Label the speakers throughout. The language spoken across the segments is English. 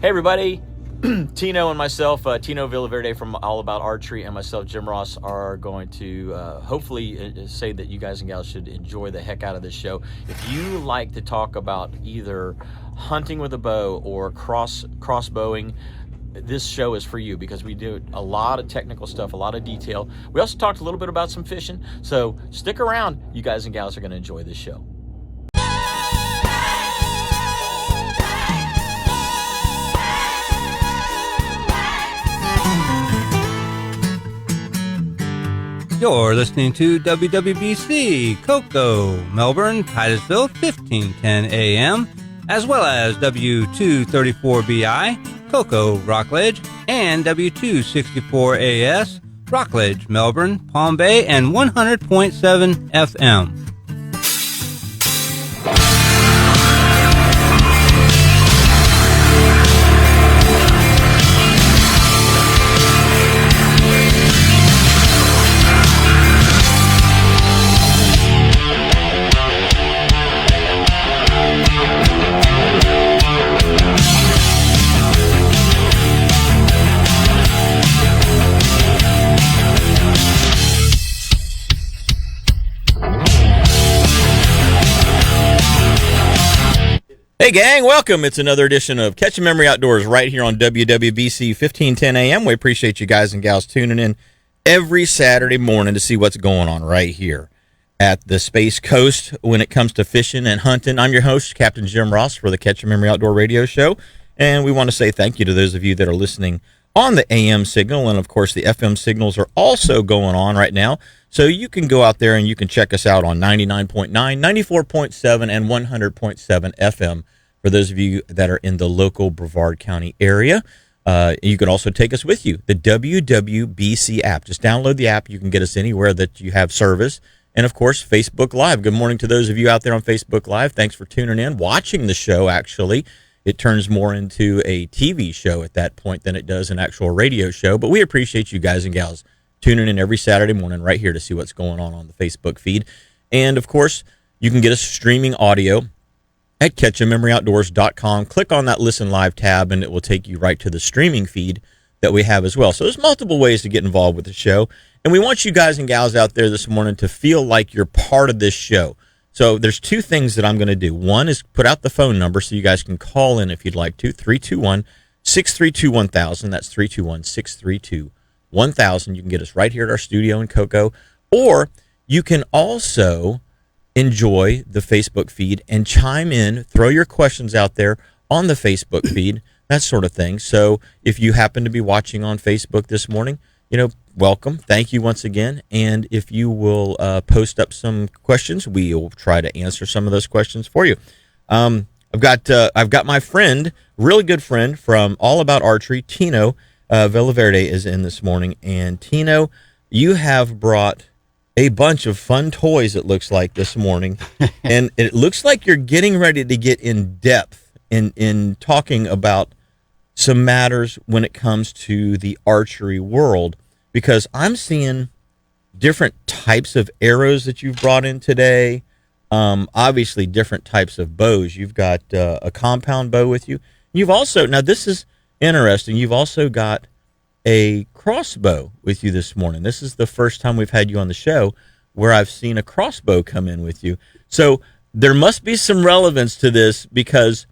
Speaker 1: Hey everybody, Tino and myself, Tino Villaverde from All About Archery, and myself, Jim Ross, are going to hopefully say that you guys and gals should enjoy the heck out of this show. If you like to talk about either hunting with a bow or crossbowing, this show is for you because we do a lot of technical stuff, a lot of detail. We also talked a little bit about some fishing, so stick around. You guys and gals are going to enjoy this show.
Speaker 2: You're listening to WWBC, Cocoa, Melbourne, Titusville, 1510 AM, as well as W234BI, Cocoa, Rockledge, and W264AS, Rockledge, Melbourne, Palm Bay, and 100.7 FM.
Speaker 1: Hey gang, welcome. It's another edition of Catch a Memory Outdoors right here on WWBC 1510 AM. We appreciate you guys and gals tuning in every Saturday morning to see what's going on right here at the Space Coast when it comes to fishing and hunting. I'm your host, Captain Jim Ross, for the Catch a Memory Outdoor radio show, and we want to say thank you to those of you that are listening on the AM signal, and of course the FM signals are also going on right now, so you can go out there and you can check us out on 99.9, 94.7, and 100.7 FM. For those of you that are in the local Brevard County area, you can also take us with you, the WWBC app. Just download the app. You can get us anywhere that you have service. And, of course, Facebook Live. Good morning to those of you out there on Facebook Live. Thanks for tuning in, watching the show, actually. It turns more into a TV show at that point than it does an actual radio show. But we appreciate you guys and gals tuning in every Saturday morning right here to see what's going on the Facebook feed. And, of course, you can get us streaming audio at catchamemory.outdoors.com. Click on that Listen Live tab, and it will take you right to the streaming feed that we have as well. So there's multiple ways to get involved with the show, and we want you guys and gals out there this morning to feel like you're part of this show. So there's two things that I'm going to do. One is put out the phone number so you guys can call in if you'd like to, 321-632-1000. That's 321-632-1000. You can get us right here at our studio in Cocoa, or you can also enjoy the Facebook feed and chime in, throw your questions out there on the Facebook feed, that sort of thing. So if you happen to be watching on Facebook this morning, welcome. Thank you once again. And if you will post up some questions, we'll try to answer some of those questions for you. I've got my friend, really good friend from All About Archery, Tino Villaverde, is in this morning. And Tino, you have brought a bunch of fun toys, it looks like, this morning. And it looks like you're getting ready to get in depth in talking about some matters when it comes to the archery world, because I'm seeing different types of arrows that you've brought in today. Obviously different types of bows. You've got a compound bow with you. You've also, now this is interesting, you've also got a crossbow with you this morning. This is the first time we've had you on the show where I've seen a crossbow come in with you. So there must be some relevance to this, because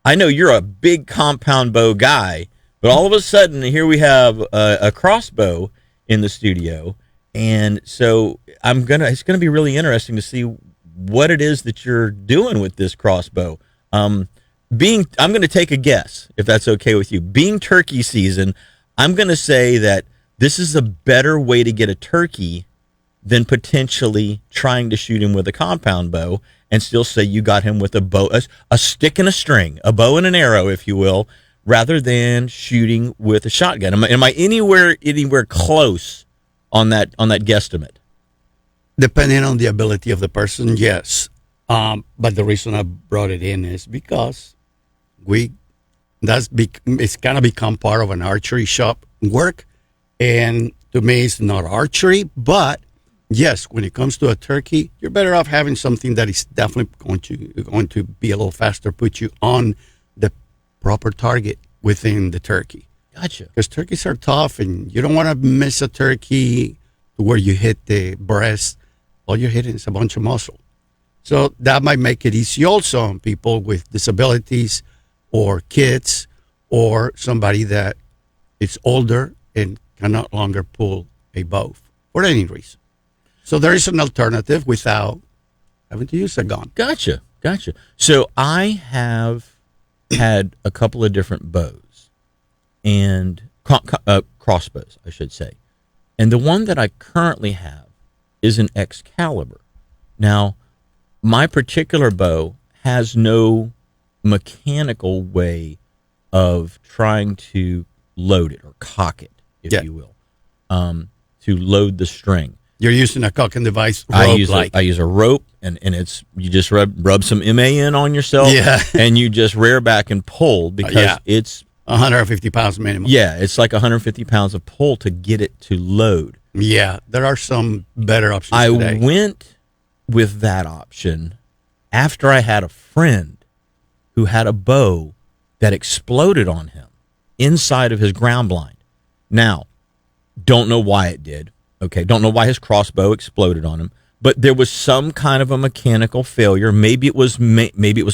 Speaker 1: I know you're a big compound bow guy, but all of a sudden here we have a crossbow in the studio. And so it's going to be really interesting to see what it is that you're doing with this crossbow. I'm going to take a guess, if that's okay with you. Being turkey season, I'm going to say that this is a better way to get a turkey than potentially trying to shoot him with a compound bow and still say you got him with a bow, a stick and a string, a bow and an arrow, if you will, rather than shooting with a shotgun. Am I anywhere close on that guesstimate?
Speaker 3: Depending on the ability of the person, yes. But the reason I brought it in is because it's kind of become part of an archery shop work. And to me, it's not archery, but yes, when it comes to a turkey, you're better off having something that is definitely going to be a little faster, put you on the proper target within the turkey.
Speaker 1: Gotcha.
Speaker 3: Because turkeys are tough, and you don't want to miss a turkey to where you hit the breast. All you're hitting is a bunch of muscle. So that might make it easy also on people with disabilities or kids or somebody that is older and can no longer pull a bow for any reason. So there is an alternative without having to use a gun.
Speaker 1: Gotcha. So I have had a couple of different bows and crossbows, I should say. And the one that I currently have is an Excalibur. Now, my particular bow has no mechanical way of trying to load it or cock it, if you will, to load the string. You're
Speaker 3: using a cocking device.
Speaker 1: I use a rope, and it's you just rub some MAN on yourself, and you just rear back and pull because it's
Speaker 3: 150 pounds minimum.
Speaker 1: Yeah, it's like 150 pounds of pull to get it to load.
Speaker 3: Yeah, there are some better options today.
Speaker 1: I went with that option after I had a friend who had a bow that exploded on him inside of his ground blind. Now, don't know why it did. Okay, don't know why his crossbow exploded on him, but there was some kind of a mechanical failure. Maybe it was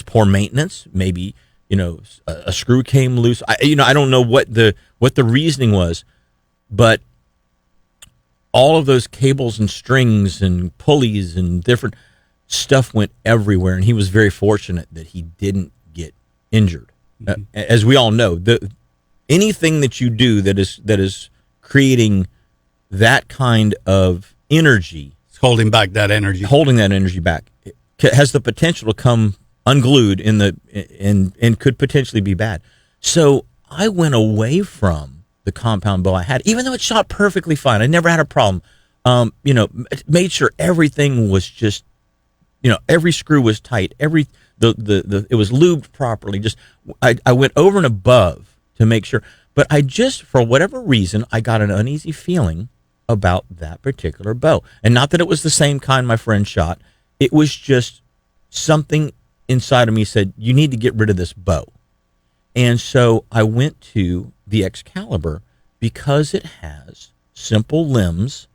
Speaker 1: poor maintenance. Maybe a screw came loose. I don't know what the reasoning was, but all of those cables and strings and pulleys and different stuff went everywhere, and he was very fortunate that he didn't get injured. Mm-hmm. As we all know, anything that you do that is creating that kind of energy,
Speaker 3: it's holding back that energy,
Speaker 1: back, it has the potential to come unglued and could potentially be bad. So I went away from the compound bow I had, even though it shot perfectly fine. I never had a problem. Made sure everything was just, every screw was tight. It was lubed properly. Just I went over and above to make sure. But I just, for whatever reason, I got an uneasy feeling about that particular bow. And not that it was the same kind my friend shot. It was just something inside of me said, you need to get rid of this bow. And so I went to the Excalibur because it has simple limbs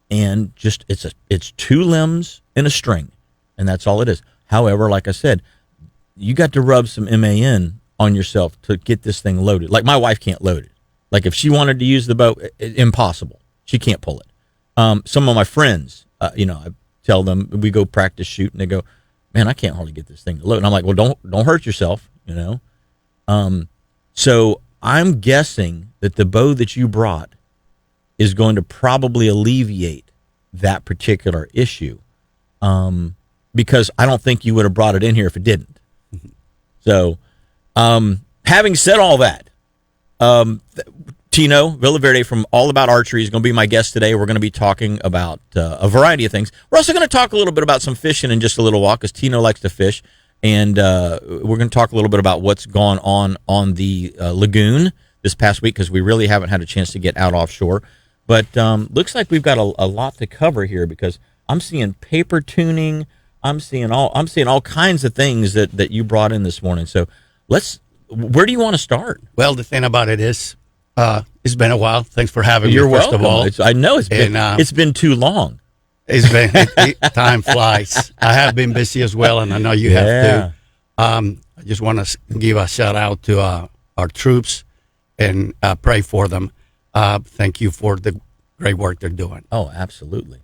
Speaker 1: and just it's two limbs and a string, and that's all it is. However, like I said, you got to rub some MAN on yourself to get this thing loaded. Like my wife can't load it. Like if she wanted to use the bow, impossible. She can't pull it. Some of my friends, I tell them we go practice shoot, and they go, "Man, I can't hardly get this thing to load." And I'm like, "Well, don't hurt yourself, So I'm guessing that the bow that you brought is going to probably alleviate that particular issue, because I don't think you would have brought it in here if it didn't. So, having said all that, Tino Villaverde from All About Archery is going to be my guest today. We're going to be talking about a variety of things. We're also going to talk a little bit about some fishing in just a little while because Tino likes to fish. And we're going to talk a little bit about what's gone on the lagoon this past week because we really haven't had a chance to get out offshore. But looks like we've got a lot to cover here because I'm seeing paper tuning. I'm seeing all kinds of things that you brought in this morning. So where do you want to start?
Speaker 3: Well, the thing about it is, it's been a while. Thanks for having
Speaker 1: me.
Speaker 3: First of all,
Speaker 1: I know it's been too long.
Speaker 3: It's been time flies. I have been busy as well, and I know you have too. I just want to give a shout out to our troops and pray for them. Thank you for the great work they're doing.
Speaker 1: Oh, absolutely.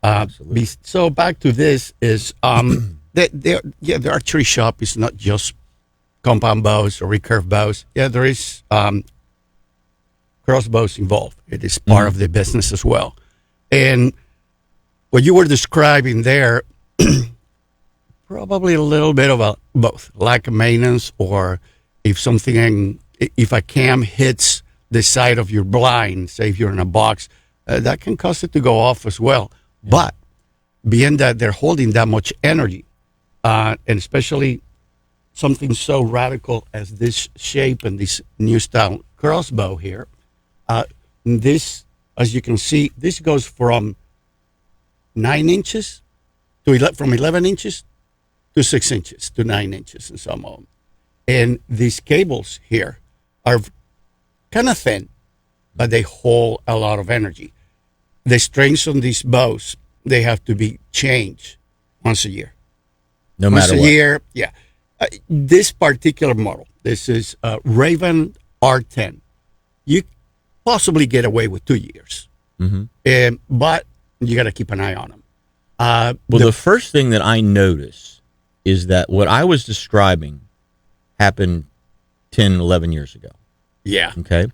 Speaker 3: So back to this is the archery shop is not just compound bows or recurve bows. Yeah, there is crossbows involved. It is part of the business as well. And what you were describing there, probably a little bit of both, lack of maintenance, or if a cam hits the side of your blind, say if you're in a box, that can cause it to go off as well. Yeah. But being that they're holding that much energy, and especially something so radical as this shape and this new style crossbow here, this, as you can see, this goes from 9 inches from 11 inches to 6 inches to 9 inches in some of them. And these cables here are kind of thin, but they hold a lot of energy. The strings on these bows, they have to be changed once a year.
Speaker 1: No
Speaker 3: Once
Speaker 1: matter
Speaker 3: a
Speaker 1: what.
Speaker 3: year, yeah. This particular model, this is Raven R10. You possibly get away with 2 years, but you got to keep an eye on them.
Speaker 1: Well, the first thing that I notice is that what I was describing happened 10, 11 years ago.
Speaker 3: Yeah,
Speaker 1: Okay.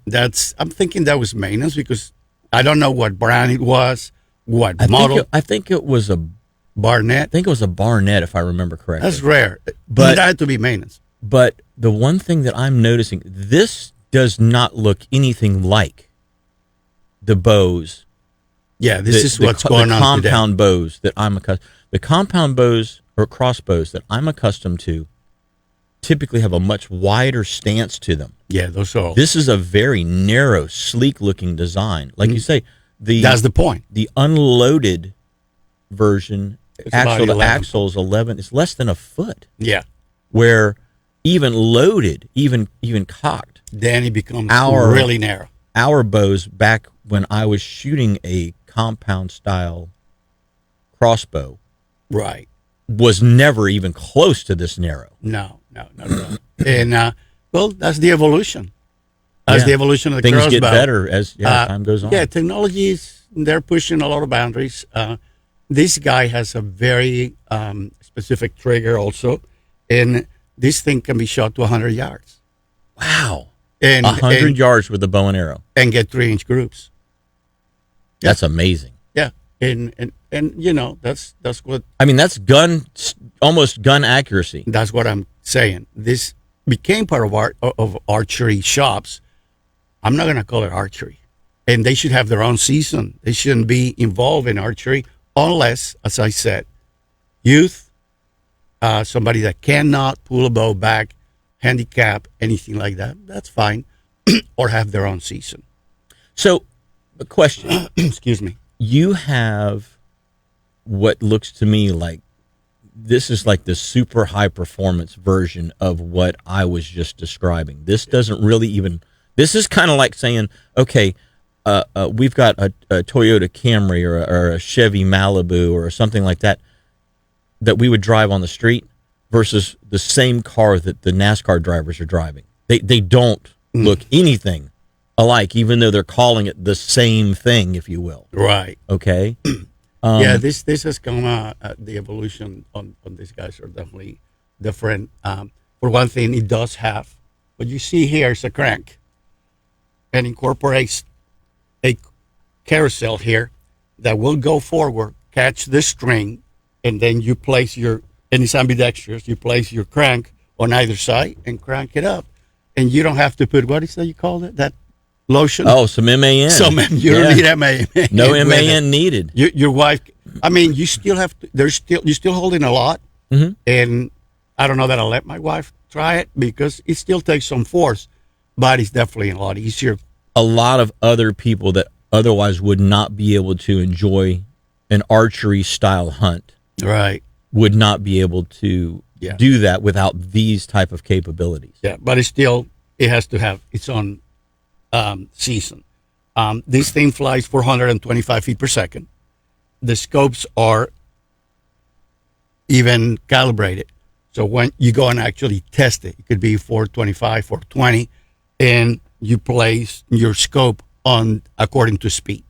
Speaker 3: I'm thinking that was maintenance because I don't know what brand it was, what model.
Speaker 1: I think it was a
Speaker 3: Barnett.
Speaker 1: Barnett, if I remember correctly.
Speaker 3: That's rare,
Speaker 1: But-
Speaker 3: that had to be maintenance.
Speaker 1: But the one thing that I'm noticing, this does not look anything like the bows.
Speaker 3: Yeah, this is what's going
Speaker 1: the
Speaker 3: on
Speaker 1: compound bows that I'm accustomed. The compound bows or crossbows that I'm accustomed to typically have a much wider stance to them.
Speaker 3: today. Yeah, those are.
Speaker 1: This is a very narrow, sleek-looking design. Like you say,
Speaker 3: That's the point.
Speaker 1: the unloaded version,
Speaker 3: It's about
Speaker 1: axle to
Speaker 3: 11.
Speaker 1: axle is 11. It's less than a foot.
Speaker 3: Yeah,
Speaker 1: Where even loaded, even cocked,
Speaker 3: then it becomes
Speaker 1: Our-
Speaker 3: really narrow.
Speaker 1: our bows back when I was shooting a compound style crossbow
Speaker 3: Right.
Speaker 1: was never even close to this narrow.
Speaker 3: No. And well, that's the evolution. That's
Speaker 1: Yeah.
Speaker 3: the evolution of the
Speaker 1: Things
Speaker 3: crossbow.
Speaker 1: get better as time goes on.
Speaker 3: Yeah, technologies, they're pushing a lot of boundaries. This guy has a very specific trigger also, and this thing can be shot to 100 yards
Speaker 1: Wow.
Speaker 3: and
Speaker 1: 100 yards with a bow and arrow.
Speaker 3: and get 3-inch groups.
Speaker 1: That's amazing.
Speaker 3: Yeah, and you know that's what
Speaker 1: I mean, that's almost gun accuracy.
Speaker 3: I'm saying. This became part of archery shops. I'm not going to call it archery, and they should have their own season. They shouldn't be involved in archery unless, as I said, youth, somebody that cannot pull a bow back, handicap, anything like that. That's fine, or have their own season.
Speaker 1: So, a question.
Speaker 3: Excuse me.
Speaker 1: You have what looks to me like this is like the super high performance version of what I was just describing. This doesn't really even, this is kind of like saying, okay, we've got a Toyota Camry or a Chevy Malibu or something like that we would drive on the street versus the same car that the NASCAR drivers are driving. They don't look anything alike, even though they're calling it the same thing, if you will.
Speaker 3: Right.
Speaker 1: Okay.
Speaker 3: Yeah, this has come the evolution on these guys are definitely different. For one thing, it does have what you see here is a crank and incorporates a carousel here that will go forward, catch the string, and then you place and it's ambidextrous. You place your crank on either side and crank it up, and you don't have to put what is that you call it? That lotion.
Speaker 1: Oh, some MAN.
Speaker 3: You don't need MAN.
Speaker 1: No
Speaker 3: with it.
Speaker 1: MAN needed.
Speaker 3: Your wife. I mean, you still have to. You're still holding a lot, and I don't know that I'll let my wife try it because it still takes some force, but it's definitely a lot easier.
Speaker 1: A lot of other people that otherwise would not be able to enjoy an archery style hunt
Speaker 3: Right.
Speaker 1: would not be able to
Speaker 3: Yeah.
Speaker 1: do that without these type of capabilities.
Speaker 3: Yeah, but it has to have its own season. This thing flies 425 feet per second. The scopes are even calibrated. So when you go and actually test it, it could be 425, 420, and you place your scope on according to speed.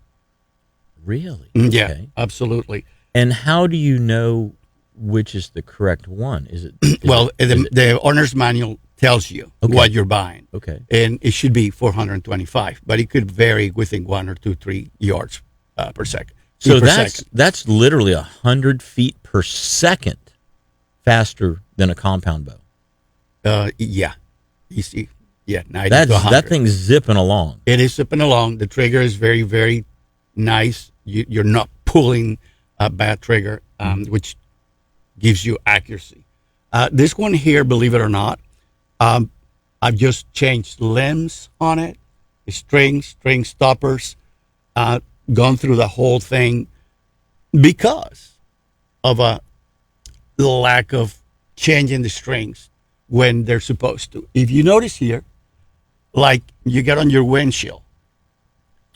Speaker 1: Really?
Speaker 3: Yeah,
Speaker 1: Okay.
Speaker 3: absolutely.
Speaker 1: And how do you know which is the correct one? Is it
Speaker 3: The owner's manual tells you
Speaker 1: Okay.
Speaker 3: what you're buying.
Speaker 1: okay?
Speaker 3: And it should be 425, but it could vary within 1 or 2, 3 yards per second.
Speaker 1: So
Speaker 3: Feet per
Speaker 1: that's
Speaker 3: second.
Speaker 1: that's literally 100 feet per second faster than a compound bow.
Speaker 3: Yeah. You see, yeah, 90
Speaker 1: That's
Speaker 3: to 100.
Speaker 1: that thing's zipping along.
Speaker 3: It is zipping along. The trigger is very, very nice. You're not pulling a bad trigger, which gives you accuracy. This one here, believe it or not, I've just changed limbs on it, string stoppers, gone through the whole thing because of a lack of changing the strings when they're supposed to. If you notice here, like you get on your windshield.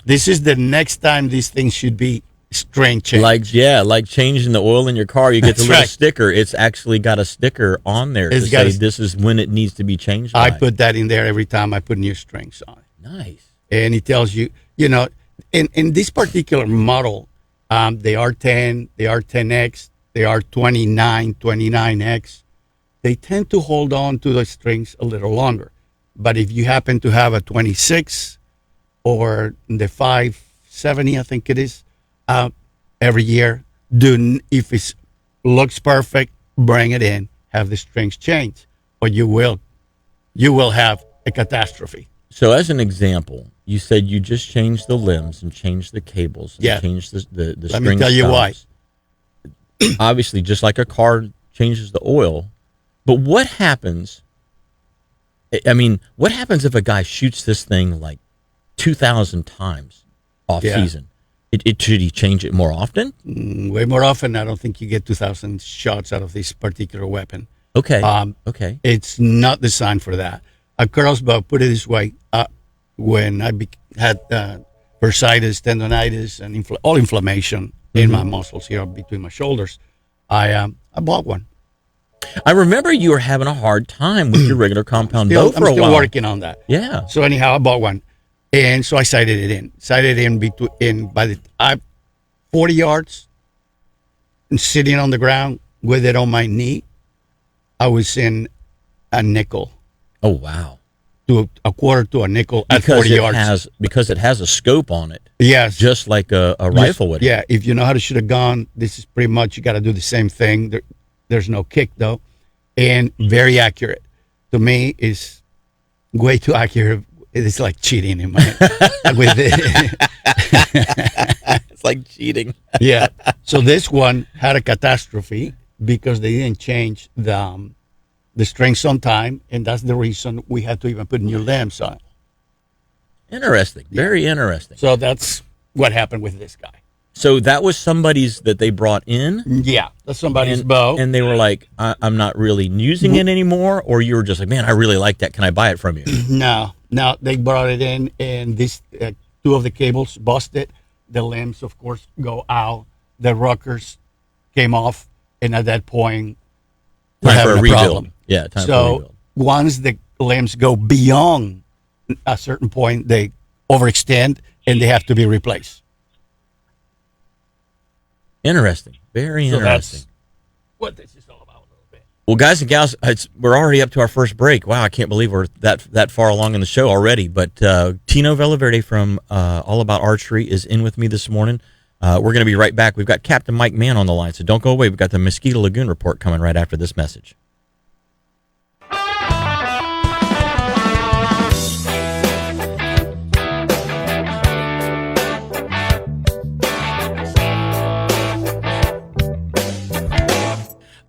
Speaker 3: This is the next time these things should be strength change.
Speaker 1: Like changing the oil in your car, you get the little sticker. It's actually got a sticker on there to say this is when it needs to be changed.
Speaker 3: I put that in there every time I put new strings on.
Speaker 1: Nice.
Speaker 3: And it tells you, in this particular model, they are 10, they are 10X, they are 29X. They tend to hold on to the strings a little longer. But if you happen to have a 26 or the 570, I think it is, every year, if it looks perfect, bring it in, have the strings changed, or you will have a catastrophe.
Speaker 1: So as an example, you said you just changed the limbs and changed the cables and changed the string.
Speaker 3: Let me tell you why.
Speaker 1: Obviously, just like a car changes the oil, but what happens? I mean, what happens if a guy shoots this thing like 2,000 times off season? Should he change it more often?
Speaker 3: Way more often. I don't think you get 2,000 shots out of this particular weapon.
Speaker 1: Okay.
Speaker 3: Okay. It's not designed for that. A crossbow, put it this way, when I had bursitis, tendonitis, and all inflammation in my muscles here between my shoulders, I bought one.
Speaker 1: I remember you were having a hard time with your regular compound bow for a while.
Speaker 3: I'm still working on that.
Speaker 1: Yeah.
Speaker 3: So anyhow, I bought one. And so I sighted it in by the 40 yards and sitting on the ground with it on my knee. I was in a nickel.
Speaker 1: Oh, wow.
Speaker 3: To a quarter to a nickel at 40 yards.
Speaker 1: Because it has a scope on it.
Speaker 3: Yes.
Speaker 1: Just like a rifle would.
Speaker 3: Yeah. If you know how to shoot a gun, this is pretty much, you got to do the same thing. There's no kick, though. And very accurate. To me, is way too accurate. It's like cheating in my with it.
Speaker 1: It's like cheating.
Speaker 3: Yeah. So this one had a catastrophe because they didn't change the strings on time, and that's the reason we had to even put new limbs on.
Speaker 1: Interesting. Very interesting.
Speaker 3: So that's what happened with this guy.
Speaker 1: So that was somebody's that they brought in?
Speaker 3: Yeah, that's somebody's bow.
Speaker 1: And they were like, I'm not really using it anymore? Or you were just like, man, I really like that. Can I buy it from you?
Speaker 3: No, they brought it in, and this two of the cables busted. The limbs, of course, go out. The rockers came off, and at that point,
Speaker 1: time for a rebuild.
Speaker 3: Problem.
Speaker 1: Yeah, time for a rebuild.
Speaker 3: So once the limbs go beyond a certain point, they overextend, and they have to be replaced.
Speaker 1: Interesting. Very interesting.
Speaker 3: That's what this is all about a little bit.
Speaker 1: Well, guys and gals, we're already up to our first break. Wow, I can't believe we're that far along in the show already. But Tino Villaverde from All About Archery is in with me this morning. We're going to be right back. We've got Captain Mike Mann on the line, so don't go away. We've got the Mosquito Lagoon report coming right after this message.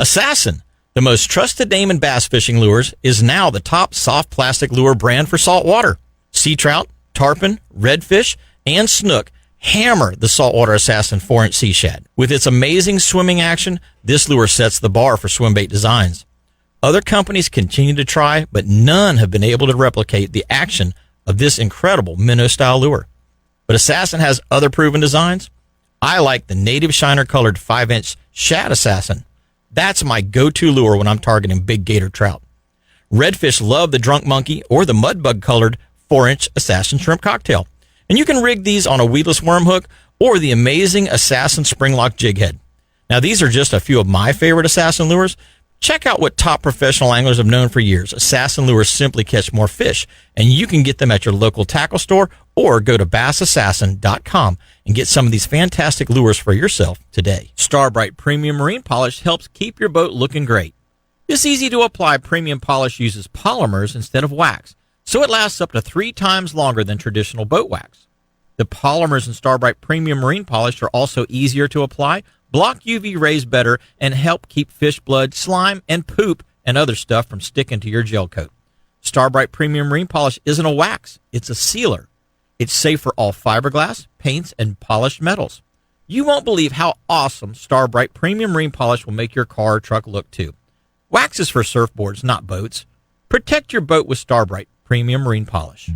Speaker 1: Assassin, the most trusted name in bass fishing lures, is now the top soft plastic lure brand for saltwater. Sea trout, tarpon, redfish, and snook hammer the Saltwater Assassin 4-inch sea shad. With its amazing swimming action, this lure sets the bar for swim bait designs. Other companies continue to try, but none have been able to replicate the action of this incredible minnow-style lure. But Assassin has other proven designs. I like the native shiner colored 5-inch Shad Assassin. That's my go-to lure when I'm targeting big gator trout. Redfish love the Drunk Monkey or the Mudbug colored 4-inch Assassin Shrimp Cocktail. And you can rig these on a weedless worm hook or the amazing Assassin Springlock jig head. Now, these are just a few of my favorite Assassin lures. Check out what top professional anglers have known for years. Assassin lures simply catch more fish, and you can get them at your local tackle store or go to bassassassin.com and get some of these fantastic lures for yourself today. Starbright Premium Marine Polish helps keep your boat looking great. This easy-to-apply premium polish uses polymers instead of wax, so it lasts up to 3 times longer than traditional boat wax. The polymers in Starbright Premium Marine Polish are also easier to apply, block UV rays better, and help keep fish blood, slime, and poop and other stuff from sticking to your gel coat. Starbright Premium Marine Polish isn't a wax, it's a sealer. It's safe for all fiberglass, paints, and polished metals. You won't believe how awesome Starbright Premium Marine Polish will make your car or truck look too. Wax is for surfboards, not boats. Protect your boat with Starbright Premium Marine Polish.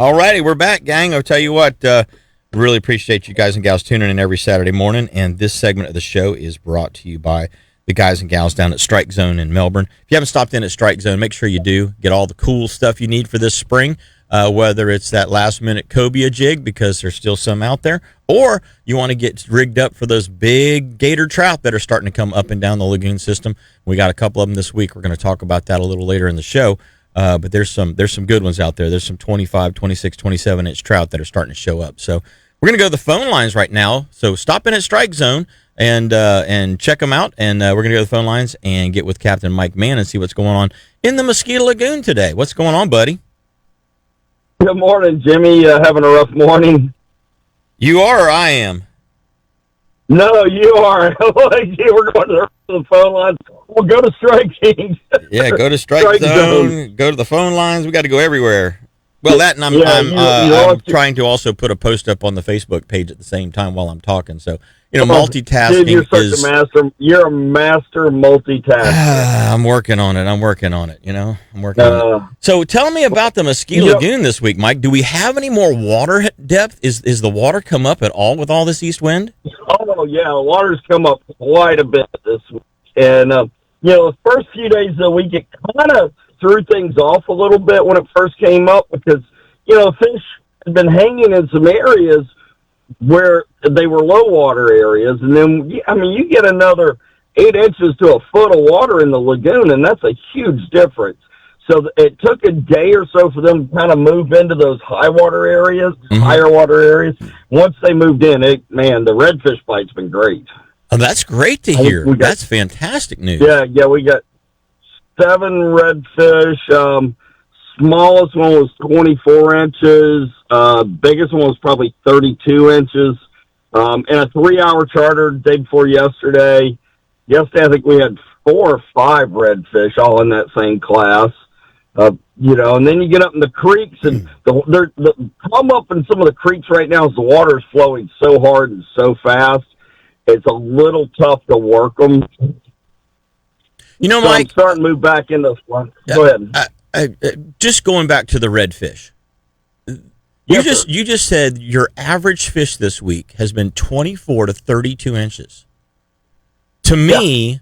Speaker 1: All righty, we're back, gang. I'll tell you what, really appreciate you guys and gals tuning in every Saturday morning, and this segment of the show is brought to you by the guys and gals down at Strike Zone in Melbourne. If you haven't stopped in at Strike Zone, make sure you do. Get all the cool stuff you need for this spring, whether it's that last-minute cobia jig, because there's still some out there, or you want to get rigged up for those big gator trout that are starting to come up and down the lagoon system. We got a couple of them this week. We're going to talk about that a little later in the show. But there's some good ones out there. There's some 25, 26, 27-inch trout that are starting to show up. So we're going to go to the phone lines right now. So stop in at Strike Zone and check them out. And we're going to go to the phone lines and get with Captain Mike Mann and see what's going on in the Mosquito Lagoon today. What's going on, buddy?
Speaker 4: Good morning, Jimmy. Having a rough morning?
Speaker 1: You are or I am?
Speaker 4: No, you are. We're going to the phone lines. We'll go to Strike King.
Speaker 1: Yeah, go to Strike Zone. Go to the phone lines. We got to go everywhere. Well, that and I'm trying to also put a post up on the Facebook page at the same time while I'm talking. So multitasking
Speaker 4: dude, you're a master multitasker.
Speaker 1: I'm working on it. I'm working on it. So tell me about the Mosquito Lagoon this week, Mike. Do we have any more water depth? Is the water come up at all with all this east wind?
Speaker 4: Oh yeah, the water's come up quite a bit this week, and the first few days of the week it kind of threw things off a little bit when it first came up because fish had been hanging in some areas where they were low water areas, and then you get another 8 inches to a foot of water in the lagoon, and that's a huge difference. So it took a day or so for them to kind of move into those higher water areas. Once they moved in, the redfish bite's been great.
Speaker 1: Oh, that's great to hear. That's fantastic news.
Speaker 4: Yeah, we got 7 redfish. Smallest one was 24 inches. Biggest one was probably 32 inches. And a 3-hour charter day before yesterday. Yesterday, I think we had 4 or 5 redfish all in that same class. And then you get up in the creeks, and the come up in some of the creeks right now is the water is flowing so hard and so fast. It's a little tough to work them.
Speaker 1: Mike,
Speaker 4: I'm starting to move back into this one. Go ahead.
Speaker 1: Just going back to the redfish. You just said your average fish this week has been 24 to 32 inches. To me,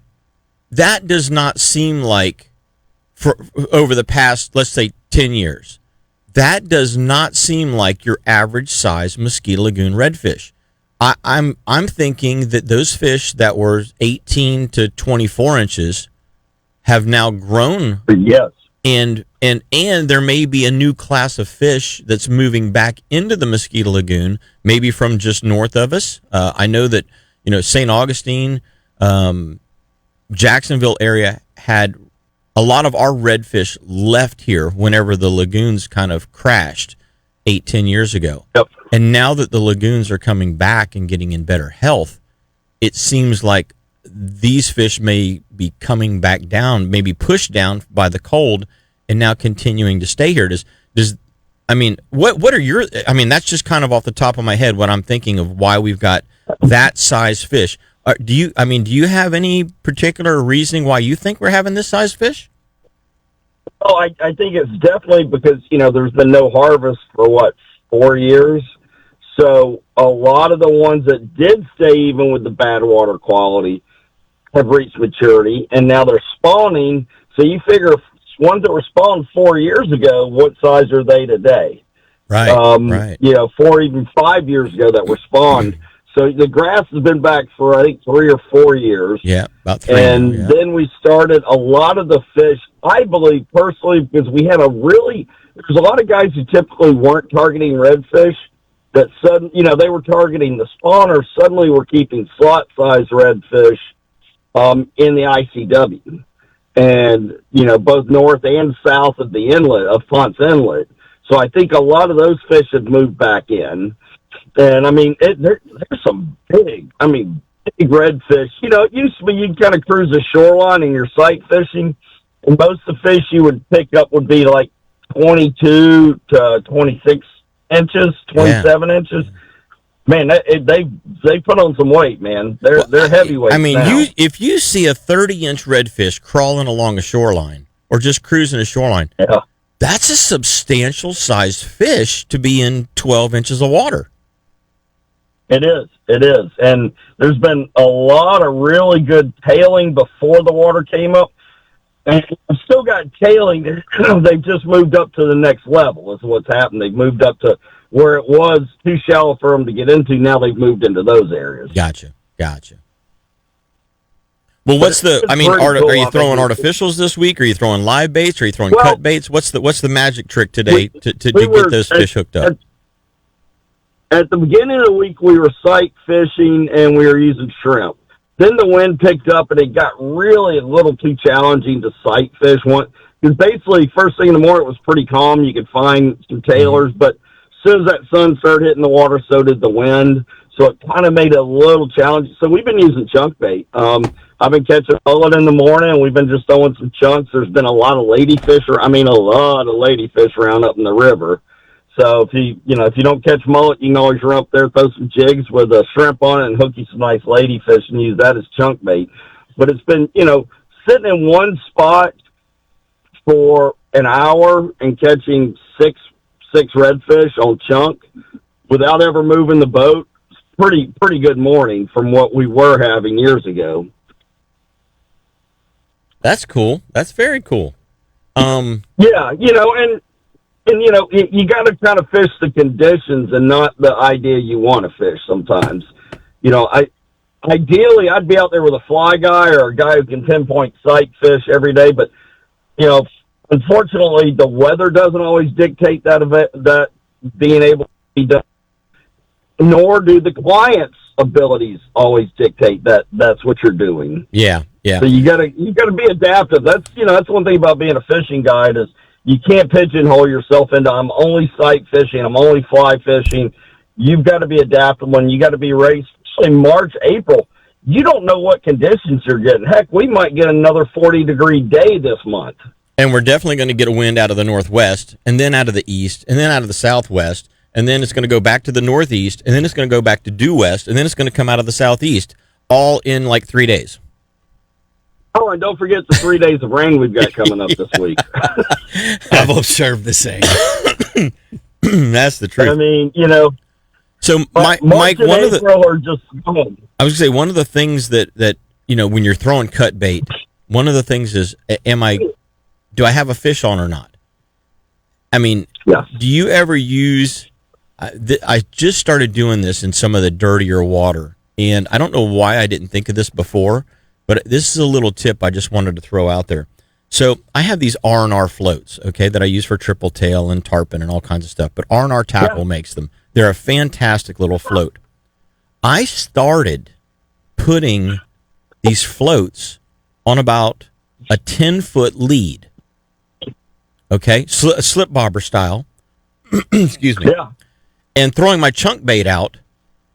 Speaker 1: that does not seem like for over the past, let's say, 10 years. That does not seem like your average size Mosquito Lagoon redfish. I'm thinking that those fish that were 18 to 24 inches have now grown.
Speaker 4: Yes.
Speaker 1: And there may be a new class of fish that's moving back into the Mosquito Lagoon, maybe from just north of us. I know that St. Augustine, Jacksonville area had a lot of our redfish left here whenever the lagoons kind of crashed 8-10 years ago.
Speaker 4: Yep.
Speaker 1: And now that the lagoons are coming back and getting in better health, it seems like these fish may be coming back down, maybe pushed down by the cold, and now continuing to stay here. What are your? That's just kind of off the top of my head what I'm thinking of why we've got that size fish. Do you have any particular reasoning why you think we're having this size fish?
Speaker 4: Oh, I think it's definitely because there's been no harvest for 4 years. So a lot of the ones that did stay even with the bad water quality have reached maturity, and now they're spawning. So you figure ones that were spawned 4 years ago, what size are they today?
Speaker 1: Right, right.
Speaker 4: 4, even 5 years ago that were spawned. So the grass has been back for, I think, 3 or 4 years.
Speaker 1: Yeah, about 3.
Speaker 4: And
Speaker 1: now, yeah.
Speaker 4: Then we started a lot of the fish, I believe personally, because we had there's a lot of guys who typically weren't targeting redfish that they were targeting the spawner, suddenly were keeping slot-sized redfish in the ICW. And, both north and south of the inlet, of Ponce Inlet. So I think a lot of those fish have moved back in. And, there's some big redfish. It used to be you'd kind of cruise the shoreline and you're sight fishing, and most of the fish you would pick up would be like 22 to 26 inches, 27 inches. Man, they put on some weight, man. They're heavyweights.
Speaker 1: I mean,
Speaker 4: now.
Speaker 1: if you see a 30-inch redfish crawling along a shoreline or just cruising a shoreline,
Speaker 4: yeah.
Speaker 1: That's a substantial sized fish to be in 12 inches of water.
Speaker 4: It is. And there's been a lot of really good tailing before the water came up. And I've still got tailing. They've just moved up to the next level is what's happened. They've moved up to where it was too shallow for them to get into. Now they've moved into those areas.
Speaker 1: Gotcha. Well, what's the? I mean, are you throwing artificials this week? Are you throwing live baits? Are you throwing cut baits? What's the magic trick today to get those fish hooked up?
Speaker 4: At the beginning of the week, we were sight fishing and we were using shrimp. Then the wind picked up and it got really a little too challenging to sight fish. Because basically, first thing in the morning, it was pretty calm. You could find some tailors, but as soon as that sun started hitting the water, so did the wind. So it kind of made it a little challenging. So we've been using chunk bait. I've been catching mullet in the morning, and we've been just throwing some chunks. There's been a lot of ladyfish around up in the river. So if you don't catch mullet, you can always run up there, throw some jigs with a shrimp on it, and hook you some nice ladyfish and use that as chunk bait. But it's been, sitting in one spot for an hour and catching six redfish on chunk without ever moving the boat. It's pretty good morning from what we were having years ago.
Speaker 1: That's cool. That's very cool.
Speaker 4: Yeah, you got to kind of fish the conditions and not the idea you want to fish sometimes. Ideally, I'd be out there with a fly guy or a guy who can pinpoint sight fish every day, but, unfortunately, the weather doesn't always dictate that being able to be done, nor do the client's abilities always dictate that's what you're doing.
Speaker 1: Yeah.
Speaker 4: So you gotta be adaptive. That's one thing about being a fishing guide is you can't pigeonhole yourself into I'm only sight fishing, I'm only fly fishing. You've got to be adaptable and you got to be ready. Especially March, April, you don't know what conditions you're getting. Heck, we might get another 40-degree day this month.
Speaker 1: And we're definitely going to get a wind out of the northwest, and then out of the east, and then out of the southwest, and then it's going to go back to the northeast, and then it's going to go back to due west, and then it's going to come out of the southeast, all in like 3 days.
Speaker 4: Oh, and don't forget the 3 days of rain we've got coming up this week.
Speaker 3: I've observed the same.
Speaker 1: That's the truth.
Speaker 4: I mean,
Speaker 1: So, Mike,
Speaker 4: one of the are just
Speaker 1: I was going to say one of the things that when you're throwing cut bait, one of the things is, do I have a fish on or not? I mean,
Speaker 4: yes.
Speaker 1: Do you ever use? I just started doing this in some of the dirtier water, and I don't know why I didn't think of this before, but this is a little tip I just wanted to throw out there. So I have these R&R floats, okay, that I use for triple tail and tarpon and all kinds of stuff, but R&R Tackle makes them. They're a fantastic little float. I started putting these floats on about a 10-foot lead, okay, slip bobber style, excuse me, and throwing my chunk bait out,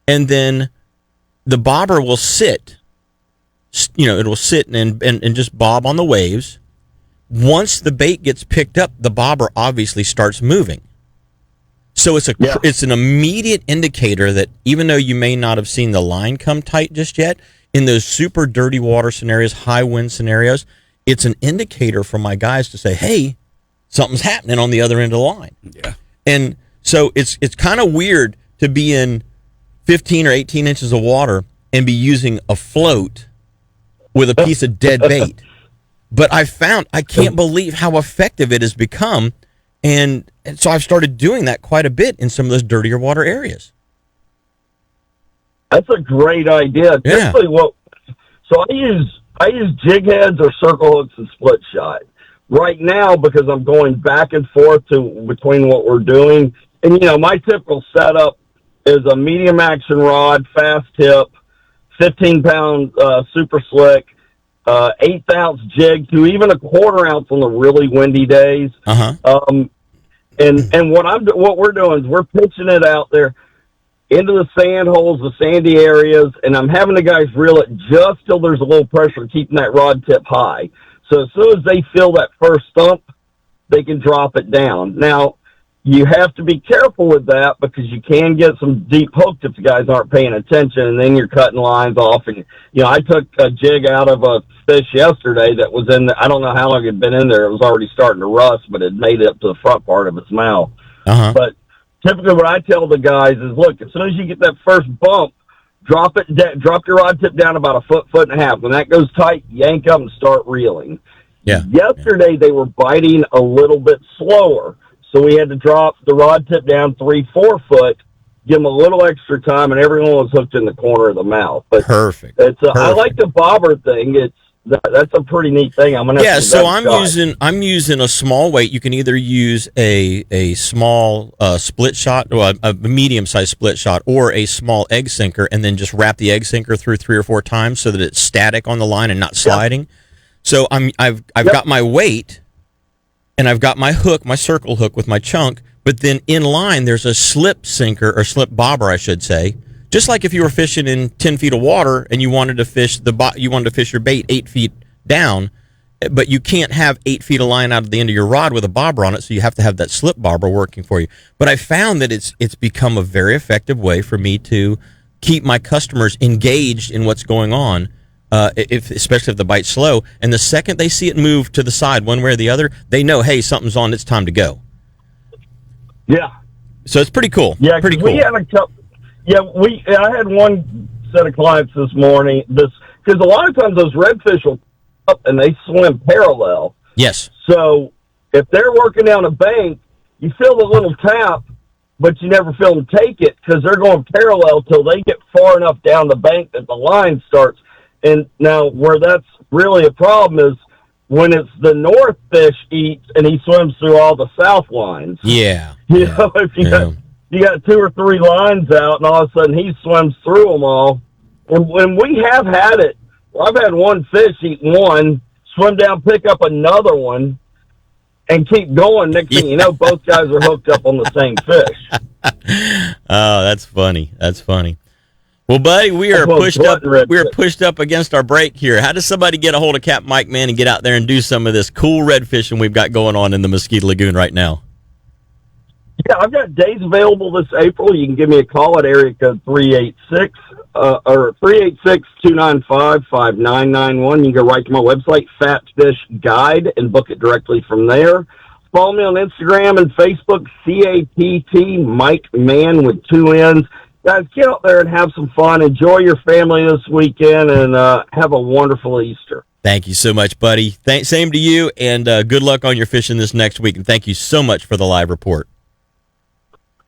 Speaker 1: and then the bobber will sit, it'll sit and just bob on the waves. Once the bait gets picked up, the bobber obviously starts moving. So it's an immediate indicator that even though you may not have seen the line come tight just yet, in those super dirty water scenarios, high wind scenarios, it's an indicator for my guys to say, hey, something's happening on the other end of the line.
Speaker 3: Yeah.
Speaker 1: And so it's kind of weird to be in 15 or 18 inches of water and be using a float with a piece of dead bait. But I can't believe how effective it has become. And so I've started doing that quite a bit in some of those dirtier water areas.
Speaker 4: That's a great idea.
Speaker 1: Yeah.
Speaker 4: So I use jig heads or circle hooks and split shot right now because I'm going back and forth between what we're doing. And my typical setup is a medium action rod, fast tip, 15-pound super slick, 1/8 ounce jig to even a 1/4 ounce on the really windy days. And what we're doing is we're pitching it out there into the sand holes, the sandy areas, and I'm having the guys reel it just till there's a little pressure, keeping that rod tip high. So as soon as they feel that first thump, they can drop it down. Now, you have to be careful with that because you can get some deep hooks if the guys aren't paying attention, and then you're cutting lines off. And, I took a jig out of a fish yesterday that was in I don't know how long it had been in there. It was already starting to rust, but it made it up to the front part of its mouth.
Speaker 1: Uh-huh.
Speaker 4: But typically what I tell the guys is, look, as soon as you get that first bump, drop your rod tip down about a foot and a half. When that goes tight, yank up and start reeling.
Speaker 1: Yeah.
Speaker 4: Yesterday they were biting a little bit slower. So we had to drop the rod tip down 3-4 foot, give them a little extra time, and everyone was hooked in the corner of the mouth. But
Speaker 1: perfect.
Speaker 4: I like the bobber thing. That's a pretty neat thing.
Speaker 1: So I'm using a small weight. You can either use a small split shot, or a medium sized split shot, or a small egg sinker, and then just wrap the egg sinker through 3 or 4 times so that it's static on the line and not sliding. Yep. So I've got my weight. And I've got my hook, my circle hook with my chunk, but then in line there's a slip sinker, or slip bobber, I should say. Just like if you were fishing in 10 feet of water and you wanted to fish your bait 8 feet down, but you can't have 8 feet of line out of the end of your rod with a bobber on it, so you have to have that slip bobber working for you. But I found that it's become a very effective way for me to keep my customers engaged in what's going on. Especially if the bite's slow, and the second they see it move to the side one way or the other, they know, hey, something's on, it's time to go.
Speaker 4: Yeah.
Speaker 1: So it's pretty cool.
Speaker 4: Yeah,
Speaker 1: pretty cool.
Speaker 4: We had I had one set of clients this morning, because a lot of times those redfish will up and they swim parallel.
Speaker 1: Yes.
Speaker 4: So if they're working down a bank, you feel the little tap, but you never feel them take it because they're going parallel till they get far enough down the bank that the line starts. And now where that's really a problem is when it's the north fish eats and he swims through all the south lines.
Speaker 1: Yeah.
Speaker 4: If you got 2 or 3 lines out and all of a sudden he swims through them all. And when we have had it, I've had one fish eat one, swim down, pick up another one, and keep going. Next thing you know, both guys are hooked up on the same fish.
Speaker 1: Oh, that's funny. That's funny. Well, buddy, we are pushed up. We're pushed up against our break here. How does somebody get a hold of Capt Mike, man, and get out there and do some of this cool red fishing we've got going on in the Mosquito Lagoon right now?
Speaker 4: Yeah, I've got days available this April. You can give me a call at area code 386 or 386-295-5991. You can go right to my website, Fat Fish Guide, and book it directly from there. Follow me on Instagram and Facebook, CAPT Mike Man with 2 N's. Guys, get out there and have some fun. Enjoy your family this weekend, and have a wonderful Easter.
Speaker 1: Thank you so much, buddy. Same to you, and good luck on your fishing this next week. And thank you so much for the live report.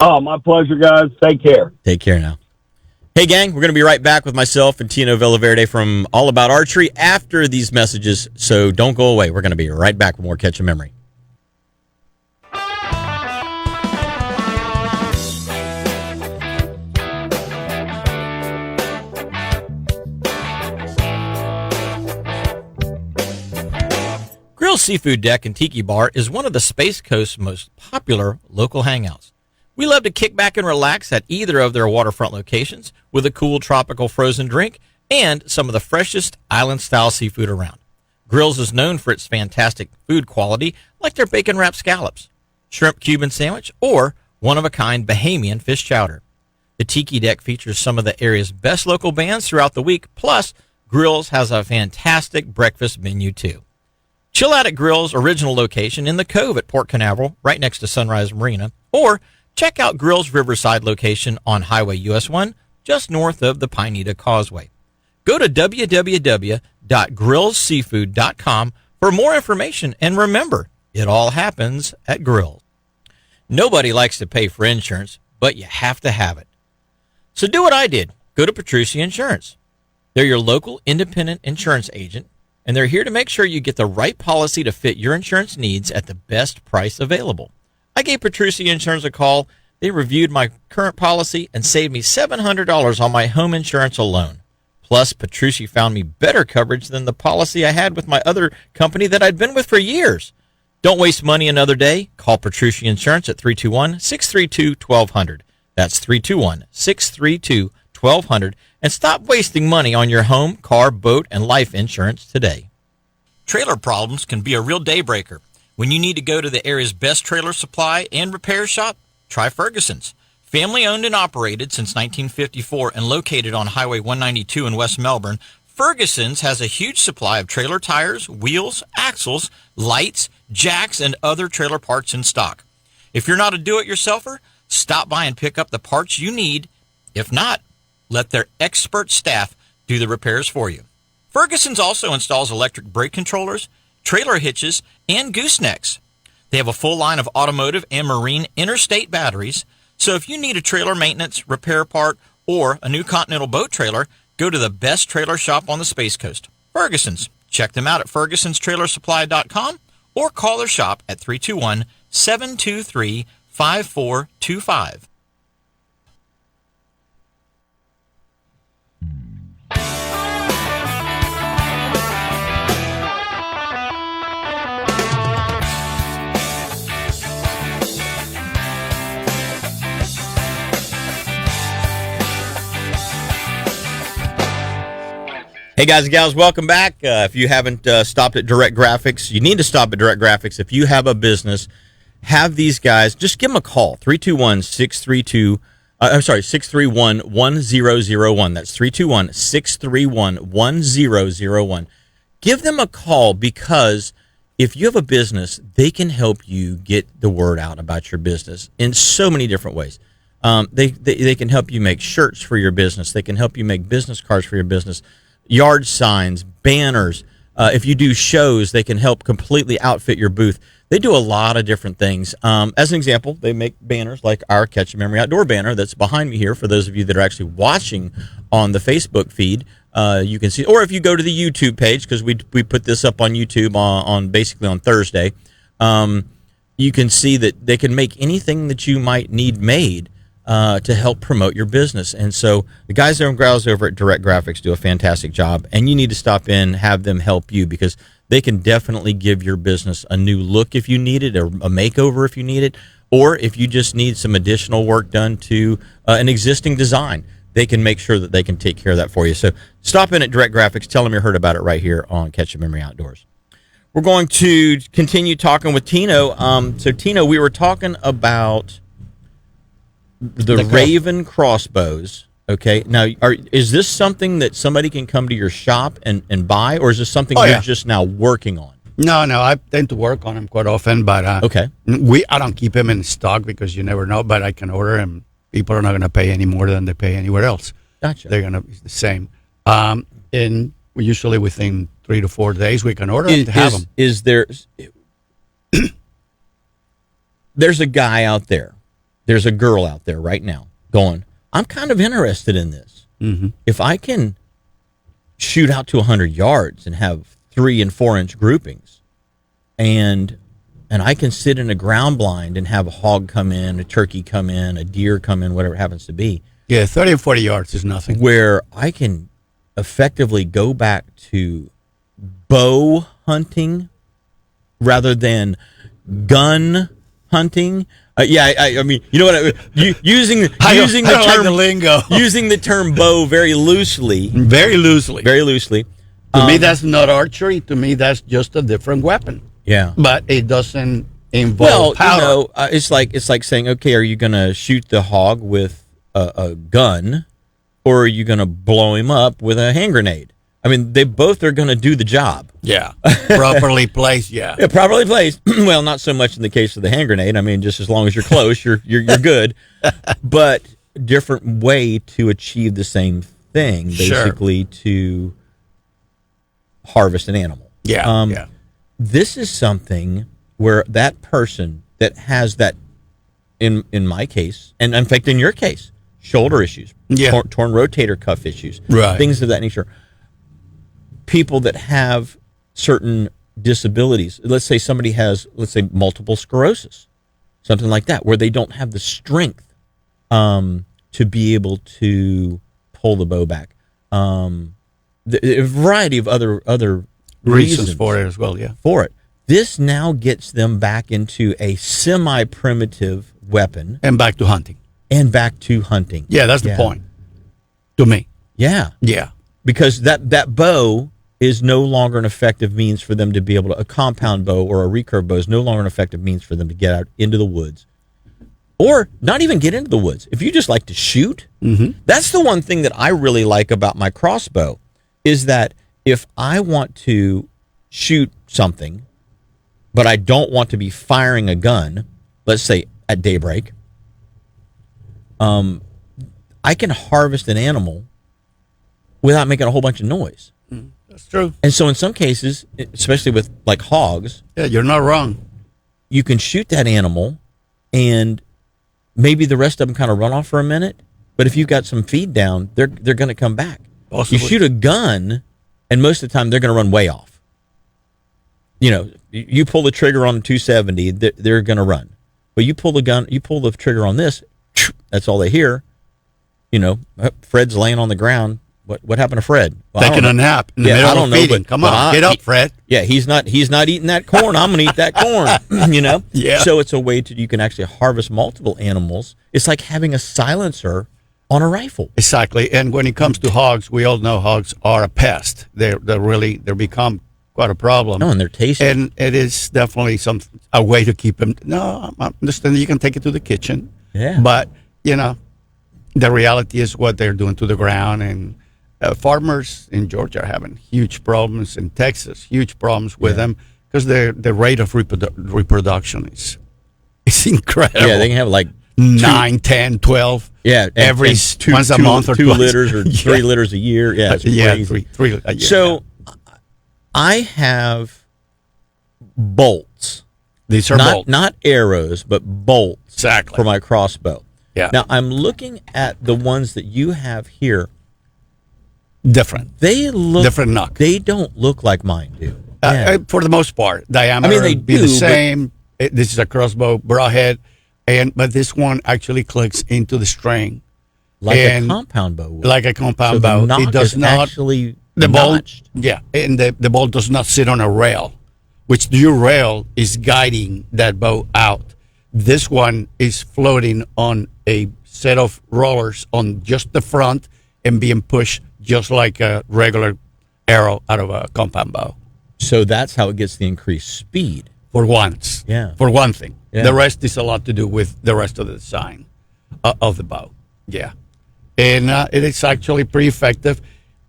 Speaker 4: Oh, my pleasure, guys. Take care.
Speaker 1: Take care now. Hey, gang, we're going to be right back with myself and Tino Villaverde from All About Archery after these messages, so don't go away. We're going to be right back with more Catch a Memory. Grill's Seafood Deck and Tiki Bar is one of the Space Coast's most popular local hangouts. We love to kick back and relax at either of their waterfront locations with a cool tropical frozen drink and some of the freshest island-style seafood around. Grill's is known for its fantastic food quality, like their bacon-wrapped scallops, shrimp Cuban sandwich, or one-of-a-kind Bahamian fish chowder. The Tiki Deck features some of the area's best local bands throughout the week, plus Grill's has a fantastic breakfast menu, too. Chill out at Grill's original location in the Cove at Port Canaveral, right next to Sunrise Marina, or check out Grill's Riverside location on Highway US 1, just north of the Pineda Causeway. Go to www.grillsseafood.com for more information, and remember, it all happens at Grill's. Nobody likes to pay for insurance, but you have to have it. So do what I did. Go to Petrucci Insurance. They're your local independent insurance agent, and they're here to make sure you get the right policy to fit your insurance needs at the best price available. I gave Petrucci Insurance a call. They reviewed my current policy and saved me $700 on my home insurance alone. Plus, Petrucci found me better coverage than the policy I had with my other company that I'd been with for years. Don't waste money another day. Call Petrucci Insurance at 321-632-1200. That's 321-632-1200. And stop wasting money on your home, car, boat, and life insurance today. Trailer problems can be a real day breaker. When you need to go to the area's best trailer supply and repair shop, try Ferguson's. Family owned and operated since 1954 and located on Highway 192 in West Melbourne, Ferguson's has a huge supply of trailer tires, wheels, axles, lights, jacks, and other trailer parts in stock. If you're not a do-it-yourselfer, stop by and pick up the parts you need. If not, let their expert staff do the repairs for you. Ferguson's also installs electric brake controllers, trailer hitches, and goosenecks. They have a full line of automotive and marine interstate batteries, so if you need a trailer maintenance, repair part, or a new Continental boat trailer, go to the best trailer shop on the Space Coast, Ferguson's. Check them out at fergusonstrailersupply.com or call their shop at 321-723-5425. Hey guys and gals, welcome back. If you haven't stopped at Direct Graphics, you need to stop at Direct Graphics. If you have a business, have these guys, just give them a call, 321-631-1001. That's 321-631-1001. Give them a call, because if you have a business, they can help you get the word out about your business in so many different ways. They can help you make shirts for your business. They can help you make business cards for your business, yard signs, banners. If you do shows, they can help completely outfit your booth. They do a lot of different things. As an example, they make banners like our Catch a Memory Outdoor banner that's behind me here. For those of you that are actually watching on the Facebook feed, you can see, or if you go to the YouTube page, because we put this up on YouTube on basically on Thursday, you can see that they can make anything that you might need made to help promote your business. And so the guys and gals over at Direct Graphics do a fantastic job, and you need to stop in, have them help you, because they can definitely give your business a new look if you need it, or a makeover if you need it, or if you just need some additional work done to an existing design, they can make sure that they can take care of that for you. So stop in at Direct Graphics, tell them you heard about it right here on Catch a Memory Outdoors. We're going to continue talking with Tino. So Tino, we were talking about the Raven crossbows. Okay. Now, is this something that somebody can come to your shop and buy, or is this something you're just now working on?
Speaker 3: No, I tend to work on them quite often, but
Speaker 1: okay.
Speaker 3: I don't keep them in stock because you never know, but I can order them. People are not going to pay any more than they pay anywhere else.
Speaker 1: Gotcha.
Speaker 3: They're going to be the same. And usually within 3 to 4 days, we can order them to have them.
Speaker 1: Is there... There's a guy out there. There's a girl out there right now going, I'm kind of interested in this.
Speaker 3: Mm-hmm.
Speaker 1: If I can shoot out to 100 yards and have 3 and 4 inch groupings, and I can sit in a ground blind and have a hog come in, a turkey come in, a deer come in, whatever it happens to be.
Speaker 3: Yeah, 30 and 40 yards is nothing.
Speaker 1: Where I can effectively go back to bow hunting rather than gun hunting. I mean, you know what? Using the term,
Speaker 3: like the lingo.
Speaker 1: Using the term bow very loosely.
Speaker 3: Very loosely.
Speaker 1: Very loosely.
Speaker 3: To me, that's not archery. To me, that's just a different weapon.
Speaker 1: Yeah.
Speaker 3: But it doesn't involve powder.
Speaker 1: You know, it's like saying, okay, are you going to shoot the hog with a gun, or are you going to blow him up with a hand grenade? I mean, they both are going to do the job.
Speaker 3: Yeah. Properly placed, yeah.
Speaker 1: Yeah, properly placed. Well, not so much in the case of the hand grenade. I mean, just as long as you're close, you're good. But different way to achieve the same thing, basically, to harvest an animal.
Speaker 3: Yeah, yeah.
Speaker 1: This is something where that person that has that, in my case, and in fact, in your case, shoulder issues, torn rotator cuff issues,
Speaker 3: right,
Speaker 1: things of that nature. People that have certain disabilities, let's say somebody has, multiple sclerosis, something like that, where they don't have the strength to be able to pull the bow back. A variety of other reasons
Speaker 3: for it as well, yeah.
Speaker 1: For it. This now gets them back into a semi-primitive weapon.
Speaker 3: And back to hunting.
Speaker 1: Yeah, that's
Speaker 3: the point. To me.
Speaker 1: Yeah.
Speaker 3: Yeah.
Speaker 1: Because that bow is no longer an effective means for them to be able to, a compound bow or a recurve bow is no longer an effective means for them to get out into the woods. Or not even get into the woods. If you just like to shoot, that's the one thing that I really like about my crossbow, is that if I want to shoot something, but I don't want to be firing a gun, let's say at daybreak, I can harvest an animal without making a whole bunch of noise.
Speaker 3: That's true.
Speaker 1: And so in some cases, especially with like hogs,
Speaker 3: Yeah, you're not wrong.
Speaker 1: you can shoot that animal and maybe the rest of them kind of run off for a minute. But if you've got some feed down, they're going to come back.
Speaker 3: Possibly.
Speaker 1: You shoot a gun, and most of the time they're going to run way off. You know, you pull the trigger on 270, they're going to run. But you pull the trigger on this, that's all they hear. You know, Fred's laying on the ground. What happened to Fred? Well,
Speaker 3: Taking a nap in the
Speaker 1: Yeah,
Speaker 3: middle
Speaker 1: I don't
Speaker 3: of
Speaker 1: know,
Speaker 3: feeding.
Speaker 1: but-
Speaker 3: Come
Speaker 1: but
Speaker 3: on,
Speaker 1: I-
Speaker 3: get up, Fred.
Speaker 1: Yeah, he's not eating that corn. I'm going to eat that corn, you know?
Speaker 3: Yeah.
Speaker 1: So it's a way you can actually harvest multiple animals. It's like having a silencer on a rifle.
Speaker 3: Exactly. And when it comes to hogs, we all know hogs are a pest. They become quite a problem.
Speaker 1: Oh, and they're tasty.
Speaker 3: And it is definitely a way to keep them. No, I understand you can take it to the kitchen.
Speaker 1: Yeah.
Speaker 3: But, you know, the reality is what they're doing to the ground. And farmers in Georgia are having huge problems, in Texas, huge problems with them, because the rate of reproduction is incredible.
Speaker 1: Yeah, they can have like
Speaker 3: 9, 10, 12.
Speaker 1: Yeah,
Speaker 3: every
Speaker 1: and
Speaker 3: once a month or
Speaker 1: two
Speaker 3: twice.
Speaker 1: litters or 3 litters a year. Yeah, it's crazy.
Speaker 3: three a year.
Speaker 1: So I have bolts.
Speaker 3: These are bolts.
Speaker 1: Not arrows, but bolts.
Speaker 3: Exactly.
Speaker 1: For my crossbow.
Speaker 3: Yeah.
Speaker 1: Now I'm looking at the ones that you have here.
Speaker 3: Different.
Speaker 1: They look
Speaker 3: Different knock.
Speaker 1: They don't look like mine do. Yeah.
Speaker 3: For the most part, diameter
Speaker 1: I mean, they
Speaker 3: be
Speaker 1: do,
Speaker 3: the same. This is a crossbow broadhead, but this one actually clicks into the string
Speaker 1: like
Speaker 3: and
Speaker 1: a compound bow would.
Speaker 3: like a compound
Speaker 1: So the
Speaker 3: bow.
Speaker 1: knock
Speaker 3: It does
Speaker 1: is
Speaker 3: not
Speaker 1: actually
Speaker 3: the bolt.
Speaker 1: notched.
Speaker 3: Yeah, and the bolt does not sit on a rail, which your rail is guiding that bow out. This one is floating on a set of rollers on just the front and being pushed just like a regular arrow out of a compound bow.
Speaker 1: So that's how it gets the increased speed.
Speaker 3: For once.
Speaker 1: Yeah.
Speaker 3: For one thing.
Speaker 1: Yeah.
Speaker 3: The rest is a lot to do with the rest of the design of the bow. Yeah. And it is actually pretty effective.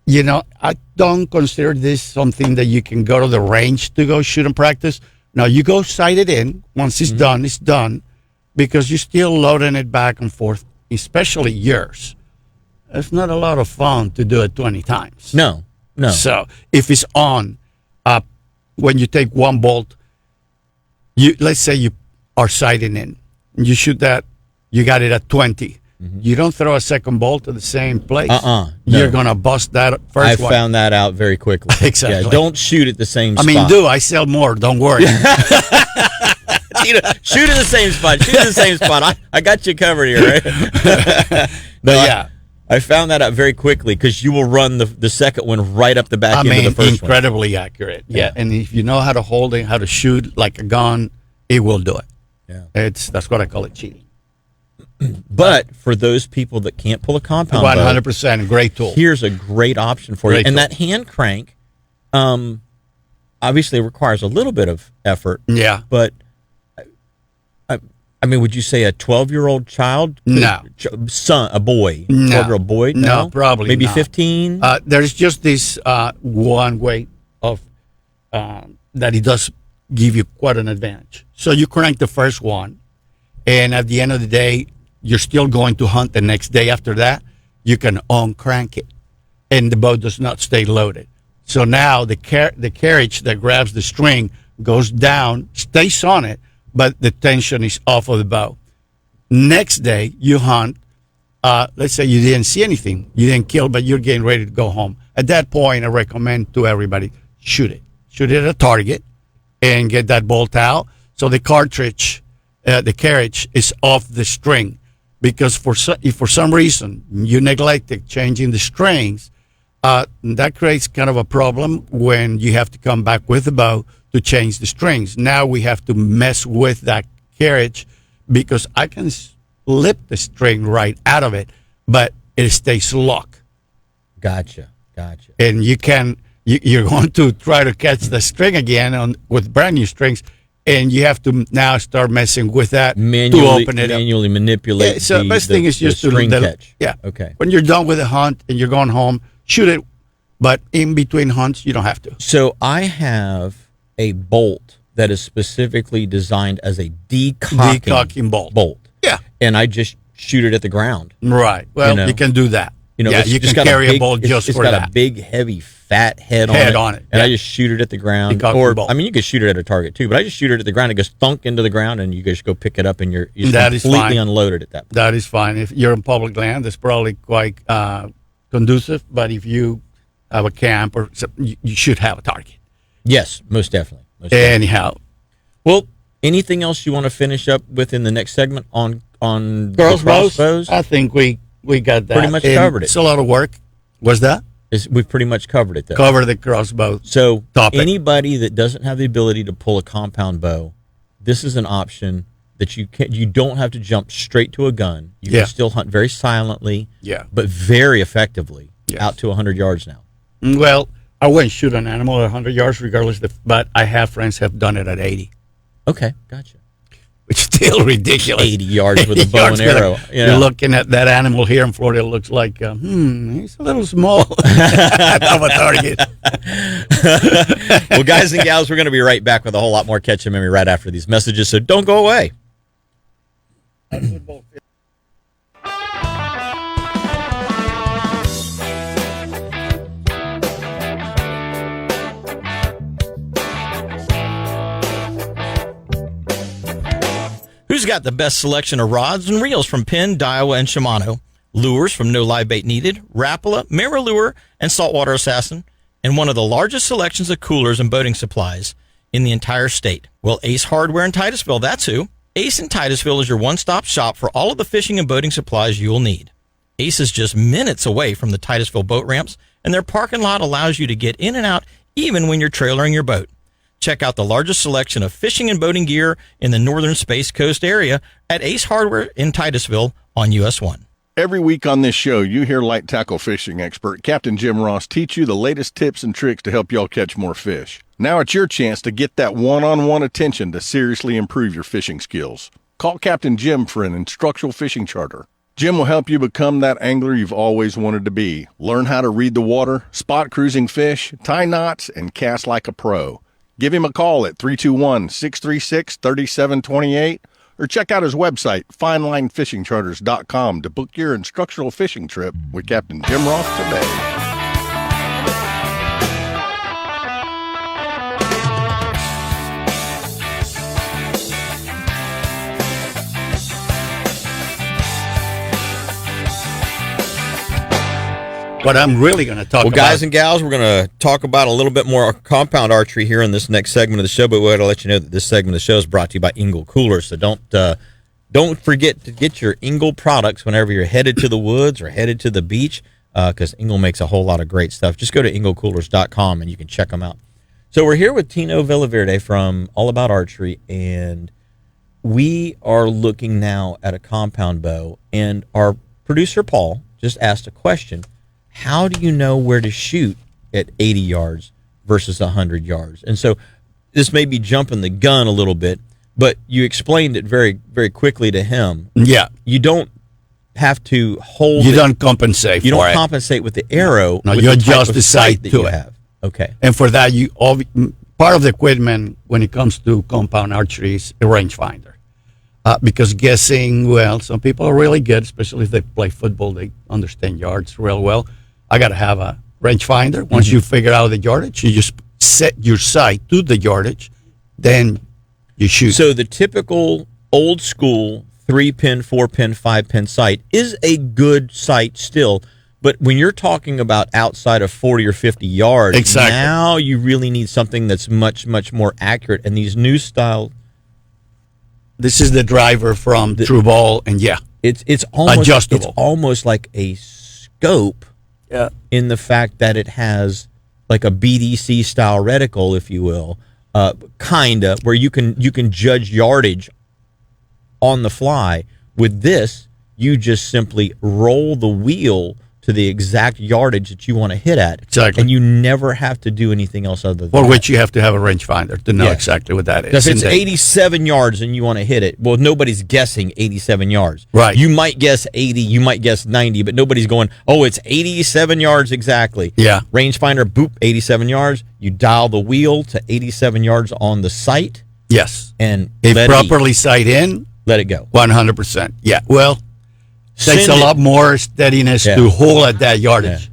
Speaker 3: You know, I don't consider this something that you can go to the range to go shoot and practice. Now, you go sight it in. Once it's done, because you're still loading it back and forth, especially yours. It's not a lot of fun to do it 20 times.
Speaker 1: No.
Speaker 3: So if it's on, when you take one bolt, let's say you are sighting in, you shoot that, you got it at 20. You don't throw a second bolt to the same place.
Speaker 1: No.
Speaker 3: You're gonna bust that first
Speaker 1: I
Speaker 3: one.
Speaker 1: found that out very quickly.
Speaker 3: Exactly.
Speaker 1: Yeah, don't shoot at the same spot.
Speaker 3: I sell more. Don't worry.
Speaker 1: Shoot in the same spot. Shoot in the same spot. I got you covered here, right?
Speaker 3: But yeah.
Speaker 1: I found that out very quickly because you will run the second one right up the back end of the first one.
Speaker 3: Incredibly accurate. Yeah. And if you know how to hold it, how to shoot like a gun, it will do it.
Speaker 1: Yeah.
Speaker 3: That's what I call it, cheating.
Speaker 1: But for those people that can't pull a compound bow,
Speaker 3: 100%, a great tool.
Speaker 1: here's a great option for you.
Speaker 3: Great
Speaker 1: And
Speaker 3: tool.
Speaker 1: that hand crank, obviously requires a little bit of effort.
Speaker 3: Yeah.
Speaker 1: But I mean, would you say a 12-year-old child?
Speaker 3: No.
Speaker 1: Son, a boy.
Speaker 3: No.
Speaker 1: 12-year-old boy?
Speaker 3: No, probably
Speaker 1: Maybe
Speaker 3: not.
Speaker 1: 15?
Speaker 3: There's just this one way of that it does give you quite an advantage. So you crank the first one, and at the end of the day, you're still going to hunt the next day after that. You can uncrank it, and the bow does not stay loaded. So now the carriage that grabs the string goes down, stays on it, but the tension is off of the bow. Next day, you hunt. Let's say you didn't see anything. You didn't kill, but you're getting ready to go home. At that point, I recommend to everybody, shoot it. Shoot it at a target and get that bolt out. So the cartridge, the carriage is off the string. Because if for some reason you neglected changing the strings, that creates kind of a problem when you have to come back with the bow to change the strings. Now we have to mess with that carriage because I can slip the string right out of it, but it stays locked.
Speaker 1: Gotcha.
Speaker 3: And you can you're going to try to catch the string again with brand new strings, and you have to now start messing with that to open it
Speaker 1: manually manipulate.
Speaker 3: Yeah, so the best thing is just to
Speaker 1: string catch.
Speaker 3: Yeah.
Speaker 1: Okay.
Speaker 3: When you're done with a hunt and you're going home, shoot it. But in between hunts, you don't have to.
Speaker 1: So I have a bolt that is specifically designed as a decocking
Speaker 3: bolt. Yeah.
Speaker 1: And I just shoot it at the ground.
Speaker 3: Right. Well, you can do that. Yeah,
Speaker 1: you
Speaker 3: can carry a bolt just for that.
Speaker 1: It's got a big, heavy, fat head on it. And I just shoot it at the ground.
Speaker 3: Decocking bolt.
Speaker 1: You could shoot it at a target too, but I just shoot it at the ground. It goes thunk into the ground, and you just go pick it up, and you're completely unloaded at that point.
Speaker 3: That is fine. If you're in public land, it's probably quite conducive. But if you have a camp or something, you should have a target.
Speaker 1: Yes, most definitely.
Speaker 3: Anyhow.
Speaker 1: Well, anything else you want to finish up with in the next segment on
Speaker 3: crossbows? I think we got that.
Speaker 1: Pretty much covered it.
Speaker 3: It's a lot of work. What's that?
Speaker 1: We've pretty much covered it, though.
Speaker 3: Cover the crossbow.
Speaker 1: So
Speaker 3: topic.
Speaker 1: Anybody that doesn't have the ability to pull a compound bow, this is an option that you don't have to jump straight to a gun. You can still hunt very silently, but very effectively out to 100 yards now.
Speaker 3: Well, I wouldn't shoot an animal at 100 yards regardless, but I have friends have done it at 80.
Speaker 1: Okay, gotcha.
Speaker 3: Which is still ridiculous.
Speaker 1: 80 yards with a bow and arrow.
Speaker 3: You're looking at that animal here in Florida. It looks like, he's a little small. I'm a target.
Speaker 1: Well, guys and gals, we're going to be right back with a whole lot more Catch 'em Memory right after these messages, so don't go away. Who's got the best selection of rods and reels from Penn, Daiwa, and Shimano? Lures from No Live Bait Needed, Rapala, Mirror and Saltwater Assassin, and one of the largest selections of coolers and boating supplies in the entire state. Well, Ace Hardware in Titusville, that's who. Ace in Titusville is your one-stop shop for all of the fishing and boating supplies you'll need. Ace is just minutes away from the Titusville boat ramps, and their parking lot allows you to get in and out even when you're trailering your boat. Check out the largest selection of fishing and boating gear in the northern Space Coast area at Ace Hardware in Titusville on US 1.
Speaker 5: Every week on this show, you hear light tackle fishing expert Captain Jim Ross teach you the latest tips and tricks to help y'all catch more fish. Now it's your chance to get that one-on-one attention to seriously improve your fishing skills. Call Captain Jim for an instructional fishing charter. Jim will help you become that angler you've always wanted to be. Learn how to read the water, spot cruising fish, tie knots, and cast like a pro. Give him a call at 321-636-3728 or check out his website, finelinefishingcharters.com, to book your instructional fishing trip with Captain Jim Ross today.
Speaker 3: What I'm really going to talk about.
Speaker 1: Well, guys and gals, we're going to talk about a little bit more compound archery here in this next segment of the show, but we're going to let you know that this segment of the show is brought to you by Engel Coolers. So don't forget to get your Engel products whenever you're headed to the woods or headed to the beach, because Engel makes a whole lot of great stuff. Just go to engelcoolers.com and you can check them out. So we're here with Tino Villaverde from All About Archery, and we are looking now at a compound bow, and our producer, Paul, just asked a question. How do you know where to shoot at 80 yards versus 100 yards? And so this may be jumping the gun a little bit, but you explained it very, very quickly to him.
Speaker 3: Yeah.
Speaker 1: You don't have to hold
Speaker 3: You don't compensate for it.
Speaker 1: You don't compensate with the arrow.
Speaker 3: No,
Speaker 1: with
Speaker 3: you
Speaker 1: the type
Speaker 3: adjust
Speaker 1: of
Speaker 3: the sight
Speaker 1: that
Speaker 3: to
Speaker 1: you
Speaker 3: it.
Speaker 1: have. Okay.
Speaker 3: And for that, part of the equipment when it comes to compound archery is a rangefinder. Because guessing, well, some people are really good, especially if they play football. They understand yards real well. I got to have a rangefinder. Once you figure out the yardage, you just set your sight to the yardage, then you shoot.
Speaker 1: So the typical old school 3-pin, 4-pin, 5-pin sight is a good sight still. But when you're talking about outside of 40 or 50 yards, now you really need something that's much, much more accurate. And these new style...
Speaker 3: This is the driver from True Ball, and
Speaker 1: it's almost
Speaker 3: adjustable.
Speaker 1: It's almost like a scope in the fact that it has like a BDC style reticle, if you will, kinda, where you can judge yardage on the fly. With this, you just simply roll the wheel to the exact yardage that you want to hit at.
Speaker 3: Exactly.
Speaker 1: And you never have to do anything else other than
Speaker 3: For
Speaker 1: that.
Speaker 3: which you have to have a rangefinder to know
Speaker 1: Yeah.
Speaker 3: exactly what that is.
Speaker 1: Because if it's
Speaker 3: Indeed.
Speaker 1: 87 yards and you want to hit it, well, nobody's guessing 87 yards.
Speaker 3: Right.
Speaker 1: You might guess 80, you might guess 90, but nobody's going, oh, it's 87 yards exactly.
Speaker 3: Yeah.
Speaker 1: Rangefinder, boop, 87 yards. You dial the wheel to 87 yards on the sight
Speaker 3: Yes.
Speaker 1: and
Speaker 3: If
Speaker 1: let
Speaker 3: properly sight in,
Speaker 1: let it go.
Speaker 3: 100%. Yeah. Well, takes
Speaker 1: Send
Speaker 3: a
Speaker 1: it.
Speaker 3: lot more steadiness
Speaker 1: Yeah.
Speaker 3: to hold at that yardage.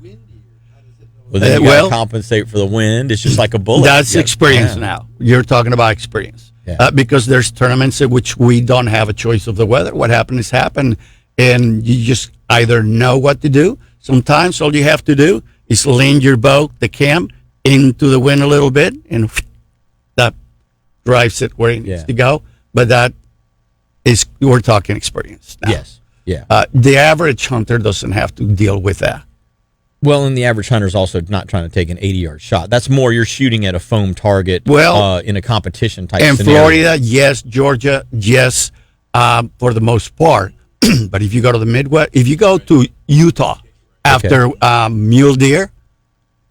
Speaker 1: Well, then you
Speaker 3: well-
Speaker 1: gotta compensate for the wind. It's just like a bullet.
Speaker 3: That's
Speaker 1: Yeah.
Speaker 3: experience
Speaker 1: Yeah.
Speaker 3: now. You're talking about experience.
Speaker 1: Yeah.
Speaker 3: Because there's tournaments in which we don't have a choice of the weather. What happened is happened, and you just either know what to do. Sometimes all you have to do is lean your bow, the cam, into the wind a little bit, and that drives it where it needs
Speaker 1: Yeah.
Speaker 3: to go. But that is, we're talking experience now.
Speaker 1: Yes. Yeah.
Speaker 3: The average hunter doesn't have to deal with that.
Speaker 1: Well, and the average hunter is also not trying to take an 80-yard shot. That's more you're shooting at a foam target.
Speaker 3: Well,
Speaker 1: in a competition type.
Speaker 3: In
Speaker 1: scenario.
Speaker 3: Florida, yes. Georgia, yes, for the most part. But if you go to the Midwest, if you go to Utah after mule deer,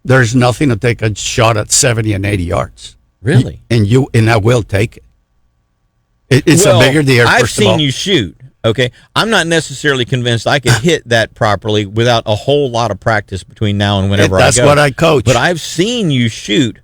Speaker 3: there's nothing to take a shot at 70 and 80 yards.
Speaker 1: Really?
Speaker 3: And I will take it. It's
Speaker 1: Well,
Speaker 3: a bigger deer.
Speaker 1: I've
Speaker 3: first of all.
Speaker 1: seen you shoot. Okay, I'm not necessarily convinced I can hit that properly without a whole lot of practice between now and whenever
Speaker 3: That's
Speaker 1: I go.
Speaker 3: what I coach.
Speaker 1: But I've seen you shoot.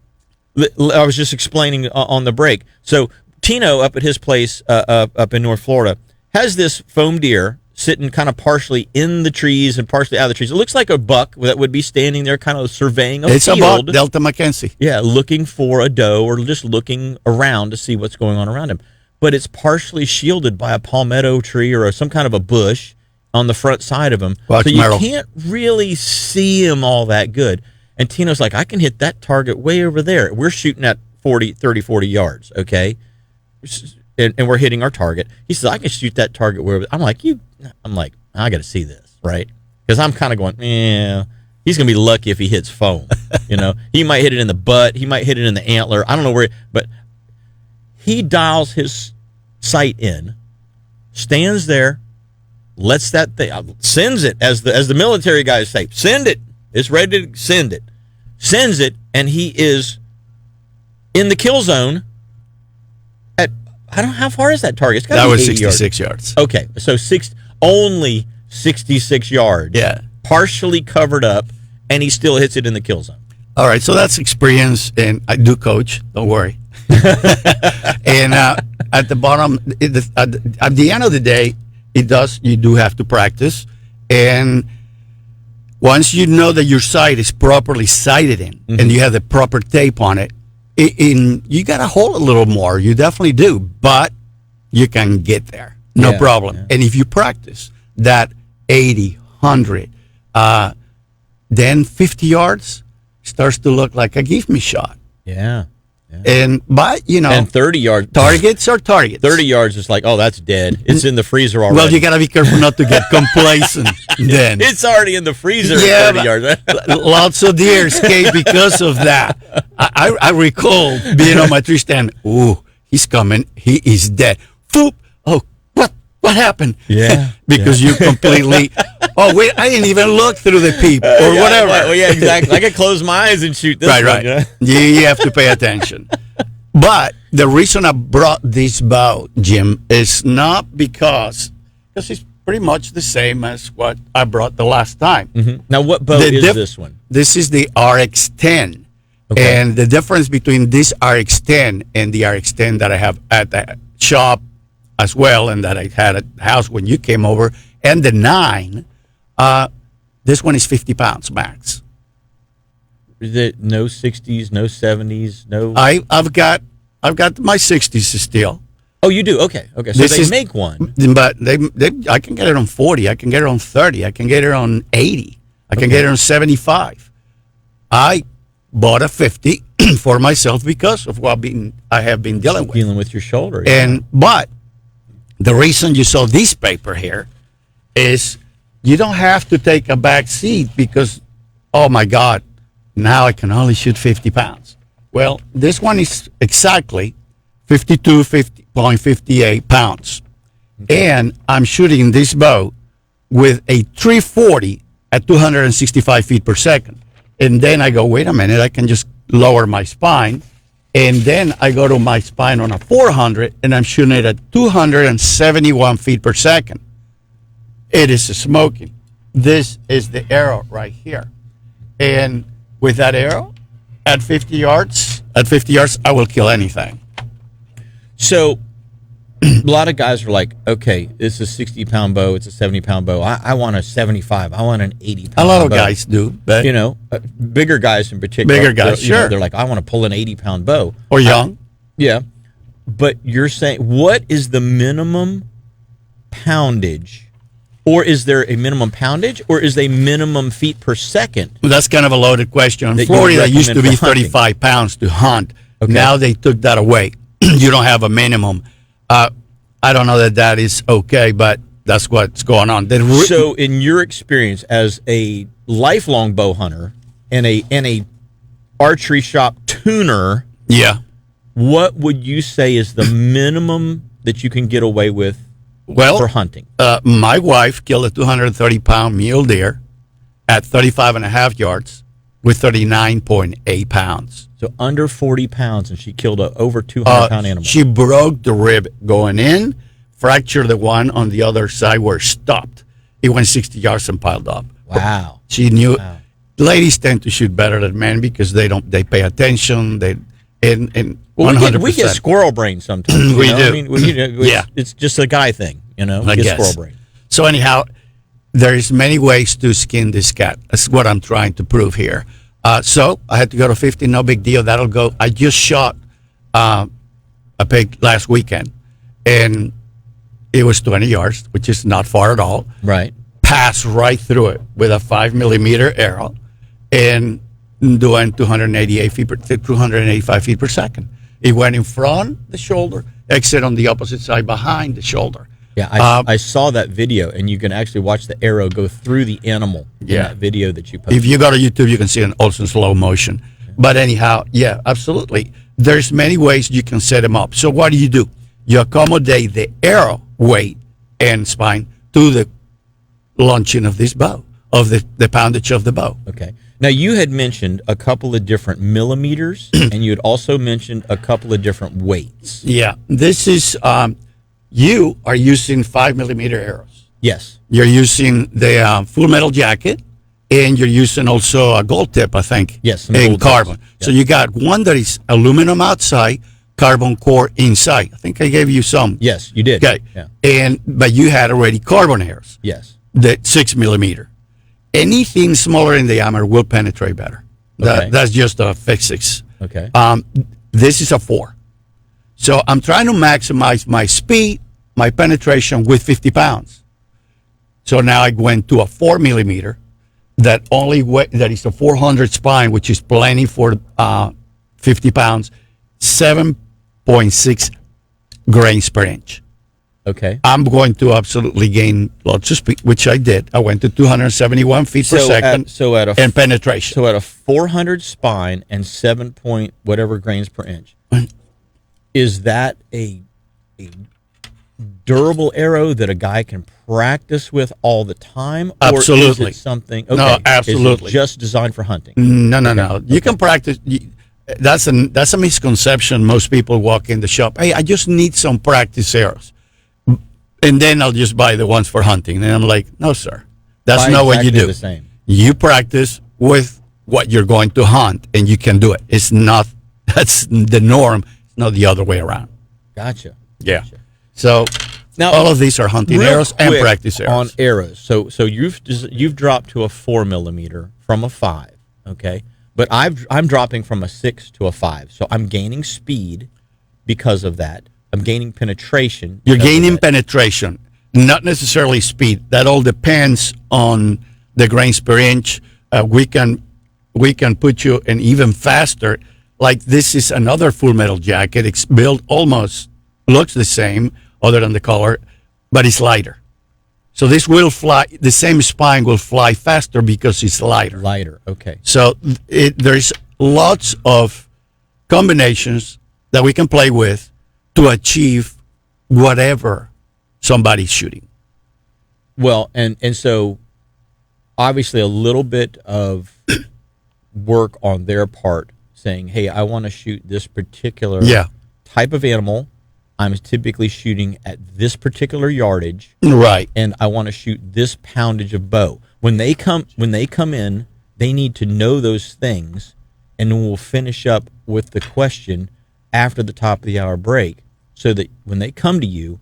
Speaker 1: I was just explaining on the break. So Tino up at his place up in North Florida has this foam deer sitting kind of partially in the trees and partially out of the trees. It looks like a buck that would be standing there kind of surveying a
Speaker 3: It's
Speaker 1: field.
Speaker 3: about Delta Mackenzie.
Speaker 1: Yeah, looking for a doe or just looking around to see what's going on around him. But it's partially shielded by a palmetto tree or some kind of a bush on the front side of him.
Speaker 3: Watch
Speaker 1: so you
Speaker 3: Merrill.
Speaker 1: can't really see him all that good. And Tino's like, I can hit that target way over there. We're shooting at 30, 40 yards, okay? And we're hitting our target. He says, I can shoot that target where I'm like, I got to see this, right? Because I'm kind of going, he's going to be lucky if he hits foam. He might hit it in the butt. He might hit it in the antler. I don't know where, but he dials his sight in, stands there, lets that thing, sends it, as the military guys say, send it. It's ready to send it. Sends it, and he is in the kill zone at, I don't know, how far is that target? It's got
Speaker 3: That
Speaker 1: to be
Speaker 3: was
Speaker 1: 80
Speaker 3: 66
Speaker 1: yards.
Speaker 3: yards.
Speaker 1: Okay, so only 66 yards.
Speaker 3: Yeah.
Speaker 1: Partially covered up, and he still hits it in the kill zone.
Speaker 3: All right, so that's experience, and I do coach. Don't worry. And at the bottom, at the end of the day, you do have to practice. And once you know that your sight is properly sighted in, and you have the proper tape on it, you got to hold a little more. You definitely do, but you can get there. No
Speaker 1: Yeah,
Speaker 3: problem.
Speaker 1: yeah.
Speaker 3: And if you practice that 80, 100, then 50 yards starts to look like a give me shot.
Speaker 1: Yeah.
Speaker 3: But
Speaker 1: And 30 yards.
Speaker 3: targets are targets.
Speaker 1: 30 yards is like, oh, that's dead. It's in the freezer already.
Speaker 3: Well, you got to be careful not to get complacent then.
Speaker 1: It's already in the freezer
Speaker 3: Yeah,
Speaker 1: at 30 yards.
Speaker 3: Lots of deer escape because of that. I recall being on my tree stand. Ooh, he's coming. He is dead. Boop. Oh, what happened?
Speaker 1: Yeah,
Speaker 3: Because you completely. Oh wait, I didn't even look through the peep or
Speaker 1: Yeah,
Speaker 3: whatever.
Speaker 1: Well, yeah, exactly. I could close my eyes and shoot this
Speaker 3: Right,
Speaker 1: one,
Speaker 3: right.
Speaker 1: you know?
Speaker 3: You have to pay attention. But the reason I brought this bow, Jim, is not because it's pretty much the same as what I brought the last time.
Speaker 1: Now, what bow
Speaker 3: The
Speaker 1: is this one?
Speaker 3: This is the RX-10.
Speaker 1: Okay.
Speaker 3: And the difference between this RX-10 and the RX-10 that I have at the shop as well, and that I had at the house when you came over, and the 9, this one is 50 pounds max.
Speaker 1: Is it no 60s, no 70s, no?
Speaker 3: I've got my 60s still.
Speaker 1: Oh, you do? Okay. So they make one.
Speaker 3: But I can get it on 40. I can get it on 30. I can get it on 80. I can get it on 75. I bought a 50 for myself because of what I have been dealing with.
Speaker 1: Dealing with your shoulder. Yeah.
Speaker 3: But the reason you saw this paper here is you don't have to take a back seat because, oh my God, now I can only shoot 50 pounds. Well, this one is exactly 52.58 pounds. Okay. And I'm shooting this bow with a 340 at 265 feet per second. And then I go, wait a minute, I can just lower my spine. And then I go to my spine on a 400, and I'm shooting it at 271 feet per second. It is smoking. This is the arrow right here. And with that arrow, at 50 yards, I will kill anything.
Speaker 1: So a lot of guys are like, okay, it's a 60-pound bow, it's a 70-pound bow. I want a 75. I want an 80-pound bow.
Speaker 3: A lot of guys do. But
Speaker 1: bigger guys in particular.
Speaker 3: Bigger guys, sure.
Speaker 1: They're like, I want to pull an 80-pound bow.
Speaker 3: Or young.
Speaker 1: Yeah. But you're saying, what is the minimum poundage? Or is there a minimum poundage? Or is a minimum feet per second?
Speaker 3: Well, that's kind of a loaded question. In
Speaker 1: that
Speaker 3: Florida, it used to be
Speaker 1: for hunting.
Speaker 3: 35 pounds to hunt.
Speaker 1: Okay.
Speaker 3: Now they took that away. You don't have a minimum. I don't know that is okay, but that's what's going on.
Speaker 1: So, in your experience as a lifelong bow hunter and a archery shop tuner,
Speaker 3: yeah,
Speaker 1: what would you say is the minimum that you can get away with for hunting?
Speaker 3: My wife killed a 230-pound mule deer at 35 and a half yards with 39.8 pounds.
Speaker 1: So under 40 pounds, and she killed a over 200-pound animal.
Speaker 3: She broke the rib going in, fractured the one on the other side where it stopped. It went 60 yards and piled up.
Speaker 1: Wow.
Speaker 3: She knew. Wow. Ladies tend to shoot better than men because they pay attention.
Speaker 1: Well,
Speaker 3: 100%.
Speaker 1: we get squirrel brain sometimes.
Speaker 3: We do.
Speaker 1: I mean,
Speaker 3: yeah.
Speaker 1: It's just a guy thing,
Speaker 3: I
Speaker 1: get
Speaker 3: guess.
Speaker 1: squirrel brain.
Speaker 3: So anyhow, there's many ways to skin this cat. That's what I'm trying to prove here. So I had to go to 50, no big deal. That'll go. I just shot a pig last weekend, and it was 20 yards, which is not far at all.
Speaker 1: Right.
Speaker 3: Passed right through it with a 5-millimeter arrow, and doing 285 feet per second. It went in front the shoulder, exit on the opposite side behind the shoulder.
Speaker 1: Yeah, I saw that video, and you can actually watch the arrow go through the animal in that video that you posted.
Speaker 3: If you go to YouTube, you can see it also in slow motion. Yeah. But anyhow, yeah, absolutely. There's many ways you can set them up. So what do? You accommodate the arrow weight and spine to the launching of this bow, of the poundage of the bow.
Speaker 1: Okay. Now, you had mentioned a couple of different millimeters, and you had also mentioned a couple of different weights.
Speaker 3: Yeah, this is... you are using 5-millimeter arrows.
Speaker 1: Yes.
Speaker 3: You're using the full metal jacket, and you're using also a gold tip, I think.
Speaker 1: Yes.
Speaker 3: And carbon. Yes. So you got one that is aluminum outside, carbon core inside. I think I gave you some.
Speaker 1: Yes, you did.
Speaker 3: Okay. Yeah. But you had already carbon arrows.
Speaker 1: Yes.
Speaker 3: The 6-millimeter. Anything smaller in diameter will penetrate better.
Speaker 1: Okay.
Speaker 3: That's just a physics.
Speaker 1: Okay.
Speaker 3: This is a 4. So I'm trying to maximize my speed, my penetration with 50 pounds. So now I went to a 4-millimeter that is a 400 spine, which is plenty for 50 pounds, 7.6 grains per inch.
Speaker 1: Okay.
Speaker 3: I'm going to absolutely gain lots of speed, which I did. I went to 271 feet per second and penetration.
Speaker 1: So at a 400 spine and 7 point whatever grains per inch, is that a durable arrow that a guy can practice with all the time?
Speaker 3: Absolutely.
Speaker 1: Or is it something? Okay.
Speaker 3: No, absolutely.
Speaker 1: Is it just designed for hunting?
Speaker 3: No. You can practice. That's a misconception. Most people walk in the shop. Hey, I just need some practice arrows, and then I'll just buy the ones for hunting. And I'm like, no, sir, that's not what you do.
Speaker 1: The same.
Speaker 3: You practice with what you're going to hunt, and you can do it. It's not. That's the norm. Not the other way around.
Speaker 1: Gotcha.
Speaker 3: Yeah. So now all of these are hunting arrows and practice arrows.
Speaker 1: On arrows. So you've dropped to a 4-millimeter from a 5. Okay, but I'm dropping from a 6 to a 5. So I'm gaining speed because of that. I'm gaining penetration.
Speaker 3: You're gaining penetration, not necessarily speed. That all depends on the grains per inch. We can put you in even faster. Like this is another full metal jacket. It's built almost, looks the same other than the color, but it's lighter. So this will fly, the same spine will fly faster because it's lighter.
Speaker 1: Lighter, okay.
Speaker 3: So there's lots of combinations that we can play with to achieve whatever somebody's shooting.
Speaker 1: Well, and so obviously a little bit of work on their part saying, hey, I want to shoot this particular type of animal. I'm typically shooting at this particular yardage.
Speaker 3: Right.
Speaker 1: And I want to shoot this poundage of bow. When they come in, they need to know those things, and then we'll finish up with the question after the top of the hour break, so that when they come to you,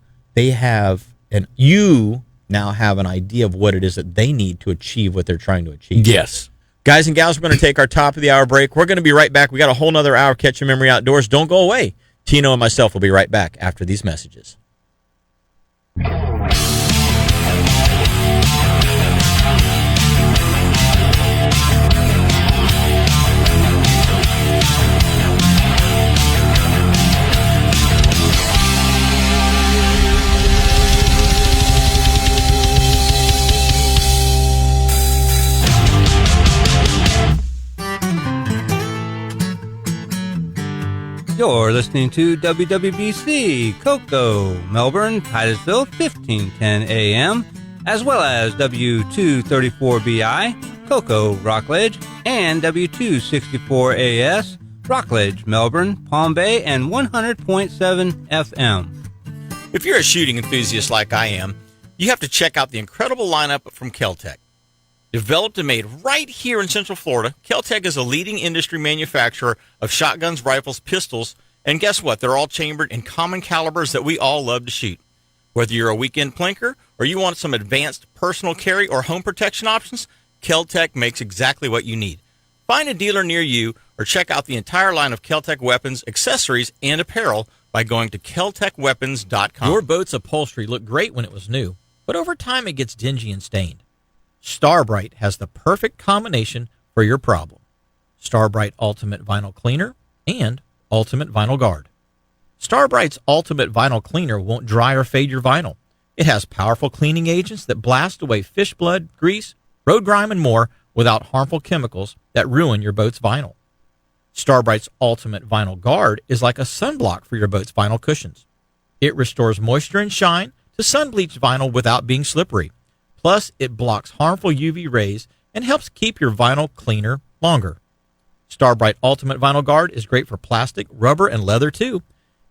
Speaker 1: you now have an idea of what it is that they need to achieve what they're trying to achieve.
Speaker 3: Yes.
Speaker 1: Guys and gals, we're going to take our top of the hour break. We're going to be right back. We got a whole nother hour catching memory outdoors. Don't go away. Tino and myself will be right back after these messages.
Speaker 2: You're listening to WWBC, Cocoa, Melbourne, Titusville, 1510 AM, as well as W234BI, Cocoa, Rockledge, and W264AS, Rockledge, Melbourne, Palm Bay, and 100.7 FM.
Speaker 1: If you're a shooting enthusiast like I am, you have to check out the incredible lineup from Kel-Tec. Developed and made right here in Central Florida, Kel-Tec is a leading industry manufacturer of shotguns, rifles, pistols, and guess what? They're all chambered in common calibers that we all love to shoot. Whether you're a weekend plinker or you want some advanced personal carry or home protection options, Kel-Tec makes exactly what you need. Find a dealer near you or check out the entire line of Kel-Tec weapons, accessories, and apparel by going to keltecweapons.com. Your boat's upholstery looked great when it was new, but over time it gets dingy and stained. Starbright has the perfect combination for your problem. Starbright Ultimate Vinyl Cleaner and Ultimate Vinyl Guard. Starbright's Ultimate Vinyl Cleaner won't dry or fade your vinyl. It has powerful cleaning agents that blast away fish blood, grease, road grime, and more without harmful chemicals that ruin your boat's vinyl. Starbright's Ultimate Vinyl Guard is like a sunblock for your boat's vinyl cushions. It restores moisture and shine to sun-bleached vinyl without being slippery. Plus, it blocks harmful UV rays and helps keep your vinyl cleaner longer. Starbright Ultimate Vinyl Guard is great for plastic, rubber, and leather, too.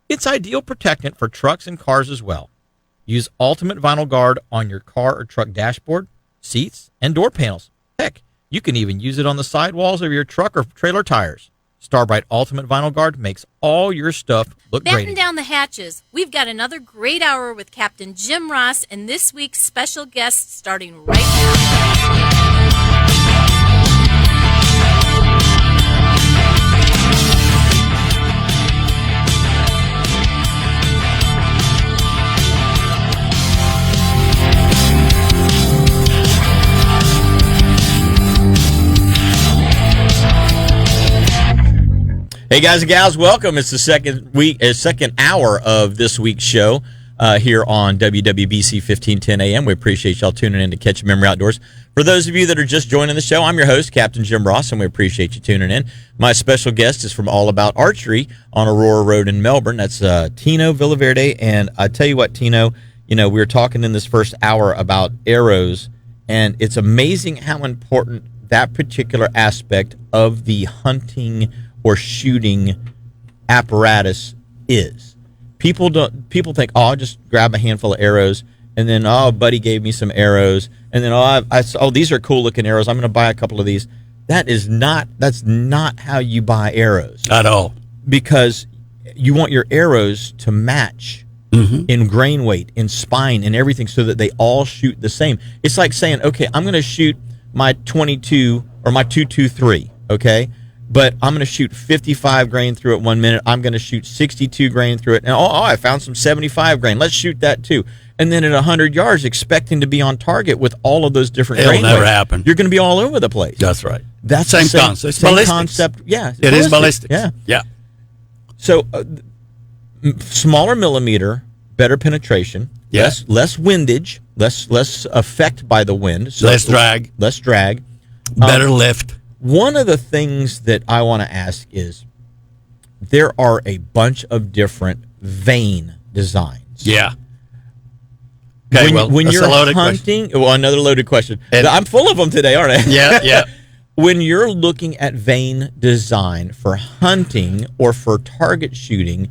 Speaker 1: It's ideal protectant for trucks and cars as well. Use Ultimate Vinyl Guard on your car or truck dashboard, seats, and door panels. Heck, you can even use it on the sidewalls of your truck or trailer tires. Starbright Ultimate Vinyl Guard makes all your stuff look great.
Speaker 6: Batten down the hatches. We've got another great hour with Captain Jim Ross and this week's special guest starting right now.
Speaker 1: Hey guys and gals, welcome. It's the second hour of this week's show here on WWBC 1510 AM. We appreciate y'all tuning in to Catch Memory Outdoors. For those of you that are just joining the show, I'm your host, Captain Jim Ross, and we appreciate you tuning in. My special guest is from All About Archery on Aurora Road in Melbourne. That's Tino Villaverde, and I tell you what, Tino, we were talking in this first hour about arrows, and it's amazing how important that particular aspect of the hunting or shooting apparatus is. People think, oh, I'll just grab a handful of arrows, and then, oh, buddy gave me some arrows, and then, oh, these are cool looking arrows. I'm going to buy a couple of these. That's not how you buy arrows
Speaker 3: at all.
Speaker 1: Because you want your arrows to match in grain weight, in spine, and everything, so that they all shoot the same. It's like saying, okay, I'm going to shoot my 22 or my 223, okay? But I'm going to shoot 55 grain through it 1 minute. I'm going to shoot 62 grain through it. And I found some 75 grain. Let's shoot that too. And then at 100 yards, expecting to be on target with all of those different grain
Speaker 3: It'll never
Speaker 1: weights,
Speaker 3: happen.
Speaker 1: You're going to be all over the place.
Speaker 3: That's right.
Speaker 1: That's
Speaker 3: same
Speaker 1: the
Speaker 3: concept.
Speaker 1: Same concept. Yeah.
Speaker 3: It is ballistics.
Speaker 1: Yeah. So smaller millimeter, better penetration.
Speaker 3: Yeah.
Speaker 1: Less windage. Less effect by the wind. So
Speaker 3: Less drag. Better lift.
Speaker 1: One of the things that I want to ask is, there are a bunch of different vane designs.
Speaker 3: Yeah. Okay,
Speaker 1: when
Speaker 3: that's
Speaker 1: you're
Speaker 3: a loaded
Speaker 1: hunting, well, another loaded question.
Speaker 3: And-
Speaker 1: I'm full of them today, aren't I?
Speaker 3: Yeah.
Speaker 1: When you're looking at vane design for hunting or for target shooting,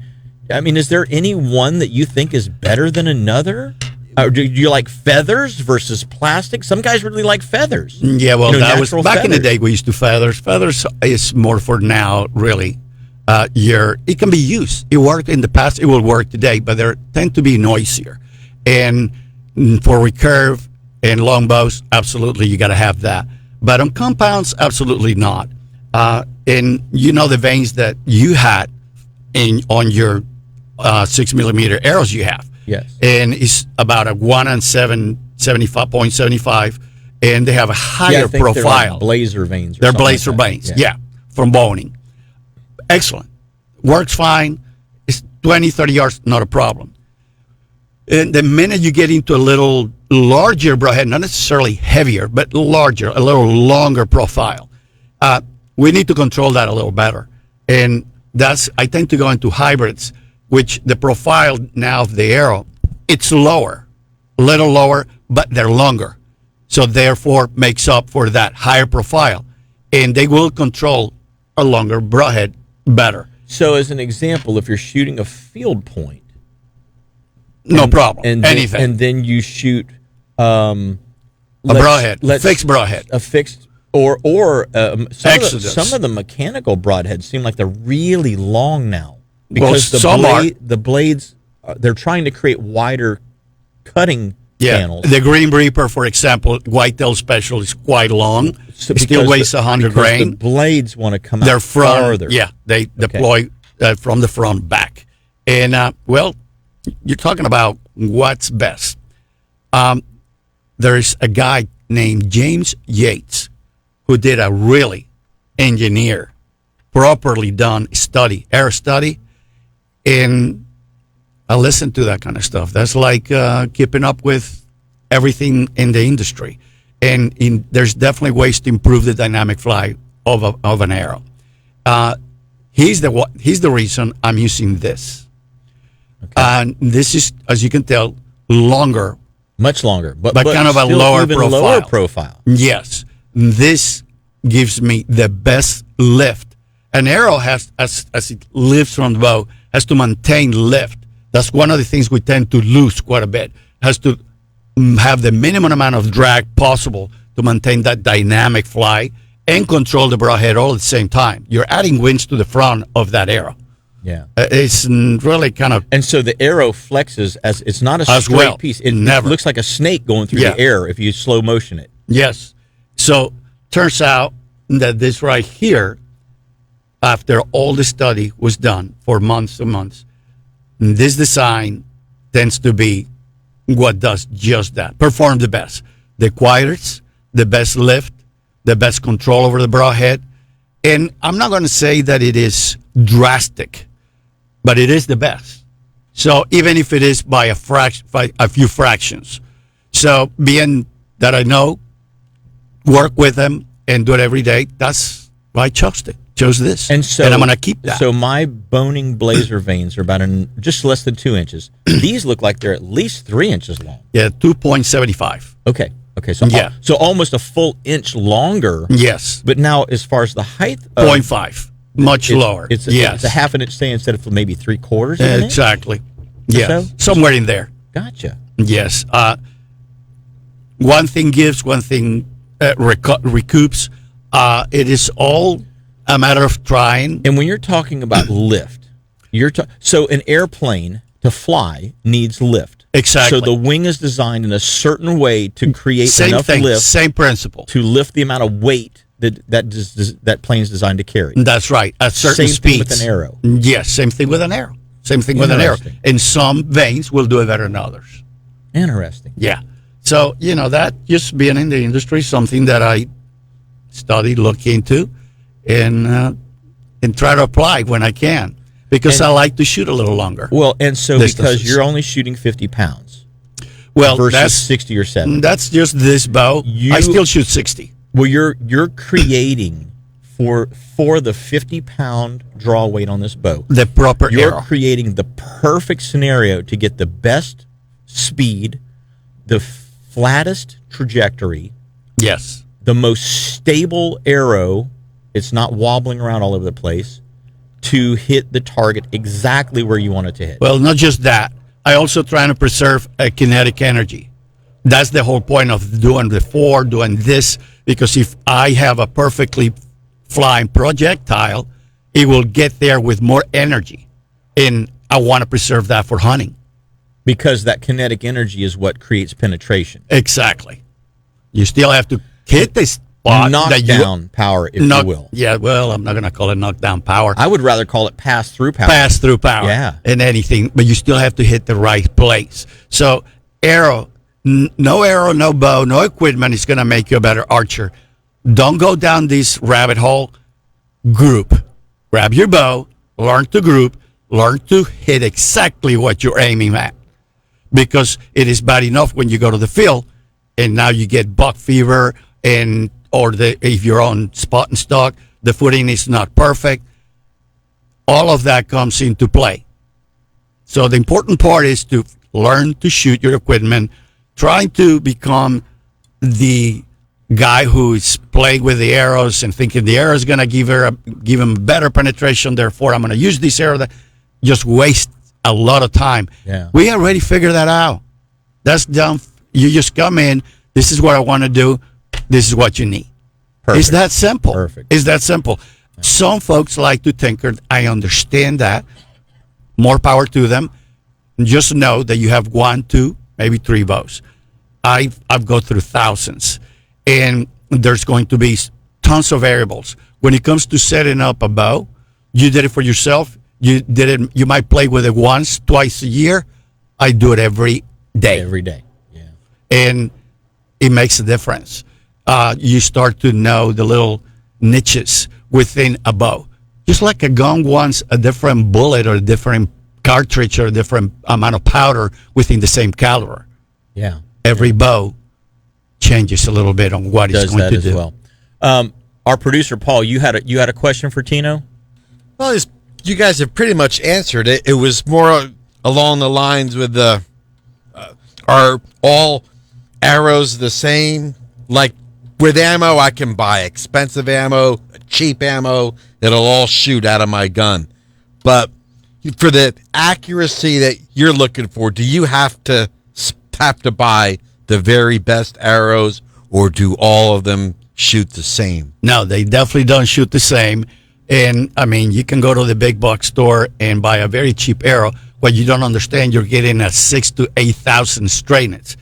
Speaker 1: I mean, is there any one that you think is better than another? Do you like feathers versus plastic? Some guys really like feathers.
Speaker 3: Yeah, well, that was
Speaker 1: natural
Speaker 3: back in the
Speaker 1: feathers.
Speaker 3: day. We used to feathers. Feathers is more for now, really. It can be used. It worked in the past. It will work today, but they tend to be noisier. And for recurve and longbows, absolutely, you got to have that. But on compounds, absolutely not. And you know the vanes that you had on your 6mm arrows you have.
Speaker 1: Yes.
Speaker 3: And it's about a 1 on 7.75, and they have a higher
Speaker 1: I think
Speaker 3: profile.
Speaker 1: They're like blazer veins.
Speaker 3: They're blazer veins, yeah, from boning. Excellent. Works fine. It's 20, 30 yards, not a problem. And the minute you get into a little larger broadhead, not necessarily heavier, but larger, a little longer profile, we need to control that a little better. And I tend to go into hybrids, which the profile now of the arrow, it's lower, a little lower, but they're longer. So therefore makes up for that higher profile. And they will control a longer broadhead better.
Speaker 1: So as an example, if you're shooting a field point,
Speaker 3: No problem.
Speaker 1: and
Speaker 3: Anything.
Speaker 1: and then you shoot
Speaker 3: a broadhead, fixed broadhead.
Speaker 1: a fixed some
Speaker 3: Exodus.
Speaker 1: of the mechanical broadheads seem like they're really long now
Speaker 3: Well,
Speaker 1: because
Speaker 3: some are.
Speaker 1: the blades they're trying to create wider cutting channels.
Speaker 3: The Green Reaper, for example, whitetail special is quite long.
Speaker 1: So
Speaker 3: It still
Speaker 1: because
Speaker 3: weighs 100
Speaker 1: because
Speaker 3: grain.
Speaker 1: The blades want to come
Speaker 3: They're
Speaker 1: out
Speaker 3: front.
Speaker 1: farther.
Speaker 3: Yeah, they deploy from the front back. And, you're talking about what's best. There's a guy named James Yates who did a really properly done air study. And I listen to that kind of stuff. That's like keeping up with everything in the industry. And there's definitely ways to improve the dynamic fly of an arrow. He's the reason I'm using this.
Speaker 1: Okay.
Speaker 3: And this is, as you can tell, longer.
Speaker 1: Much longer, but
Speaker 3: kind of a
Speaker 1: still
Speaker 3: lower
Speaker 1: even
Speaker 3: profile.
Speaker 1: lower profile.
Speaker 3: Yes. This gives me the best lift. An arrow has, as it lifts from the bow, has to maintain lift. That's one of the things we tend to lose quite a bit. Has to have the minimum amount of drag possible to maintain that dynamic fly and control the broadhead all at the same time. You're adding winds to the front of that arrow.
Speaker 1: Yeah.
Speaker 3: It's really kind of...
Speaker 1: And so the arrow flexes as it's not a
Speaker 3: As
Speaker 1: straight
Speaker 3: well.
Speaker 1: piece. It
Speaker 3: Never.
Speaker 1: looks like a snake going through
Speaker 3: Yeah.
Speaker 1: the air if you slow motion it.
Speaker 3: Yes. So turns out that this right here, after all the study was done for months and months, this design tends to be what does just that. Perform the best. The quietest, the best lift, the best control over the broadhead. And I'm not going to say that it is drastic, but it is the best. So even if it is by a few fractions. So being that I know, work with them and do it every day, that's why I chose this.
Speaker 1: And so
Speaker 3: I'm going to keep that.
Speaker 1: So my boning blazer veins are about just less than 2 inches. These look like they're at least 3 inches long.
Speaker 3: Yeah, 2.75.
Speaker 1: Okay. So
Speaker 3: Yeah.
Speaker 1: so almost a full inch longer.
Speaker 3: Yes.
Speaker 1: But now, as far as the height,
Speaker 3: 0.5. Much lower.
Speaker 1: It's
Speaker 3: yes.
Speaker 1: a half an inch, say, instead of maybe 3/4 of an inch.
Speaker 3: Exactly. Yes.
Speaker 1: So?
Speaker 3: Somewhere in there.
Speaker 1: Gotcha.
Speaker 3: Yes. One thing gives, one thing recoups. It is all a matter of trying.
Speaker 1: And when you're talking about lift, so an airplane to fly needs lift.
Speaker 3: Exactly.
Speaker 1: So the wing is designed in a certain way to create
Speaker 3: Same
Speaker 1: enough
Speaker 3: thing.
Speaker 1: lift
Speaker 3: Same principle.
Speaker 1: to lift the amount of weight that plane is designed to carry.
Speaker 3: That's right. At certain
Speaker 1: Same
Speaker 3: speeds.
Speaker 1: thing with an arrow.
Speaker 3: Yes. Same thing with an arrow. Same thing with an arrow.
Speaker 1: Interesting.
Speaker 3: And some veins will do it better than others.
Speaker 1: Interesting.
Speaker 3: Yeah. So, that just being in the industry, something that I study, look into, and try to apply when I can. Because I like to shoot a little longer.
Speaker 1: Well, and so
Speaker 3: distances.
Speaker 1: because you're only shooting 50 pounds
Speaker 3: Well,
Speaker 1: versus
Speaker 3: that's
Speaker 1: 60 or 70.
Speaker 3: That's just this bow. I still shoot 60.
Speaker 1: Well, you're creating for the 50-pound draw weight on this bow.
Speaker 3: The proper
Speaker 1: You're
Speaker 3: arrow.
Speaker 1: creating the perfect scenario to get the best speed, the flattest trajectory,
Speaker 3: Yes.
Speaker 1: the most stable arrow, it's not wobbling around all over the place, to hit the target exactly where you want it to hit.
Speaker 3: Well, not just that. I also trying to preserve kinetic energy. That's the whole point of doing doing this, because if I have a perfectly flying projectile, it will get there with more energy. And I want to preserve that for hunting.
Speaker 1: Because that kinetic energy is what creates penetration.
Speaker 3: Exactly. You still have to hit the spot.
Speaker 1: Knockdown power, if you will.
Speaker 3: Yeah, well, I'm not going to call it knockdown power.
Speaker 1: I would rather call it pass-through power.
Speaker 3: Pass-through power.
Speaker 1: Yeah.
Speaker 3: And anything, but you still have to hit the right place. So arrow, no bow, no equipment is going to make you a better archer. Don't go down this rabbit hole. Group. Grab your bow, learn to group, learn to hit exactly what you're aiming at. Because it is bad enough when you go to the field and now you get buck fever, and if you're on spot and stock, the footing is not perfect. All of that comes into play. So the important part is to learn to shoot your equipment, trying to become the guy who is playing with the arrows and thinking the arrow is going to give him better penetration, therefore I'm going to use this arrow. That just waste a lot of time.
Speaker 1: Yeah.
Speaker 3: We already figured that out. That's done. You just come in. This is what I want to do. This is what you need.
Speaker 1: Perfect.
Speaker 3: It's that simple.
Speaker 1: Perfect.
Speaker 3: It's that simple. Some folks like to tinker. I understand that. More power to them. Just know that you have 1, 2, maybe 3 bows. I've gone through thousands, and there's going to be tons of variables. When it comes to setting up a bow, you did it for yourself. You did it. You might play with it once, twice a year. I do it every day.
Speaker 1: Every day. Yeah.
Speaker 3: And it makes a difference. You start to know the little niches within a bow. Just like a gun wants a different bullet or a different cartridge or a different amount of powder within the same caliber.
Speaker 1: Yeah.
Speaker 3: Every bow changes a little bit on what it's
Speaker 1: Does
Speaker 3: going
Speaker 1: that
Speaker 3: to
Speaker 1: as
Speaker 3: do.
Speaker 1: well. Our producer Paul, you had a question for Tino?
Speaker 7: Well, you guys have pretty much answered it. It was more along the lines with are all arrows the same? Like with ammo, I can buy expensive ammo, cheap ammo. It'll all shoot out of my gun. But for the accuracy that you're looking for, do you have to buy the very best arrows, or do all of them shoot the same?
Speaker 3: No, they definitely don't shoot the same. And, I mean, you can go to the big box store and buy a very cheap arrow. What you don't understand, you're getting a 6,000 to 8,000 straightness.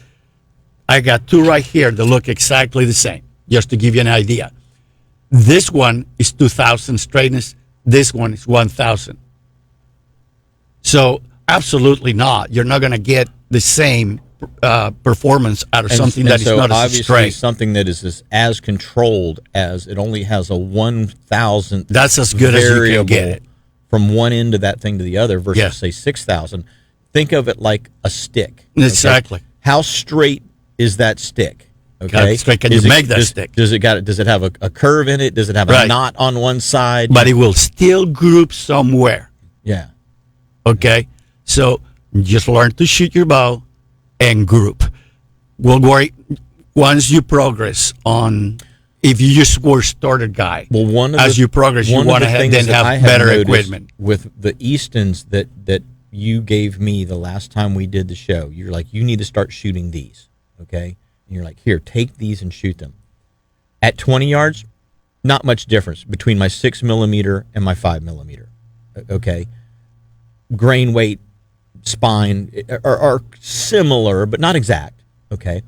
Speaker 3: I got 2 right here that look exactly the same, just to give you an idea. This one is 2,000 straightness. This one is 1,000. So, absolutely not. You're not going to get the same performance out of something that is not as
Speaker 1: obviously
Speaker 3: straight.
Speaker 1: something that is as controlled as it only has a 1,000th.
Speaker 3: That's as good as you can get it.
Speaker 1: From one end of that thing to the other versus
Speaker 3: Yeah.
Speaker 1: say 6,000. Think of it like a stick.
Speaker 3: Exactly.
Speaker 1: Okay? How straight is that stick? Okay.
Speaker 3: How straight can you make that stick?
Speaker 1: Does it have a curve in it? Does it have a
Speaker 3: Right.
Speaker 1: knot on one side?
Speaker 3: But it will still group somewhere.
Speaker 1: Yeah.
Speaker 3: Okay? So just learn to shoot your bow and group. We'll worry once you progress on, if you just were started guy.
Speaker 1: Well,
Speaker 3: as you progress, you want to then have better equipment.
Speaker 1: With the Eastons that you gave me the last time we did the show, you're like, you need to start shooting these, okay? And you're like, here, take these and shoot them. At 20 yards, not much difference between my 6mm and my 5mm, okay? Grain weight, spine are similar, but not exact, okay?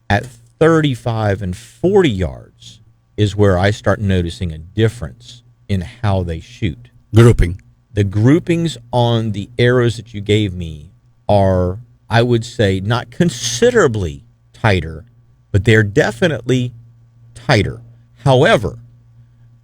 Speaker 1: At 35 and 40 yards is where I start noticing a difference in how they shoot.
Speaker 3: Grouping.
Speaker 1: The groupings on the arrows that you gave me are, I would say, not considerably tighter, but they're definitely tighter. However,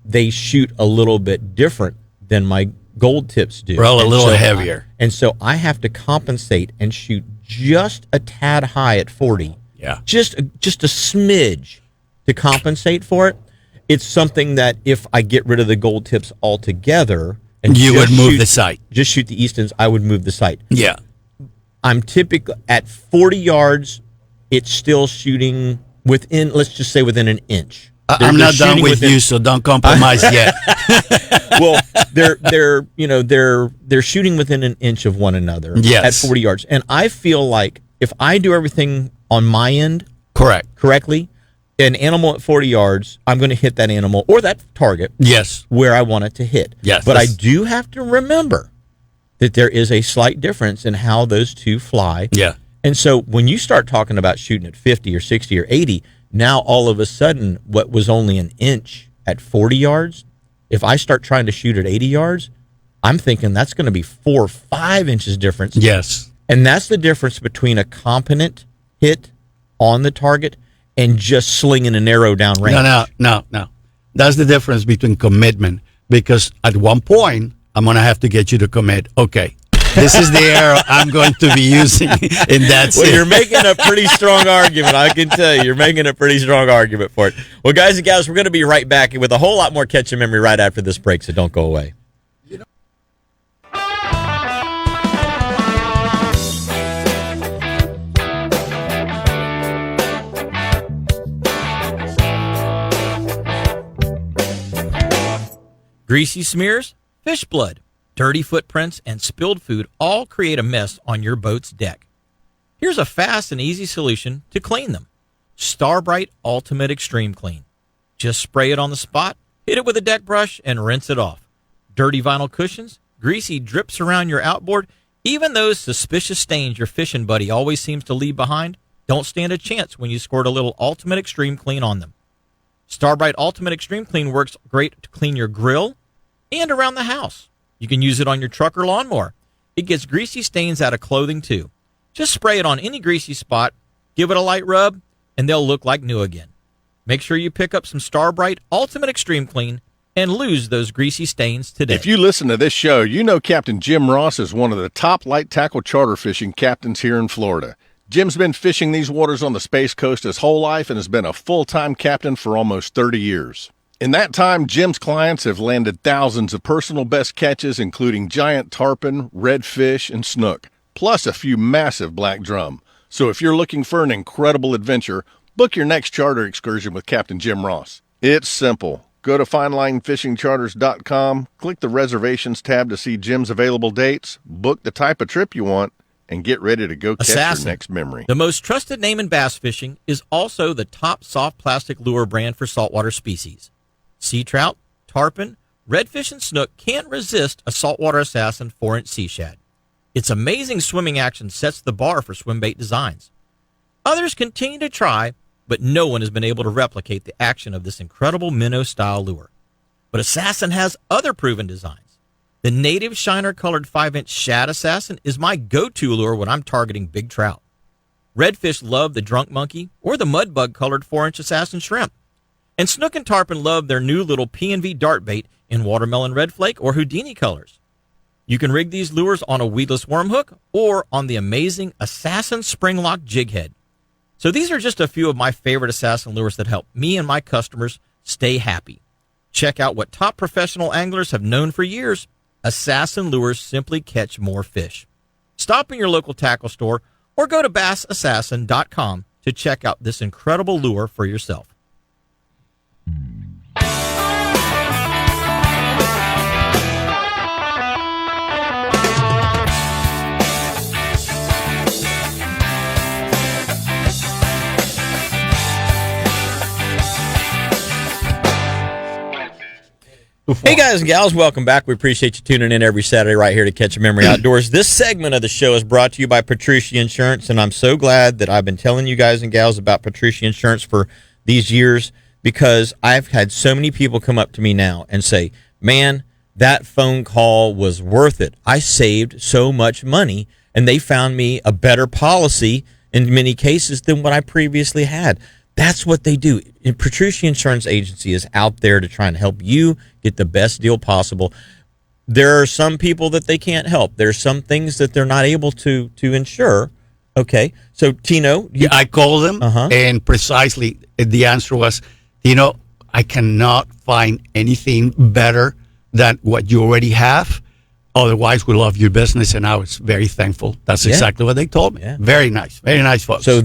Speaker 1: they shoot a little bit different than my gold tips do.
Speaker 3: Well, a little heavier.
Speaker 1: And so I have to compensate and shoot just a tad high at 40.
Speaker 3: Yeah.
Speaker 1: Just a smidge to compensate for it. It's something that if I get rid of the gold tips altogether, and
Speaker 3: you would move
Speaker 1: shoot
Speaker 3: the sight.
Speaker 1: Just shoot the Eastons, I would move the sight.
Speaker 3: Yeah.
Speaker 1: I'm typically at 40 yards. it's still shooting within, let's just say within an inch.
Speaker 3: I'm not done with you, so don't compromise yet.
Speaker 1: Well, they're shooting within an inch of one another at 40 yards. And I feel like if I do everything on my end correctly, an animal at 40 yards, I'm going to hit that animal or that target where I want it to hit.
Speaker 3: Yes.
Speaker 1: But I do have to remember that there is a slight difference in how those two fly.
Speaker 3: Yeah.
Speaker 1: And so when you start talking about shooting at 50 or 60 or 80, now all of a sudden what was only an inch at 40 yards, if I start trying to shoot at 80 yards, I'm thinking that's going to be 4 or 5 inches difference.
Speaker 3: Yes.
Speaker 1: And that's the difference between a competent hit on the target and just slinging an arrow down range.
Speaker 3: No. That's the difference between commitment, because at one point, I'm going to have to get you to commit. Okay, this is the arrow I'm going to be using, and that's it.
Speaker 1: You're making a pretty strong argument. I can tell you. You're making a pretty strong argument for it. Well, guys and gals, we're going to be right back with a whole lot more Catch and Memory right after this break, so don't go away. Greasy smears, fish blood, dirty footprints, and spilled food all create a mess on your boat's deck. Here's a fast and easy solution to clean them. Starbright Ultimate Extreme Clean. Just spray it on the spot, hit it with a deck brush, and rinse it off. Dirty vinyl cushions, greasy drips around your outboard, even those suspicious stains your fishing buddy always seems to leave behind, don't stand a chance when you squirt a little Ultimate Extreme Clean on them. Starbright Ultimate Extreme Clean works great to clean your grill and around the house. You can use it on your truck or lawnmower. It gets greasy stains out of clothing too. Just spray it on any greasy spot, give it a light rub, and they'll look like new again. Make sure you pick up some Starbright Ultimate Extreme Clean and lose those greasy stains today.
Speaker 5: If you listen to this show, you know Captain Jim Ross is one of the top light tackle charter fishing captains here in Florida. Jim's been fishing these waters on the Space Coast his whole life and has been a full-time captain for almost 30 years. In that time, Jim's clients have landed thousands of personal best catches, including giant tarpon, redfish, and snook, plus a few massive black drum. So if you're looking for an incredible adventure, book your next charter excursion with Captain Jim Ross. It's simple. Go to finelinefishingcharters.com, click the reservations tab to see Jim's available dates, book the type of trip you want, and get ready to go catch your next memory.
Speaker 1: The most trusted name in bass fishing is also the top soft plastic lure brand for saltwater species. Sea trout, tarpon, redfish, and snook can't resist a saltwater assassin 4-inch sea shad. Its amazing swimming action sets the bar for swim bait designs. Others continue to try, but no one has been able to replicate the action of this incredible minnow-style lure. But Assassin has other proven designs. The native shiner-colored 5-inch shad assassin is my go-to lure when I'm targeting big trout. Redfish love the drunk monkey or the mudbug-colored 4-inch assassin shrimp. And snook and tarpon love their new little P&V dart bait in watermelon red flake or Houdini colors. You can rig these lures on a weedless worm hook or on the amazing Assassin Spring Lock jig head. So these are just a few of my favorite Assassin lures that help me and my customers stay happy. Check out what top professional anglers have known for years. Assassin lures simply catch more fish. Stop in your local tackle store or go to bassassassin.com to check out this incredible lure for yourself. Hey guys and gals, welcome back. We appreciate you tuning in every Saturday right here to Catch a Memory Outdoors. This segment of the show is brought to you by Patricia Insurance, and I'm so glad that I've been telling you guys and gals about Patricia Insurance for these years, because I've had so many people come up to me now and say, man, that phone call was worth it. I saved so much money, and they found me a better policy in many cases than what I previously had. That's what they do. And Patricia Insurance Agency is out there to try and help you get the best deal possible. There are some people that they can't help. There's some things that they're not able to insure. Okay. So, Tino.
Speaker 3: I called them, and precisely the answer was, I cannot find anything better than what you already have. Otherwise, we love your business, and I was very thankful. That's exactly what they told me.
Speaker 1: Yeah.
Speaker 3: Very nice folks.
Speaker 1: So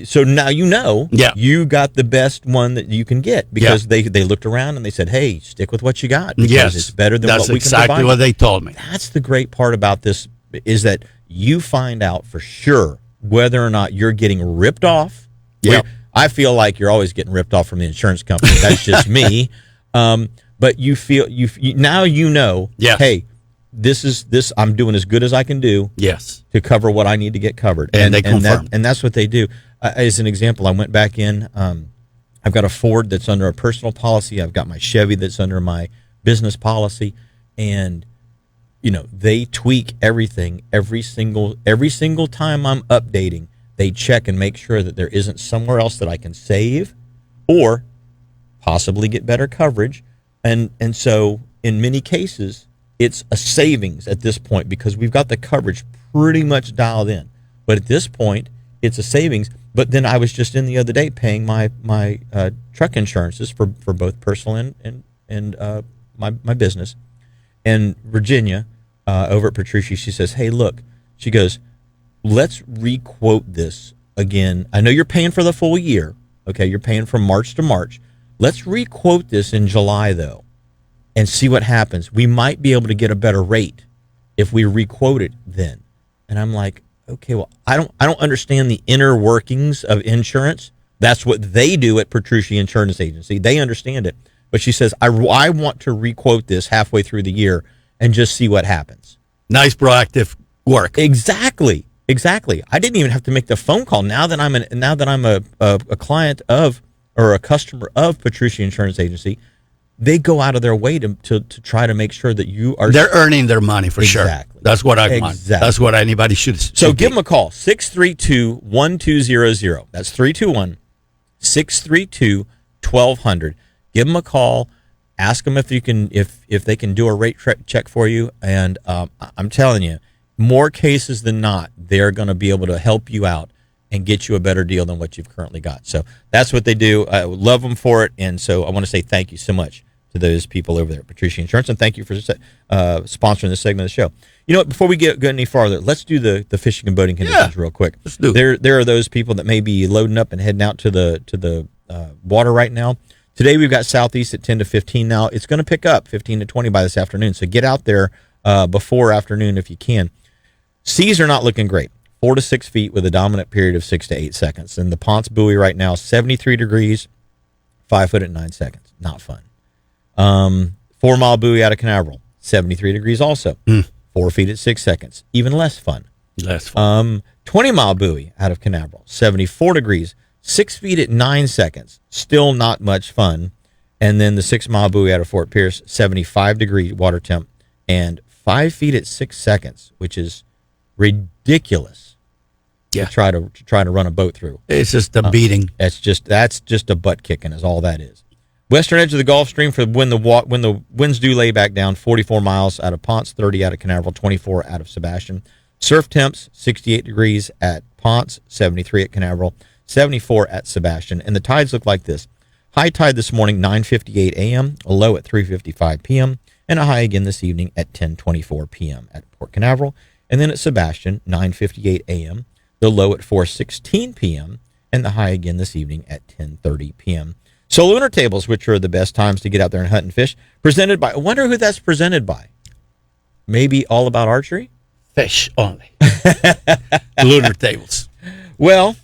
Speaker 1: so now you know you got the best one that you can get because they looked around and they said, hey, stick with what you got because it's better than what we can provide.
Speaker 3: That's exactly what they told me.
Speaker 1: That's the great part about this is that you find out for sure whether or not you're getting ripped off.
Speaker 3: Yeah.
Speaker 1: I feel like you're always getting ripped off from the insurance company. That's just me. But you feel now you know, hey, this I'm doing as good as I can do to cover what I need to get covered.
Speaker 3: And they confirm.
Speaker 1: And that's what they do. As an example, I went back in. I've got a Ford that's under a personal policy. I've got my Chevy that's under my business policy. And, they tweak everything every single time I'm updating. They check and make sure that there isn't somewhere else that I can save or possibly get better coverage. And so in many cases, it's a savings at this point because we've got the coverage pretty much dialed in. But at this point, it's a savings. But then I was just in the other day paying my truck insurances for both personal and my business. And Virginia, over at Petrucci, she says, hey, look, she goes, let's requote this again. I know you're paying for the full year. Okay, you're paying from March to March. Let's requote this in July, though, and see what happens. We might be able to get a better rate if we requote it then. And I'm like, okay, well, I don't understand the inner workings of insurance. That's what they do at Petrucci Insurance Agency. They understand it. But she says, I want to requote this halfway through the year and just see what happens.
Speaker 3: Nice proactive work.
Speaker 1: Exactly. I didn't even have to make the phone call. Now that I'm a client of or a customer of Petrucci Insurance Agency, they go out of their way to try to make sure that you are.
Speaker 3: They're earning their money for sure. That's what I want. That's what anybody should.
Speaker 1: So give them a call 632-1200. That's 321-632-1200. Give them a call. Ask them if they can do a rate check for you. And I'm telling you, more cases than not, they're going to be able to help you out and get you a better deal than what you've currently got. So that's what they do. I love them for it. And so I want to say thank you so much to those people over there at Petrucci Insurance. And thank you for sponsoring this segment of the show. You know what? Before we go any farther, let's do the fishing and boating conditions real quick.
Speaker 3: Let's do it.
Speaker 1: There are those people that may be loading up and heading out to the water right now. Today we've got southeast at 10 to 15 now. It's going to pick up 15 to 20 by this afternoon. So get out there before afternoon if you can. Seas are not looking great. 4 to 6 feet with a dominant period of 6 to 8 seconds. And the Ponce buoy right now, 73 degrees, 5 foot at 9 seconds. Not fun. 4 Mile buoy out of Canaveral, 73 degrees also. 4 feet at 6 seconds. Even less fun. 20 Mile buoy out of Canaveral, 74 degrees, 6 feet at 9 seconds. Still not much fun. And then the 6 Mile buoy out of Fort Pierce, 75 degree water temp and 5 feet at 6 seconds, which is ridiculous. To try to run a boat through.
Speaker 3: It's just a beating.
Speaker 1: That's just a butt kicking is all that is. Western edge of the Gulf Stream for when the winds do lay back down, 44 miles out of Ponce, 30 out of Canaveral, 24 out of Sebastian. Surf temps 68 degrees at Ponce, 73 at Canaveral, 74 at Sebastian, and the tides look like this. High tide this morning 9:58 a.m., a low at 3:55 p.m., and a high again this evening at 10:24 p.m. at Port Canaveral, and then at Sebastian 9:58 a.m., the low at 4:16 p.m., and the high again this evening at 10:30 p.m. So lunar tables, which are the best times to get out there and hunt and fish, presented by, I wonder who that's presented by. Maybe All About Archery?
Speaker 3: Fish only. Lunar tables.
Speaker 1: Well,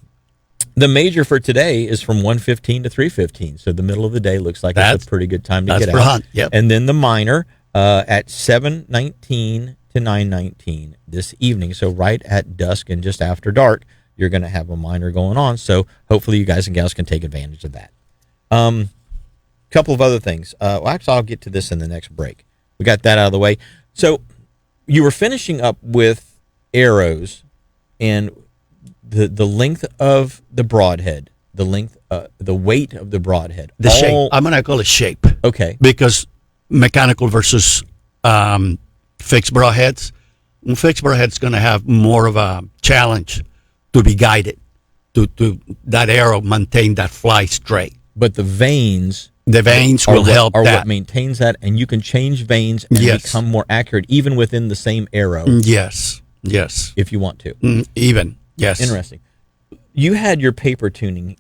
Speaker 1: the major for today is from 1:15 to 3:15, so the middle of the day looks like it's a pretty good time to get out.
Speaker 3: Hunt. Yep.
Speaker 1: And then the minor at 7:19 to 9:19 this evening. So right at dusk and just after dark, you're going to have a minor going on. So hopefully you guys and gals can take advantage of that. Couple of other things. Actually, I'll get to this in the next break. We got that out of the way. So you were finishing up with arrows and the length of the broadhead, the weight of the broadhead.
Speaker 3: The shape. I'm going to call it shape.
Speaker 1: Okay.
Speaker 3: Because mechanical versus fixed broadheads. Fixed broadhead's going to have more of a challenge to be guided, to that arrow maintain that fly straight.
Speaker 1: But the vanes
Speaker 3: The veins will help
Speaker 1: are
Speaker 3: that.
Speaker 1: what maintains that, and you can change veins and
Speaker 3: Yes.
Speaker 1: become more accurate even within the same arrow
Speaker 3: Yes.
Speaker 1: if you want to.
Speaker 3: Even. Yes.
Speaker 1: Interesting. You had your paper tuning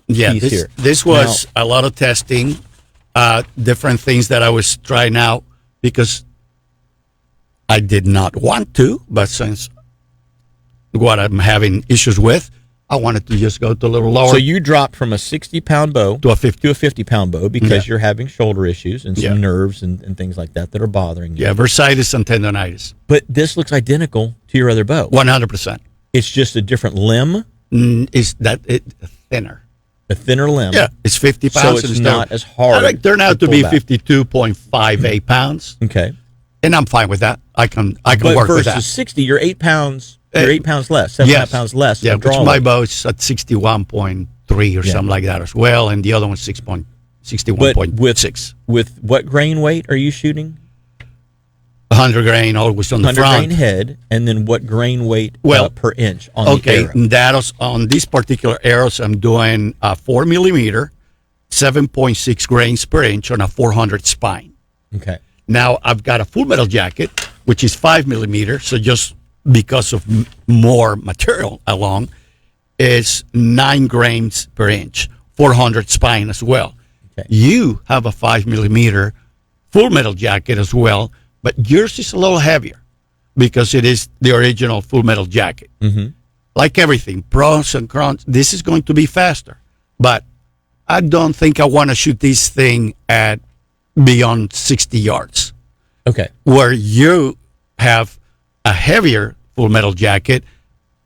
Speaker 3: Yeah,
Speaker 1: piece here.
Speaker 3: this was a lot of testing, different things that I was trying out because I did not want to, but since what I'm having issues with, I wanted to just go to a little lower.
Speaker 1: So you dropped from a 60-pound bow
Speaker 3: to a 50.
Speaker 1: to a 50-pound bow because
Speaker 3: Yeah.
Speaker 1: you're having shoulder issues and some
Speaker 3: Yeah.
Speaker 1: nerves and things like that are bothering you.
Speaker 3: Yeah, bursitis and tendonitis.
Speaker 1: But this looks identical to your other bow.
Speaker 3: 100%.
Speaker 1: It's just a different limb,
Speaker 3: Is that it thinner?
Speaker 1: a thinner limb.
Speaker 3: Yeah, it's 50
Speaker 1: So
Speaker 3: pounds.
Speaker 1: it's
Speaker 3: instead
Speaker 1: not
Speaker 3: of-
Speaker 1: as hard
Speaker 3: It turned out
Speaker 1: to
Speaker 3: to be
Speaker 1: pull back.
Speaker 3: 52.58 pounds,
Speaker 1: Okay.
Speaker 3: and I'm fine with that. I can
Speaker 1: But
Speaker 3: work with
Speaker 1: versus
Speaker 3: that.
Speaker 1: 60, you're 8 pounds. You're 8 pounds less, 7.5 pounds less.
Speaker 3: Yeah,
Speaker 1: of
Speaker 3: which
Speaker 1: draw
Speaker 3: my
Speaker 1: weight.
Speaker 3: bow is at 61.3 or something like that as well, and the other one's 61.6.
Speaker 1: With what grain weight are you shooting?
Speaker 3: 100 grain always on the
Speaker 1: 100
Speaker 3: front.
Speaker 1: grain head, and then what grain weight
Speaker 3: Well,
Speaker 1: per inch on
Speaker 3: Okay,
Speaker 1: the arrow?
Speaker 3: that is, on these particular arrows, I'm doing a 4 millimeter, 7.6 grains per inch on a 400 spine.
Speaker 1: Okay.
Speaker 3: Now I've got a full metal jacket, which is 5 millimeters, so just because of more material along, is 9 grains per inch, 400 spine as well.
Speaker 1: Okay.
Speaker 3: You have a 5 millimeter full metal jacket as well, but yours is a little heavier because it is the original full metal jacket.
Speaker 1: Mm-hmm.
Speaker 3: Like everything, pros and cons, this is going to be faster, but I don't think I want to shoot this thing at beyond 60 yards.
Speaker 1: Okay.
Speaker 3: Where you have a heavier full metal jacket,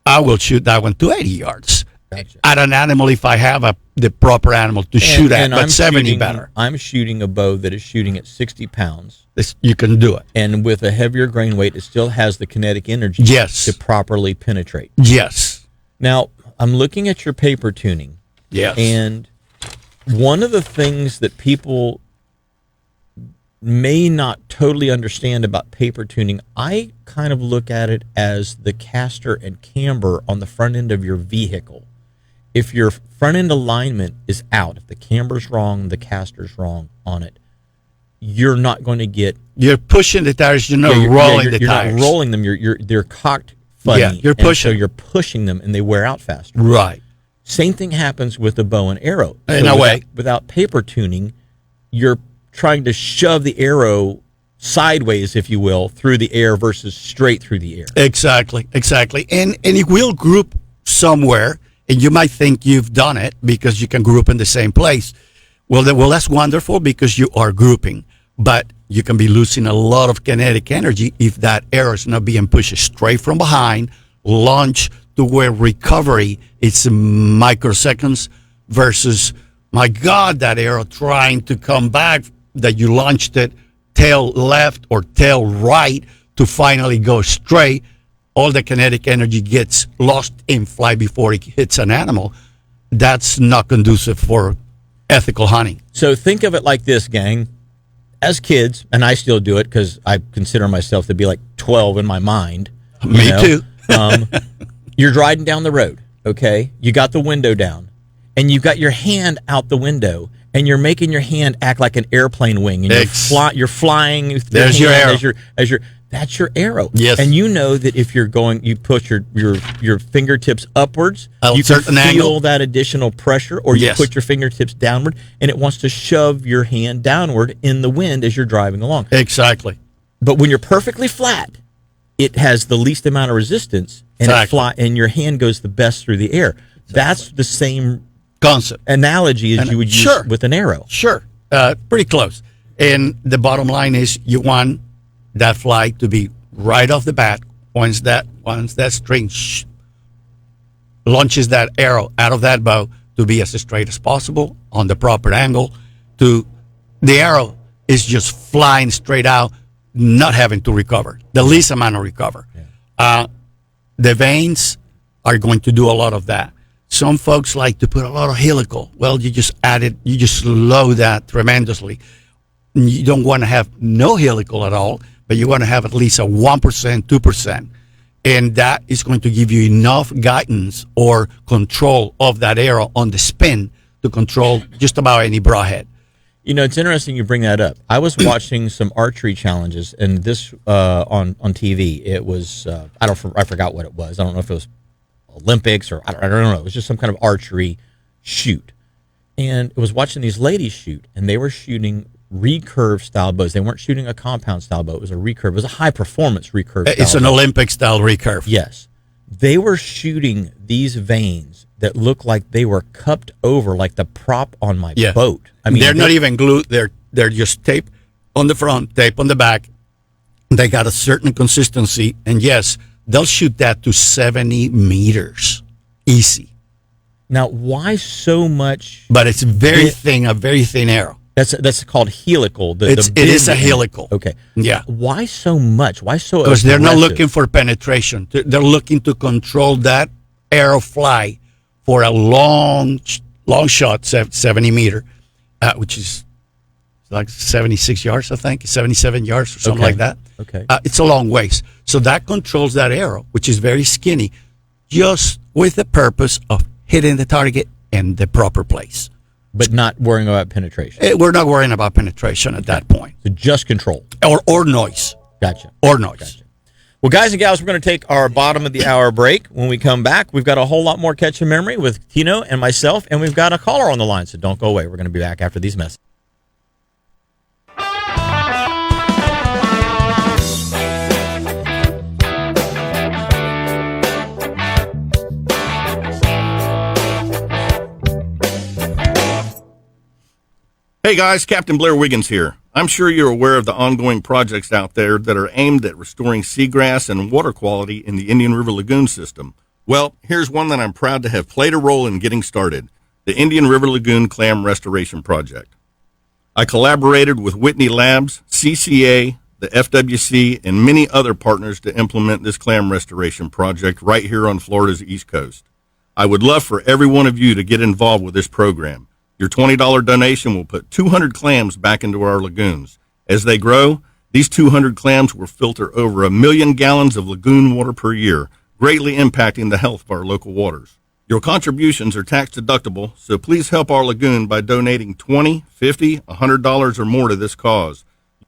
Speaker 3: I will shoot that one to 80 yards.
Speaker 1: Gotcha.
Speaker 3: At an animal, if I have the proper animal to shoot at, but 70 better.
Speaker 1: I'm shooting a bow that is shooting at 60 pounds,
Speaker 3: You can do it.
Speaker 1: and with a heavier grain weight, it still has the kinetic energy
Speaker 3: Yes.
Speaker 1: to properly penetrate.
Speaker 3: Yes.
Speaker 1: Now, I'm looking at your paper tuning,
Speaker 3: Yes.
Speaker 1: and one of the things that people may not totally understand about paper tuning, I kind of look at it as the caster and camber on the front end of your vehicle. If your front end alignment is out, if the camber's wrong, the caster's wrong on it, you're not going to get
Speaker 3: You're pushing the tires, you're not rolling the
Speaker 1: you're
Speaker 3: tires.
Speaker 1: not rolling them. They're cocked funny.
Speaker 3: Yeah, you're
Speaker 1: and
Speaker 3: pushing.
Speaker 1: so you're pushing them, and they wear out faster.
Speaker 3: Right.
Speaker 1: Same thing happens with the bow and arrow.
Speaker 3: In a way.
Speaker 1: Without paper tuning, you're trying to shove the arrow sideways, if you will, through the air versus straight through the air.
Speaker 3: Exactly. And it will group somewhere, and you might think you've done it because you can group in the same place. Well, that's wonderful because you are grouping, but you can be losing a lot of kinetic energy if that arrow is not being pushed straight from behind, launch to where recovery is microseconds versus, my God, that arrow trying to come back that you launched it tail left or tail right to finally go straight. All the kinetic energy gets lost in flight before it hits an animal. That's not conducive for ethical hunting.
Speaker 1: So think of it like this, gang. As kids, and I still do it because I consider myself to be like 12 in my mind.
Speaker 3: Me too.
Speaker 1: You're driving down the road, okay? You got the window down, and you got your hand out the window, and you're making your hand act like an airplane wing, and you're flying. With
Speaker 3: There's your arrow.
Speaker 1: That's your arrow.
Speaker 3: Yes.
Speaker 1: And you know that if you're going, you push your fingertips upwards,
Speaker 3: A
Speaker 1: you can
Speaker 3: certain
Speaker 1: feel
Speaker 3: angle.
Speaker 1: that additional pressure, or you
Speaker 3: Yes.
Speaker 1: put your fingertips downward, and it wants to shove your hand downward in the wind as you're driving along.
Speaker 3: Exactly.
Speaker 1: But when you're perfectly flat, it has the least amount of resistance, and and your hand goes the best through the air. That's the same
Speaker 3: Concept.
Speaker 1: analogy as you would use with an arrow.
Speaker 3: Sure. Pretty close. And the bottom line is you want that flight to be right off the bat once that string launches that arrow out of that bow to be as straight as possible on the proper angle to the arrow is just flying straight out, not having to recover, the least amount of recover. The vanes are going to do a lot of that. Some folks like to put a lot of helical. Well, you just slow that tremendously. You don't want to have no helical at all, but you want to have at least a 1%, 2%. And that is going to give you enough guidance or control of that arrow on the spin to control just about any broadhead.
Speaker 1: It's interesting you bring that up. I was watching some archery challenges, and this on TV. It was I forgot what it was. I don't know if it was Olympics or I don't know. It was just some kind of archery shoot, and it was watching these ladies shoot, and they were shooting recurve style bows. They weren't shooting a compound style bow. It was a recurve. It was a high performance recurve.
Speaker 3: It's an Olympic style recurve.
Speaker 1: Yes, they were shooting these vanes that look like they were cupped over like the prop on my boat. I mean,
Speaker 3: they're not even glued. They're just tape on the front, tape on the back. They got a certain consistency, and yes, they'll shoot that to 70 meters, easy.
Speaker 1: Now, why so much?
Speaker 3: But it's very thin, a very thin arrow.
Speaker 1: That's called helical.
Speaker 3: It is a helical.
Speaker 1: Okay.
Speaker 3: Yeah.
Speaker 1: Why so much? Why so?
Speaker 3: Because they're not looking for penetration. They're looking to control that arrow fly for a long shot, 70 meter, which is like 76 yards, I think, 77 yards or something like that.
Speaker 1: Okay.
Speaker 3: It's a long ways. So that controls that arrow, which is very skinny, just with the purpose of hitting the target in the proper place.
Speaker 1: But not worrying about penetration.
Speaker 3: We're not worrying about penetration at that point.
Speaker 1: So just control.
Speaker 3: Or noise.
Speaker 1: Gotcha.
Speaker 3: Or noise.
Speaker 1: Gotcha. Well, guys and gals, we're going to take our bottom of the hour break. When we come back, we've got a whole lot more Catch a Memory with Tino and myself, and we've got a caller on the line, so don't go away. We're going to be back after these messages.
Speaker 5: Hey guys, Captain Blair Wiggins here. I'm sure you're aware of the ongoing projects out there that are aimed at restoring seagrass and water quality in the Indian River Lagoon system. Well, here's one that I'm proud to have played a role in getting started, the Indian River Lagoon Clam Restoration Project. I collaborated with Whitney Labs, CCA, the FWC, and many other partners to implement this clam restoration project right here on Florida's East Coast. I would love for every one of you to get involved with this program. Your $20 donation will put 200 clams back into our lagoons. As they grow, these 200 clams will filter over 1 million gallons of lagoon water per year, greatly impacting the health of our local waters. Your contributions are tax deductible, so please help our lagoon by donating $20, $50, $100 or more to this cause.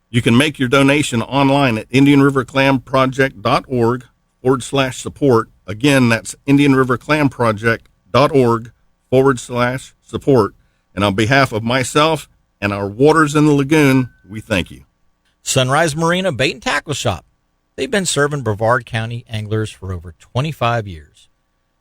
Speaker 5: You can make your donation online at IndianRiverClamProject.org/support. Again, that's IndianRiverClamProject.org/support. And on behalf of myself and our waters in the lagoon, we thank you.
Speaker 8: Sunrise Marina Bait and Tackle Shop. They've been serving Brevard County anglers for over 25 years.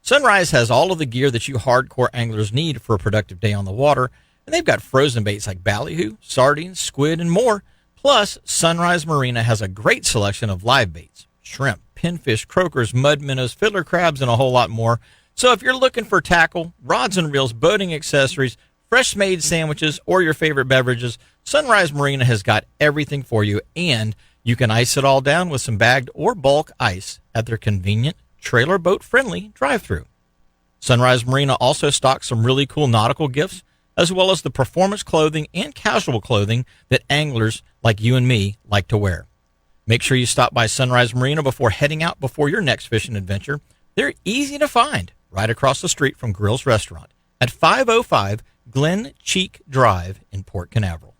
Speaker 8: Sunrise has all of the gear that you hardcore anglers need for a productive day on the water, and they've got frozen baits like ballyhoo, sardines, squid, and more. Plus, Sunrise Marina has a great selection of live baits, shrimp, pinfish, croakers, mud minnows, fiddler crabs, and a whole lot more. So if you're looking for tackle, rods and reels, boating accessories, fresh-made sandwiches, or your favorite beverages, Sunrise Marina has got everything for you, and you can ice it all down with some bagged or bulk ice at their convenient, trailer boat-friendly drive-thru. Sunrise Marina also stocks some really cool nautical gifts, as well as the performance clothing and casual clothing that anglers like you and me like to wear. Make sure you stop by Sunrise Marina before heading out before your next fishing adventure. They're easy to find right across the street from Grill's Restaurant at 505 Glen Cheek Drive in Port Canaveral.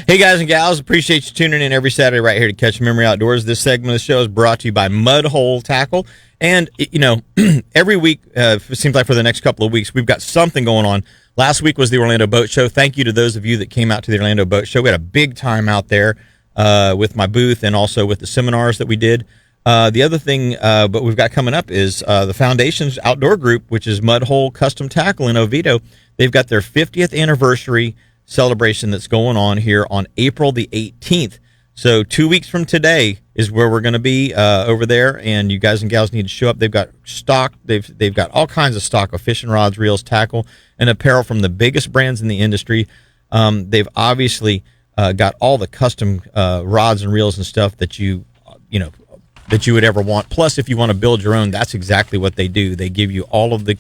Speaker 1: Hey guys and gals, appreciate you tuning in every Saturday right here to Catch Memory Outdoors. This segment of the show is brought to you by Mud Hole Tackle. And, every week, it seems like for the next couple of weeks, we've got something going on. Last week was the Orlando Boat Show. Thank you to those of you that came out to the Orlando Boat Show. We had a big time out there with my booth and also with the seminars that we did. The other thing but we've got coming up is the Foundation's outdoor group, which is Mud Hole Custom Tackle in Oviedo. They've got their 50th anniversary celebration that's going on here on April the 18th. So 2 weeks from today is where we're going to be over there, and you guys and gals need to show up. They've got stock. They've got all kinds of stock of fishing rods, reels, tackle, and apparel from the biggest brands in the industry. They've obviously got all the custom rods and reels and stuff that you would ever want. Plus, if you want to build your own, that's exactly what they do. They give you all of the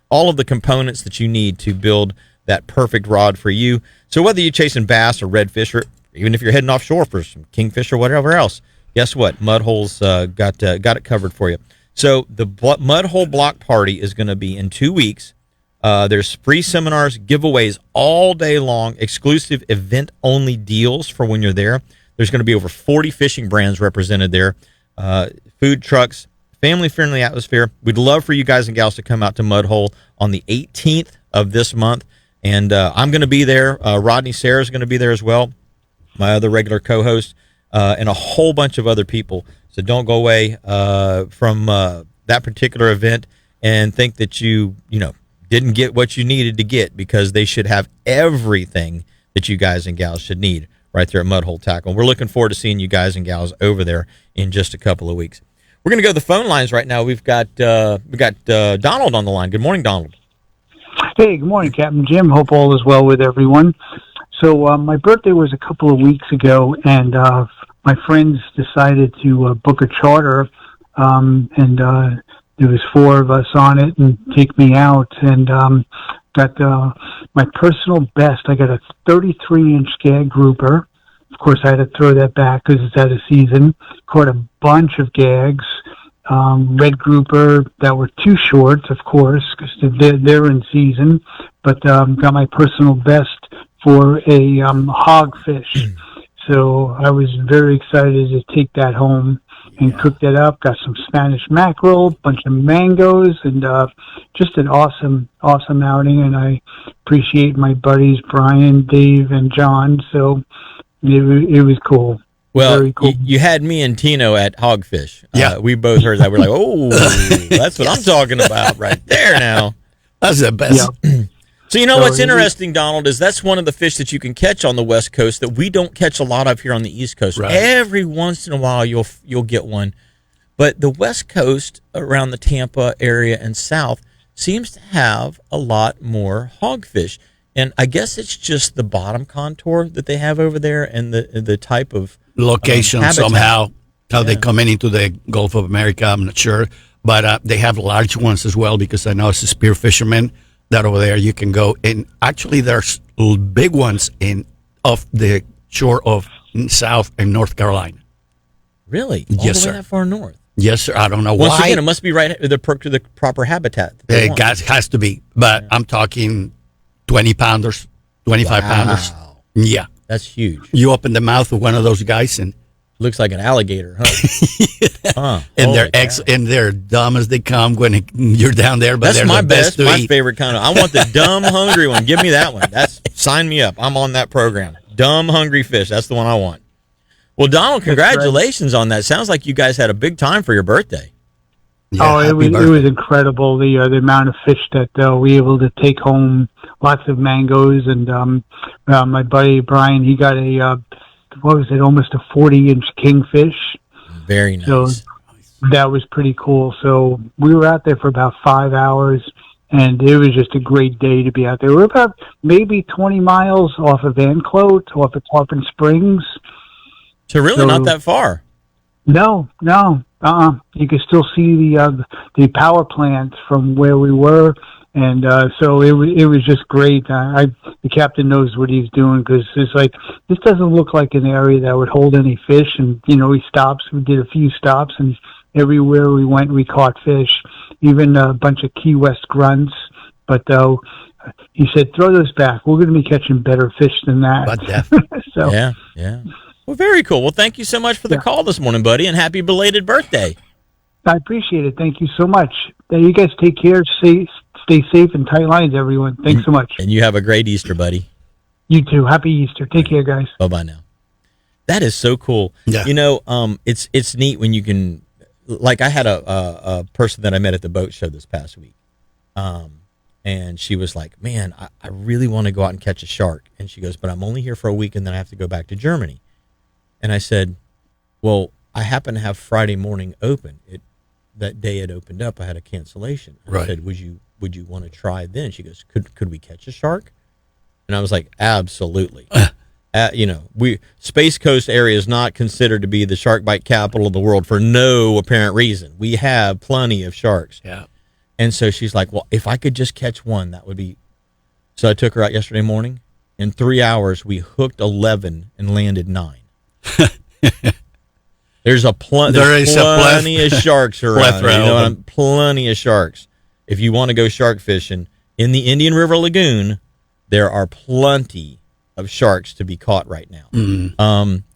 Speaker 1: all of the components that you need to build that perfect rod for you. So whether you're chasing bass or redfish, or even if you're heading offshore for some kingfish or whatever else, guess what? Mudhole's got it covered for you. So the Mudhole Block Party is going to be in 2 weeks. There's free seminars, giveaways all day long, exclusive event-only deals for when you're there. There's going to be over 40 fishing brands represented there, food trucks, family-friendly atmosphere. We'd love for you guys and gals to come out to Mudhole on the 18th of this month, and I'm going to be there. Rodney Sarah is going to be there as well, my other regular co-host, and a whole bunch of other people. So don't go away from that particular event and think that you didn't get what you needed to get, because they should have everything that you guys and gals should need right there at Mudhole Tackle. We're looking forward to seeing you guys and gals over there in just a couple of weeks. We're going to go to the phone lines right now. We've got Donald on the line. Good morning, Donald.
Speaker 9: Hey, good morning, Captain Jim. Hope all is well with everyone. So my birthday was a couple of weeks ago, and my friends decided to book a charter, and there was 4 of us on it, and take me out, and got my personal best. I got a 33-inch gag grouper. Of course, I had to throw that back because it's out of season. Caught a bunch of gags. Red grouper that were too short, of course, because they're in season. But got my personal best for a hogfish. So I was very excited to take that home and cook that up. Got some Spanish mackerel, bunch of mangoes, and just an awesome outing. And I appreciate my buddies Brian, Dave, and John. So it was cool.
Speaker 1: Well,
Speaker 9: very cool.
Speaker 1: You had me and Tino at Hogfish.
Speaker 3: Yeah.
Speaker 1: We both heard that. We're like, oh, that's what I'm talking about right there now.
Speaker 3: That's the best.
Speaker 9: Yeah.
Speaker 1: So what's interesting, Donald, is that's one of the fish that you can catch on the West Coast that we don't catch a lot of here on the East Coast.
Speaker 3: Right.
Speaker 1: Every once in a while you'll get one. But the West Coast around the Tampa area and south seems to have a lot more hogfish. And I guess it's just the bottom contour that they have over there and the type of
Speaker 3: location
Speaker 1: habitat.
Speaker 3: somehow, how they come into the Gulf of America, I'm not sure. But they have large ones as well, because I know it's a spear fisherman that over there you can go. And actually there's big ones off the shore of South and North Carolina.
Speaker 1: Really?
Speaker 3: Yes,
Speaker 1: All the way
Speaker 3: sir.
Speaker 1: that far north?
Speaker 3: Yes, sir. I don't know
Speaker 1: Once
Speaker 3: why.
Speaker 1: again, it must be right to the proper habitat. that they want.
Speaker 3: It has to be. But I'm talking 20-pounders, 25-pounders.
Speaker 1: Wow.
Speaker 3: Yeah.
Speaker 1: That's huge.
Speaker 3: You open the mouth of one of those guys and
Speaker 1: Looks like an alligator, huh?
Speaker 3: and
Speaker 1: Holy
Speaker 3: and they're dumb as they come when you're down there. But
Speaker 1: That's
Speaker 3: they're
Speaker 1: my
Speaker 3: the best to
Speaker 1: my
Speaker 3: eat.
Speaker 1: favorite kind of. I want the dumb, hungry one. Give me that one. Sign me up. I'm on that program. Dumb, hungry fish. That's the one I want. Well, Donald, congratulations on that. Sounds like you guys had a big time for your birthday.
Speaker 3: Yeah,
Speaker 9: it was incredible, the amount of fish that we were able to take home. Lots of mangoes, and my buddy Brian, he got almost a 40-inch kingfish.
Speaker 1: Very nice.
Speaker 9: So that was pretty cool. So we were out there for about 5 hours, and it was just a great day to be out there. We're about maybe 20 miles off of Anclote, off of Tarpon Springs.
Speaker 1: So really not that far.
Speaker 9: No. You can still see the power plant from where we were, and so it was just great. The captain knows what he's doing, because it's like, this doesn't look like an area that would hold any fish. And he stops. We did a few stops, and everywhere we went, we caught fish. Even a bunch of Key West grunts. But he said, "Throw those back. We're going to be catching better fish than that."
Speaker 3: But definitely.
Speaker 9: So
Speaker 1: Yeah. Well, very cool. Well, thank you so much for the call this morning, buddy, and happy belated birthday.
Speaker 9: I appreciate it. Thank you so much. You guys take care. Stay safe and tight lines, everyone. Thanks so much.
Speaker 1: And you have a great Easter, buddy.
Speaker 9: You too. Happy Easter. Take care, guys.
Speaker 1: Bye-bye now. That is so cool.
Speaker 3: Yeah.
Speaker 1: It's neat when you can, like, I had a person that I met at the boat show this past week. And she was like, "Man, I really want to go out and catch a shark." And she goes, "But I'm only here for a week, and then I have to go back to Germany." And I said, "Well, I happen to have Friday morning open. That day it opened up. I had a cancellation." I said, "Would you want to try then?" She goes, "Could we catch a shark?" And I was like, "Absolutely." Space Coast area is not considered to be the shark bite capital of the world for no apparent reason. We have plenty of sharks.
Speaker 3: Yeah.
Speaker 1: And so she's like, well, if I could just catch one, that would be. So I took her out yesterday morning. In 3 hours, we hooked 11 and landed 9. There's plenty of sharks around. Plenty of sharks. If you want to go shark fishing in the Indian River Lagoon, there are plenty of sharks to be caught right now.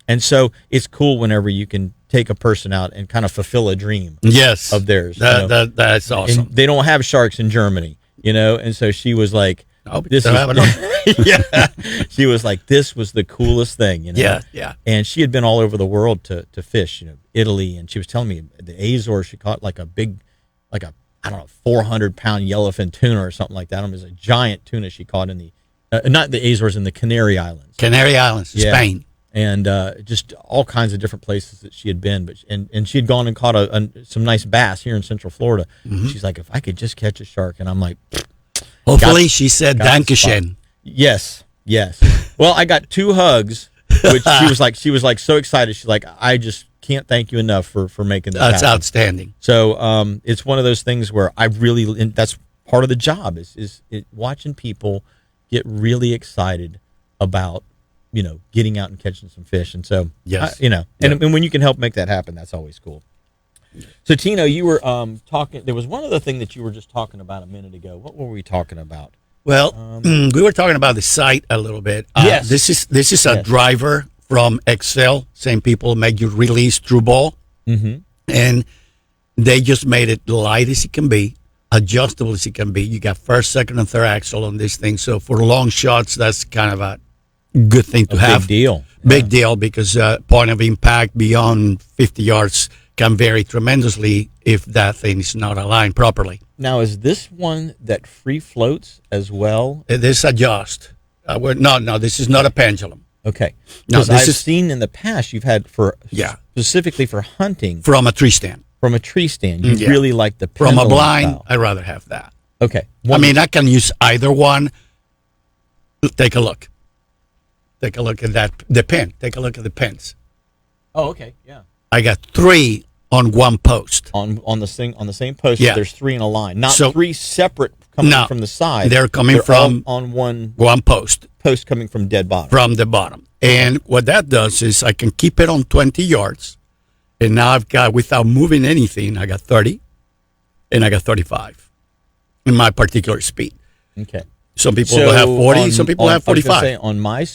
Speaker 1: And so it's cool whenever you can take a person out and kind of fulfill a dream of theirs.
Speaker 3: That's awesome.
Speaker 1: And they don't have sharks in Germany, and so she was like, she was like, this was the coolest thing,
Speaker 3: Yeah.
Speaker 1: And she had been all over the world to fish, Italy, and she was telling me the Azores, she caught like a 400-pound yellowfin tuna or something like that. It was a giant tuna she caught in not the Azores, in the Canary Islands.
Speaker 3: Spain.
Speaker 1: And just all kinds of different places that she had been, and she had gone and caught some nice bass here in Central Florida. She's like, if I could just catch a shark, and I'm like,
Speaker 3: hopefully she said Dankeschön.
Speaker 1: Yes. Well, I got 2 hugs, which she was like so excited. She's like, I just can't thank you enough for making that happen.
Speaker 3: Outstanding.
Speaker 1: So it's one of those things where and that's part of the job is watching people get really excited about getting out and catching some fish. And so, and when you can help make that happen, that's always cool. So, Tino, you were talking, there was one other thing that you were just talking about a minute ago. What were we talking about?
Speaker 3: Well, we were talking about the site a little bit.
Speaker 1: Yes.
Speaker 3: This is a driver from Excel. Same people make you release through ball. And they just made it light as it can be, adjustable as it can be. You got first, second, and third axle on this thing. So for long shots, that's kind of a good thing to have. Big deal, because point of impact beyond 50 yards can vary tremendously if that thing is not aligned properly.
Speaker 1: Now, is this one that free floats as well?
Speaker 3: This adjust. No, this is not a pendulum.
Speaker 1: Okay.
Speaker 3: No,
Speaker 1: Because I've seen in the past you've had specifically for hunting.
Speaker 3: From a tree stand.
Speaker 1: From a tree stand. You really like the pendulum
Speaker 3: From a blind,
Speaker 1: style.
Speaker 3: I'd rather have that.
Speaker 1: Okay.
Speaker 3: I can use either one. Take a look. Take a look at that. The pin. Take a look at the pins.
Speaker 1: Oh, okay. Yeah.
Speaker 3: I got 3 on one post.
Speaker 1: On the same post, there's 3 in a line. Not 3 separate coming from the side.
Speaker 3: They're coming from
Speaker 1: on one
Speaker 3: post.
Speaker 1: Post coming from dead bottom.
Speaker 3: From the bottom. And what that does is I can keep it on 20 yards. And now I've got, without moving anything, I got 30 and I got 35 in my particular speed.
Speaker 1: Okay.
Speaker 3: Some people will have 40, some people have 45.
Speaker 1: I was gonna say, on my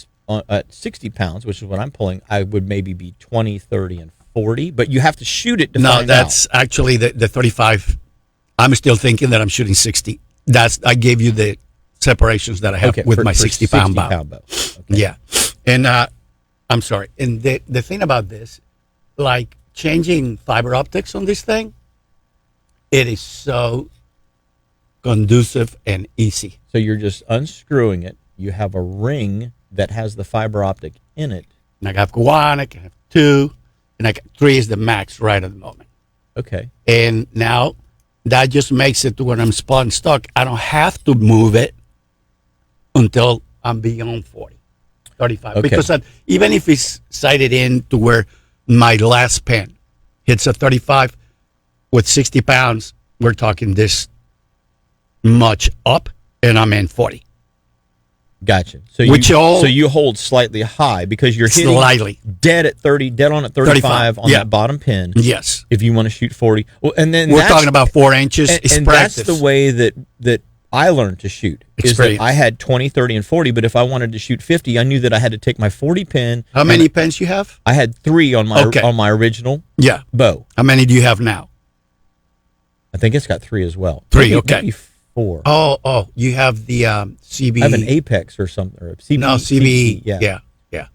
Speaker 1: at 60 pounds, which is what I'm pulling, I would maybe be 20, 30, and 40, but you have to shoot it to find out.
Speaker 3: No, that's actually the 35. I'm still thinking that I'm shooting 60. I gave you the separations that I have with my 60-pound bow.
Speaker 1: Okay.
Speaker 3: Yeah. And I'm sorry. And the thing about this, like changing fiber optics on this thing, it is so conducive and easy.
Speaker 1: So you're just unscrewing it. You have a ring that has the fiber optic in it.
Speaker 3: And I have 1, I can have 2, and 3 is the max right at the moment.
Speaker 1: Okay.
Speaker 3: And now that just makes it to when I'm spot stuck, I don't have to move it until I'm beyond 40, 35.
Speaker 1: Okay.
Speaker 3: Because even if it's sighted in to where my last pin hits a 35 with 60 pounds, we're talking this much up, and I'm in 40.
Speaker 1: Gotcha. So you hold slightly high because you're hitting
Speaker 3: slightly
Speaker 1: dead at 30, dead on at 35 on that bottom pin.
Speaker 3: Yes.
Speaker 1: If you want to shoot 40, well, and then
Speaker 3: we're talking about 4 inches.
Speaker 1: And that's the way that I learned to shoot. Is that I had 20, 30, and 40, but if I wanted to shoot 50, I knew that I had to take my 40 pin.
Speaker 3: How many pins you have?
Speaker 1: I had 3 on my original bow.
Speaker 3: How many do you have now?
Speaker 1: I think it's got 3 as well.
Speaker 3: 3, okay.
Speaker 1: Maybe 4.
Speaker 3: Oh, you have the CB.
Speaker 1: I have an Apex or something, or a CB.
Speaker 3: No, CB. Yeah.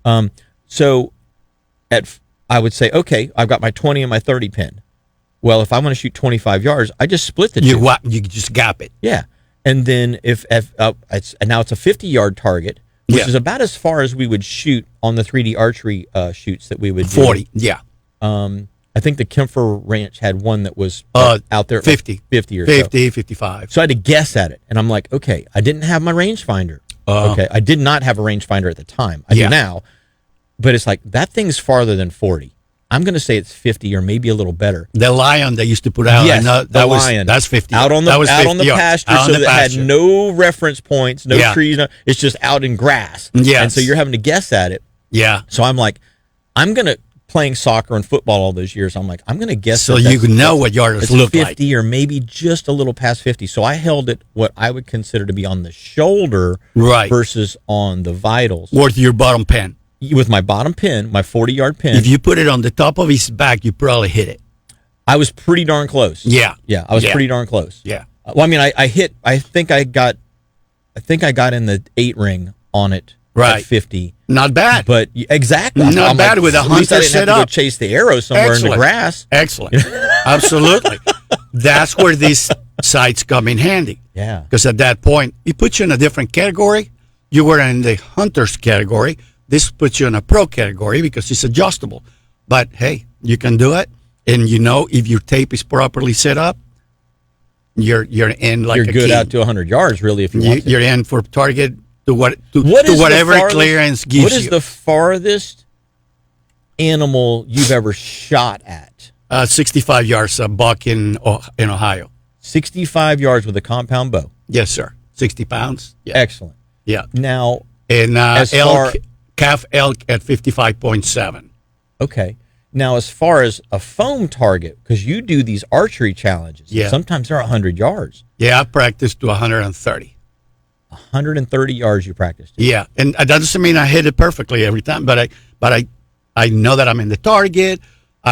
Speaker 1: So I would say, okay, I've got my 20 and my 30 pin. Well, if I want to shoot 25 yards, I just split the two.
Speaker 3: You just gap it.
Speaker 1: Yeah. And then if now it's a 50-yard target, which is about as far as we would shoot on the 3D archery shoots that we would do.
Speaker 3: 40, yeah.
Speaker 1: I think the Kempfer Ranch had one that was out there
Speaker 3: 50.
Speaker 1: 50 or
Speaker 3: 50,
Speaker 1: so.
Speaker 3: 55.
Speaker 1: So I had to guess at it. And I'm like, okay, I didn't have my rangefinder. Okay, I did not have a rangefinder at the time. I do now. But it's like, that thing's farther than 40. I'm going to say it's 50 or maybe a little better.
Speaker 3: The lion they used to put out.
Speaker 1: Yes,
Speaker 3: that was
Speaker 1: lion.
Speaker 3: That's 50.
Speaker 1: Out on the pasture,
Speaker 3: out
Speaker 1: so
Speaker 3: on the
Speaker 1: that
Speaker 3: pasture.
Speaker 1: had no reference points, no trees. It's just out in grass.
Speaker 3: Yes.
Speaker 1: And so you're having to guess at it.
Speaker 3: Yeah.
Speaker 1: So I'm like, playing soccer and football all those years. I'm like, I'm going to guess.
Speaker 3: So you can know what yards look
Speaker 1: 50
Speaker 3: like.
Speaker 1: or maybe just a little past 50. So I held it what I would consider to be on the shoulder
Speaker 3: Right.
Speaker 1: versus on the vitals.
Speaker 3: With your bottom pin.
Speaker 1: With my bottom pin, my 40-yard pin.
Speaker 3: If you put it on the top of his back, you probably hit it.
Speaker 1: I was pretty darn close.
Speaker 3: Yeah.
Speaker 1: Yeah, I was pretty darn close.
Speaker 3: Yeah.
Speaker 1: Well, I mean, I hit, I think I got in the 8 ring on it
Speaker 3: Right.
Speaker 1: at 50.
Speaker 3: Not bad.
Speaker 1: But exactly.
Speaker 3: Not
Speaker 1: I'm
Speaker 3: bad with a
Speaker 1: at least I
Speaker 3: hunter
Speaker 1: didn't
Speaker 3: set
Speaker 1: have to
Speaker 3: up.
Speaker 1: go chase the arrow somewhere in the grass.
Speaker 3: Excellent. Absolutely. That's where these sights come in handy.
Speaker 1: Yeah.
Speaker 3: Because at that point, it puts you in a different category. You were in the hunter's category. This puts you in a pro category because it's adjustable. But hey, you can do it. And you know, if your tape is properly set up, you're in like
Speaker 1: You're
Speaker 3: a
Speaker 1: good
Speaker 3: king.
Speaker 1: out to 100 yards, really, if you want to.
Speaker 3: You're in for target to
Speaker 1: What is the
Speaker 3: whatever
Speaker 1: farthest-
Speaker 3: clearance gives you.
Speaker 1: What is the farthest animal you've ever shot at?
Speaker 3: 65 yards, a buck in Ohio.
Speaker 1: 65 yards with a compound bow.
Speaker 3: Yes, sir. 60 pounds. Yeah.
Speaker 1: Excellent.
Speaker 3: Yeah.
Speaker 1: Now,
Speaker 3: And
Speaker 1: as
Speaker 3: elk, calf elk at 55.7.
Speaker 1: okay. Now, as far as a foam target, because you do these archery challenges,
Speaker 3: Yeah.
Speaker 1: sometimes they're 100 yards.
Speaker 3: Yeah, I practiced to 130.
Speaker 1: 130 yards you practiced.
Speaker 3: Yeah, and that doesn't mean I hit it perfectly every time, but I know that I'm in the target.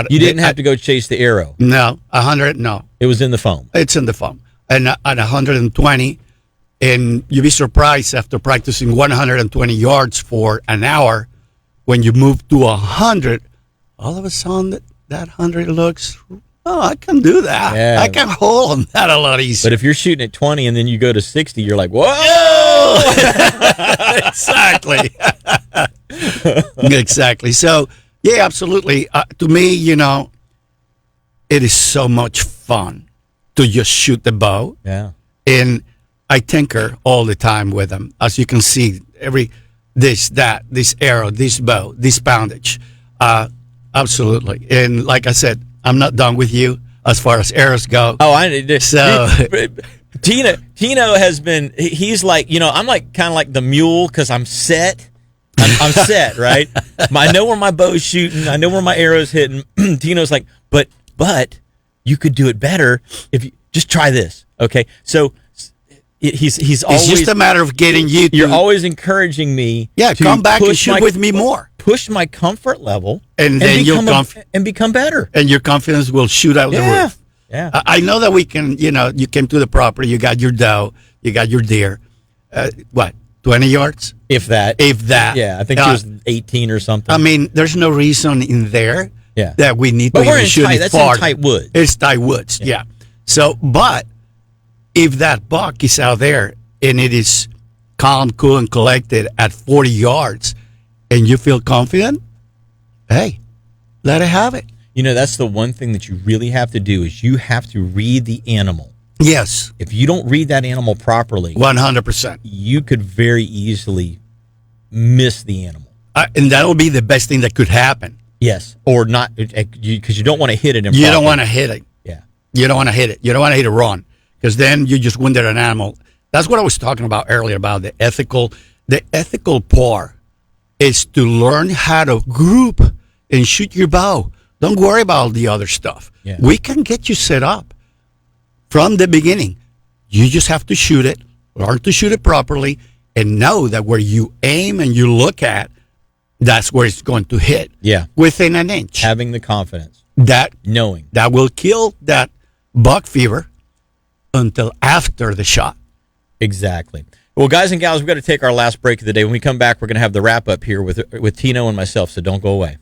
Speaker 1: You didn't have to go chase the arrow.
Speaker 3: No, 100. No,
Speaker 1: It was in the foam.
Speaker 3: it's in the foam, and at 120, and you'd be surprised after practicing 120 yards for an hour, when you move to 100, all of a sudden that 100 looks. Oh, I can do that.
Speaker 1: Yeah.
Speaker 3: I can hold on that a lot easier.
Speaker 1: But if you're shooting at 20 and then you go to 60, you're like, whoa!
Speaker 3: Exactly. Exactly. So, yeah, absolutely. To me, it is so much fun to just shoot the bow.
Speaker 1: Yeah.
Speaker 3: And I tinker all the time with them. As you can see, this arrow, this bow, this poundage. Absolutely. And like I said, I'm not done with you as far as arrows go.
Speaker 1: Oh, I did.
Speaker 3: So
Speaker 1: Tino has been. He's like, I'm like kind of like the mule because I'm set. I'm set, right? I know where my bow's shooting. I know where my arrow's hitting. Tino's like, but you could do it better if you just try this. Okay, so he's always.
Speaker 3: it's just a matter of getting you.
Speaker 1: You're always encouraging me.
Speaker 3: Yeah,
Speaker 1: to
Speaker 3: come back and
Speaker 1: push
Speaker 3: shoot with me more.
Speaker 1: Push my comfort level,
Speaker 3: And then you'll
Speaker 1: become better.
Speaker 3: and your confidence will shoot out the roof.
Speaker 1: Yeah.
Speaker 3: I know that we can, you came to the property, you got your doe, you got your deer. 20 yards?
Speaker 1: If that. Yeah, I think she was 18 or something.
Speaker 3: I mean, there's no reason in there that we need
Speaker 1: But
Speaker 3: to
Speaker 1: we're
Speaker 3: even
Speaker 1: in
Speaker 3: shoot
Speaker 1: tight,
Speaker 3: it
Speaker 1: that's
Speaker 3: farther.
Speaker 1: in tight woods.
Speaker 3: It's tight woods, yeah. So, but if that buck is out there and it is calm, cool, and collected at 40 yards and you feel confident, hey, let it have it.
Speaker 1: That's the one thing that you really have to do is you have to read the animal.
Speaker 3: Yes.
Speaker 1: If you don't read that animal properly,
Speaker 3: 100%.
Speaker 1: you could very easily miss the animal.
Speaker 3: And that'll be the best thing that could happen.
Speaker 1: Yes, or not, because you don't want to hit it.
Speaker 3: You don't want to hit it.
Speaker 1: Yeah.
Speaker 3: You don't want to hit it. You don't want to hit a run because then you just wounded an animal. That's what I was talking about earlier about the ethical. The ethical part is to learn how to group and shoot your bow. Don't worry about the other stuff.
Speaker 1: Yeah.
Speaker 3: We can get you set up from the beginning. You just have to shoot it, learn to shoot it properly, and know that where you aim and you look at, that's where it's going to hit.
Speaker 1: Yeah.
Speaker 3: Within an inch.
Speaker 1: Having the confidence.
Speaker 3: Knowing. That will kill that buck fever until after the shot.
Speaker 1: Exactly. Well, guys and gals, we've got to take our last break of the day. When we come back, we're going to have the wrap up here with Tino and myself, so don't go away.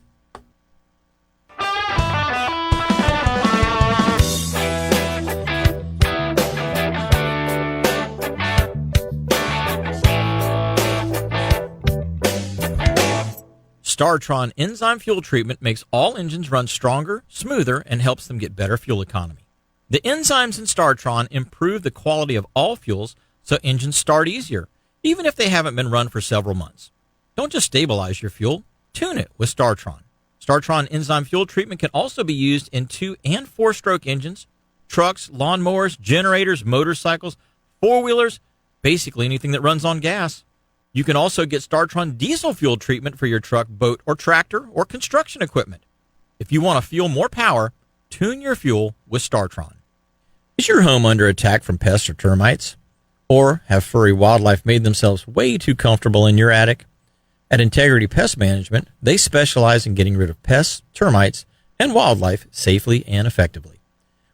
Speaker 1: StarTron enzyme fuel treatment makes all engines run stronger, smoother, and helps them get better fuel economy. The enzymes in StarTron improve the quality of all fuels so engines start easier, even if they haven't been run for several months. Don't just stabilize your fuel, tune it with StarTron.
Speaker 8: Startron enzyme fuel treatment can also be used in 2- and 4-stroke engines, trucks, lawnmowers, generators, motorcycles, four-wheelers, basically anything that runs on gas. You can also get Startron diesel fuel treatment for your truck, boat, or tractor, or construction equipment. If you want to fuel more power, tune your fuel with Startron. Is your home under attack from pests or termites? Or have furry wildlife made themselves way too comfortable in your attic? At Integrity Pest Management, they specialize in getting rid of pests, termites, and wildlife safely and effectively.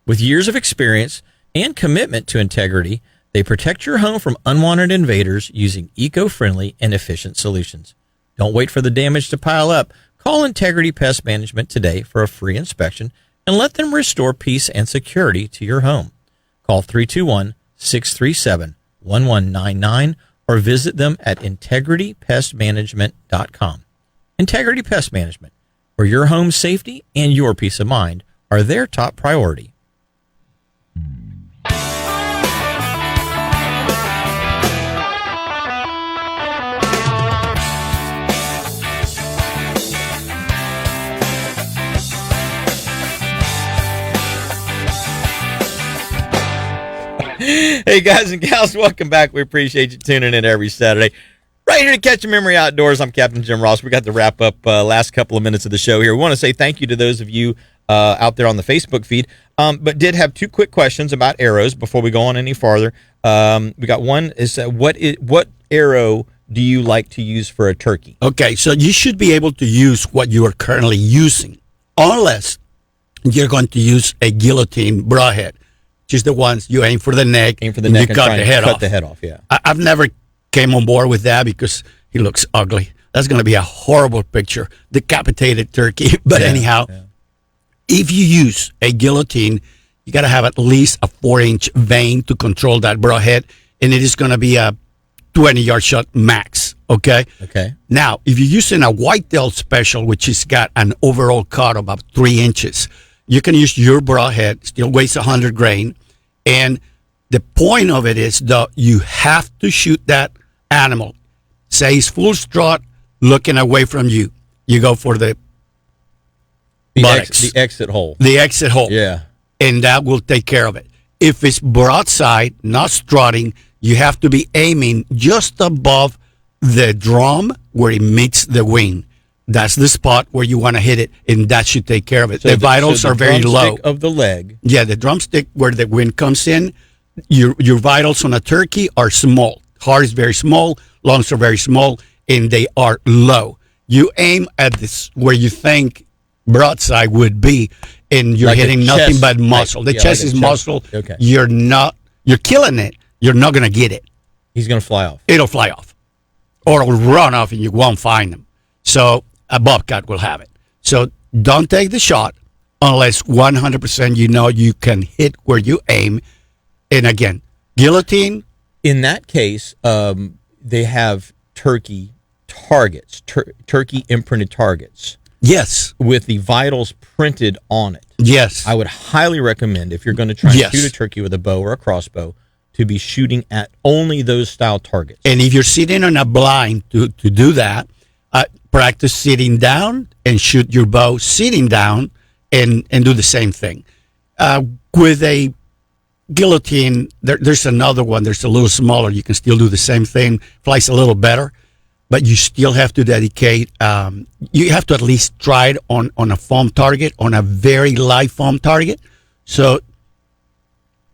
Speaker 8: With years of experience and commitment to integrity, they protect your home from unwanted invaders using eco-friendly and efficient solutions. Don't wait for the damage to pile up. Call Integrity Pest Management today for a free inspection and let them restore peace and security to your home. Call 321-637-1199 or visit them at integritypestmanagement.com. Integrity Pest Management, where your home safety and your peace of mind are their top priority. Hey, guys and gals, welcome back. We appreciate you tuning in every Saturday. Right here to catch your memory outdoors. I'm Captain Jim Ross. We got to wrap up last couple of minutes of the show here. We want to say thank you to those of you out there on the Facebook feed, but did have 2 quick questions about arrows before we go on any farther. We got one is what arrow do you like to use for a turkey?
Speaker 3: Okay, so you should be able to use what you are currently using, unless you're going to use a guillotine broadhead. Just the ones you aim for the neck.
Speaker 1: Aim for the neck
Speaker 3: and cut the head off.
Speaker 1: Cut the head off, yeah.
Speaker 3: I've never came on board with that because he looks ugly. That's going to be a horrible picture. Decapitated turkey. But anyhow, if you use a guillotine, you got to have at least a 4-inch vein to control that broadhead, and it is going to be a 20-yard shot max. Okay. Now, if you're using a whitetail special, which has got an overall cut of about 3 inches, you can use your broadhead, still weighs 100 grain, and the point of it is that you have to shoot that animal. Say it's full strut, looking away from you. You go for the buttocks.
Speaker 1: The exit hole.
Speaker 3: The exit hole.
Speaker 1: Yeah.
Speaker 3: And that will take care of it. If it's broadside, not strutting, you have to be aiming just above the drum where it meets the wing. That's the spot where you want to hit it, and that should take care of it. So the vitals are very low.
Speaker 1: Of the leg.
Speaker 3: Yeah, the drumstick where the wind comes in, your vitals on a turkey are small. Heart is very small, lungs are very small, and they are low. You aim at this where you think broadside would be, and you're hitting nothing but muscle. The chest is muscle.
Speaker 1: Okay.
Speaker 3: You're killing it. You're not going to get it.
Speaker 1: He's going to fly off.
Speaker 3: It'll fly off. Or it'll run off and you won't find him. So a bobcat will have it. So don't take the shot unless 100% you know you can hit where you aim. And again, guillotine.
Speaker 1: In that case, they have turkey targets, turkey imprinted targets.
Speaker 3: Yes.
Speaker 1: With the vitals printed on it.
Speaker 3: Yes.
Speaker 1: I would highly recommend, if you're going to try and shoot a turkey with a bow or a crossbow, to be shooting at only those style targets.
Speaker 3: And if you're sitting on a blind to do that, practice sitting down and shoot your bow sitting down and do the same thing. With a guillotine, there's another one. There's a little smaller. You can still do the same thing. Flies a little better, but you still have to dedicate. You have to at least try it on a foam target, on a very light foam target, so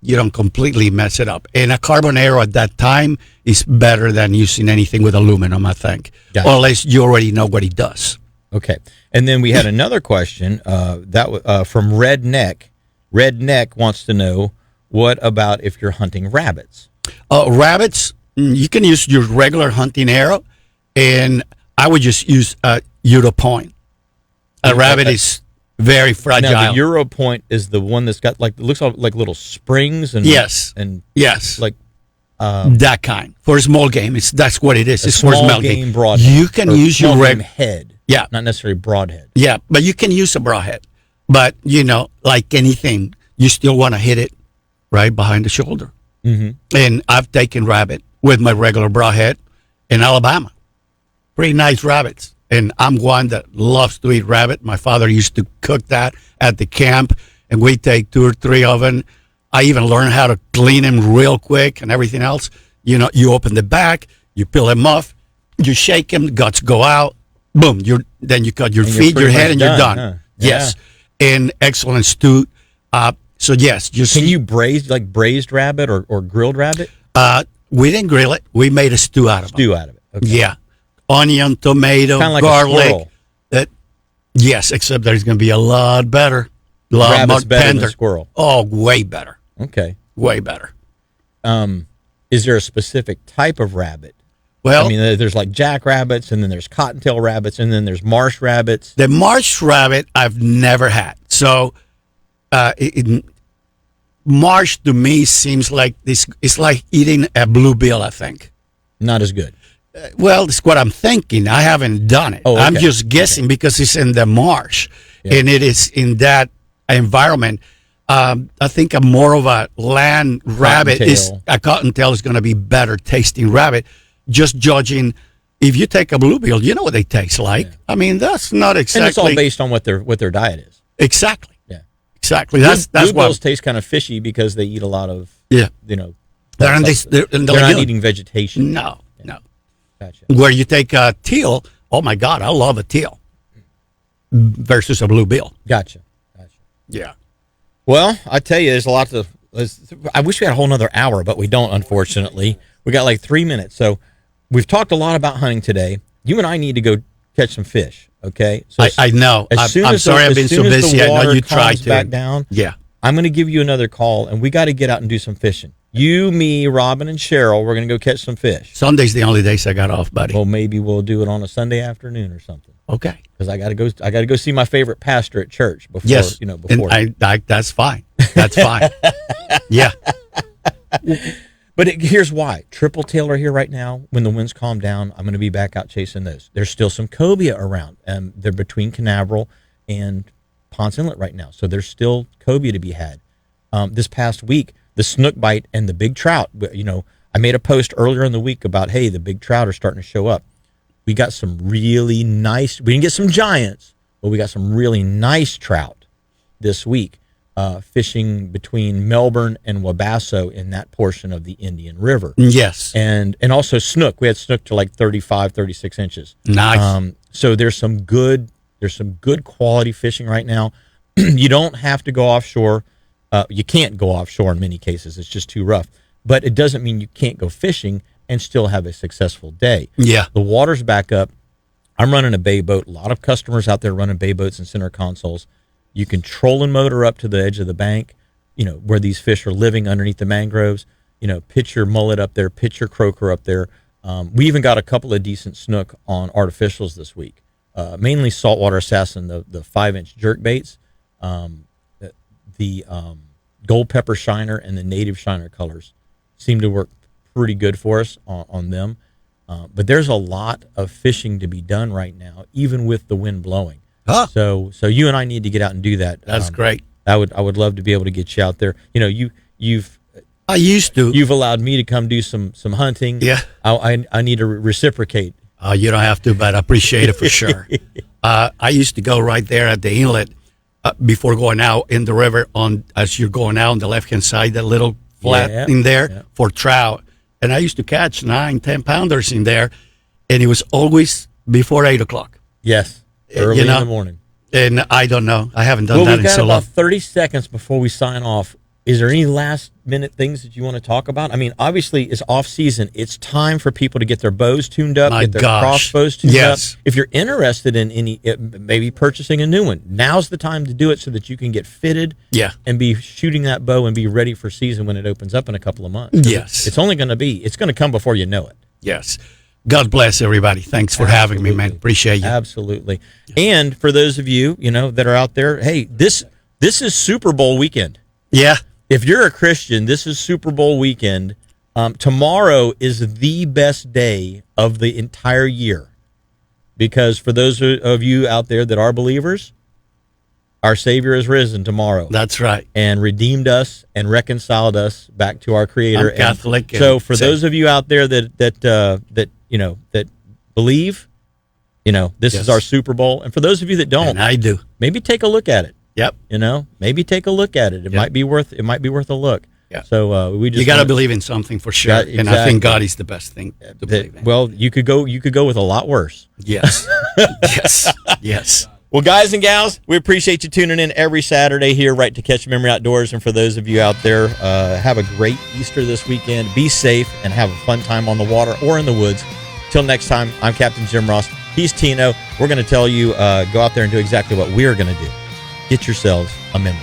Speaker 3: you don't completely mess it up. And a carbon arrow at that time is better than using anything with aluminum, I think, unless you already know what it does.
Speaker 1: Okay. And then we had another question from Redneck. Redneck wants to know, what about if you're hunting rabbits?
Speaker 3: Rabbits, you can use your regular hunting arrow, and I would just use a Euro point. A rabbit is very fragile.
Speaker 1: Now, the Euro point is the one that's got looks like little springs and
Speaker 3: yes,
Speaker 1: like
Speaker 3: that kind for a small game. That's what it is. It's for small game
Speaker 1: broadhead.
Speaker 3: You can use your
Speaker 1: head, not necessarily broadhead.
Speaker 3: Yeah, but you can use a broadhead. But like anything, you still want to hit it right behind the shoulder.
Speaker 1: Mm-hmm.
Speaker 3: And I've taken rabbit with my regular broadhead in Alabama. Pretty nice rabbits. And I'm one that loves to eat rabbit. My father used to cook that at the camp, and we take 2 or 3 of them. I even learned how to clean them real quick and everything else. You know, you open the back, you peel them off, you shake them, the guts go out, boom. Then you cut your
Speaker 1: And
Speaker 3: feet,
Speaker 1: you're
Speaker 3: your
Speaker 1: pretty
Speaker 3: head,
Speaker 1: much
Speaker 3: and you're
Speaker 1: done,
Speaker 3: done.
Speaker 1: huh?
Speaker 3: Yes, and excellent stew. So yes, just
Speaker 1: Can you braised rabbit or grilled rabbit?
Speaker 3: we didn't grill it. We made a stew out of it.
Speaker 1: Stew out of it. Okay.
Speaker 3: Yeah, onion, tomato,
Speaker 1: Kinda like a
Speaker 3: garlic.
Speaker 1: squirrel.
Speaker 3: Yes, except there's going to be a lot better, a lot
Speaker 1: Rabbit's
Speaker 3: more
Speaker 1: better than
Speaker 3: tender.
Speaker 1: squirrel.
Speaker 3: Oh, way better,
Speaker 1: Okay.
Speaker 3: way better.
Speaker 1: Is there a specific type of rabbit?
Speaker 3: Well,
Speaker 1: I mean, there's like jackrabbits, and then there's cottontail rabbits, and then there's marsh rabbits.
Speaker 3: the marsh rabbit I've never had. So, marsh to me seems like this. It's like eating a bluebill. I think.
Speaker 1: Not as good.
Speaker 3: Well, that's what I'm thinking. I haven't done it.
Speaker 1: Oh, okay.
Speaker 3: I'm just guessing because it's in the marsh, and it is in that environment. I think a more of a land rabbit a cottontail is going to be better tasting rabbit. Just judging, if you take a bluebill, you know what they taste like. Yeah. I mean, that's not exactly.
Speaker 1: And it's all based on what their diet is.
Speaker 3: Exactly.
Speaker 1: Yeah.
Speaker 3: Exactly. That's
Speaker 1: bluebills taste kind of fishy because they eat a lot of.
Speaker 3: Yeah.
Speaker 1: You know.
Speaker 3: They're
Speaker 1: not eating vegetation.
Speaker 3: No.
Speaker 1: Gotcha.
Speaker 3: Where you take a teal, oh my God, I love a teal versus a bluebill.
Speaker 1: Gotcha.
Speaker 3: Yeah.
Speaker 1: Well, I tell you, there's a lot to. I wish we had a whole nother hour, but we don't, unfortunately. We got like 3 minutes. So we've talked a lot about hunting today. You and I need to go catch some fish, okay? So
Speaker 3: I know. I'm sorry I've been so busy. I know you tried to.
Speaker 1: Back down,
Speaker 3: yeah.
Speaker 1: I'm going to give you another call, and we got to get out and do some fishing. You, me, Robin, and Cheryl, we're going to go catch some fish.
Speaker 3: Sunday's the only days I got off, buddy.
Speaker 1: Well, maybe we'll do it on a Sunday afternoon or something.
Speaker 3: Okay.
Speaker 1: Because I got to go see my favorite pastor at church before.
Speaker 3: Yes.
Speaker 1: Before.
Speaker 3: And that's fine. That's fine. Yeah.
Speaker 1: But here's why. Triple tail are here right now. When the winds calm down, I'm going to be back out chasing those. There's still some cobia around. They're between Canaveral and Ponce Inlet right now. So there's still cobia to be had. This past week, the snook bite and the big trout, I made a post earlier in the week about, hey, the big trout are starting to show up. We got some really nice, we didn't get some giants, but we got some really nice trout this week fishing between Melbourne and Wabasso in that portion of the Indian River.
Speaker 3: Yes.
Speaker 1: And also snook. We had snook to like 35, 36 inches.
Speaker 3: Nice.
Speaker 1: So there's some good quality fishing right now. You don't have to go offshore. You can't go offshore in many cases. It's just too rough. But it doesn't mean you can't go fishing and still have a successful day.
Speaker 3: Yeah.
Speaker 1: The water's back up. I'm running a bay boat. A lot of customers out there running bay boats and center consoles. You can trolling motor up to the edge of the bank, where these fish are living underneath the mangroves. Pitch your mullet up there, pitch your croaker up there. We even got a couple of decent snook on artificials this week. Mainly saltwater assassin, the 5-inch jerk baits. The gold pepper shiner and the native shiner colors seem to work pretty good for us on them. But there's a lot of fishing to be done right now, even with the wind blowing.
Speaker 3: Huh.
Speaker 1: So you and I need to get out and do that.
Speaker 3: That's great.
Speaker 1: I would love to be able to get you out there. You've allowed me to come do some hunting.
Speaker 3: Yeah.
Speaker 1: I need to reciprocate.
Speaker 3: You don't have to, but I appreciate it for sure. I used to go right there at the inlet before going out in the river as you're going out on the left-hand side, that little flat in there for trout. And I used to catch 9-10 pounders in there, and it was always before 8 o'clock.
Speaker 1: Yes, early in the morning.
Speaker 3: And I don't know. I haven't done that in so long.
Speaker 1: We've got about 30 seconds before we sign off. Is there any last-minute things that you want to talk about? I mean, obviously, it's off-season. It's time for people to get their bows tuned up, get their crossbows tuned up. If you're interested in maybe purchasing a new one, now's the time to do it so that you can get fitted and be shooting that bow and be ready for season when it opens up in a couple of months.
Speaker 3: Yes.
Speaker 1: It's going to come before you know it.
Speaker 3: Yes. God bless everybody. Thanks for having me, man. Appreciate you.
Speaker 1: Absolutely. And for those of you, that are out there, hey, this is Super Bowl weekend.
Speaker 3: Yeah.
Speaker 1: If you're a Christian, this is Super Bowl weekend. Tomorrow is the best day of the entire year. Because for those of you out there that are believers, our Savior is risen tomorrow.
Speaker 3: That's right.
Speaker 1: And redeemed us and reconciled us back to our Creator.
Speaker 3: I'm Catholic.
Speaker 1: So for those of you out there that believe, This is our Super Bowl. And for those of you that don't,
Speaker 3: And I do.
Speaker 1: maybe take a look at it.
Speaker 3: Yep.
Speaker 1: Maybe take a look at it. It might be worth a look.
Speaker 3: Yeah.
Speaker 1: So we just
Speaker 3: You got to believe in something for sure,
Speaker 1: Yeah,
Speaker 3: and I think
Speaker 1: exactly.
Speaker 3: God is the best thing to believe in.
Speaker 1: Well, you could go with a lot worse.
Speaker 3: Yes, yes.
Speaker 1: Well, guys and gals, we appreciate you tuning in every Saturday here, right to Catch Memory Outdoors. And for those of you out there, have a great Easter this weekend. Be safe and have a fun time on the water or in the woods. Till next time, I'm Captain Jim Ross. He's Tino. We're going to tell you, go out there and do exactly what we're going to do. Get yourselves a memory.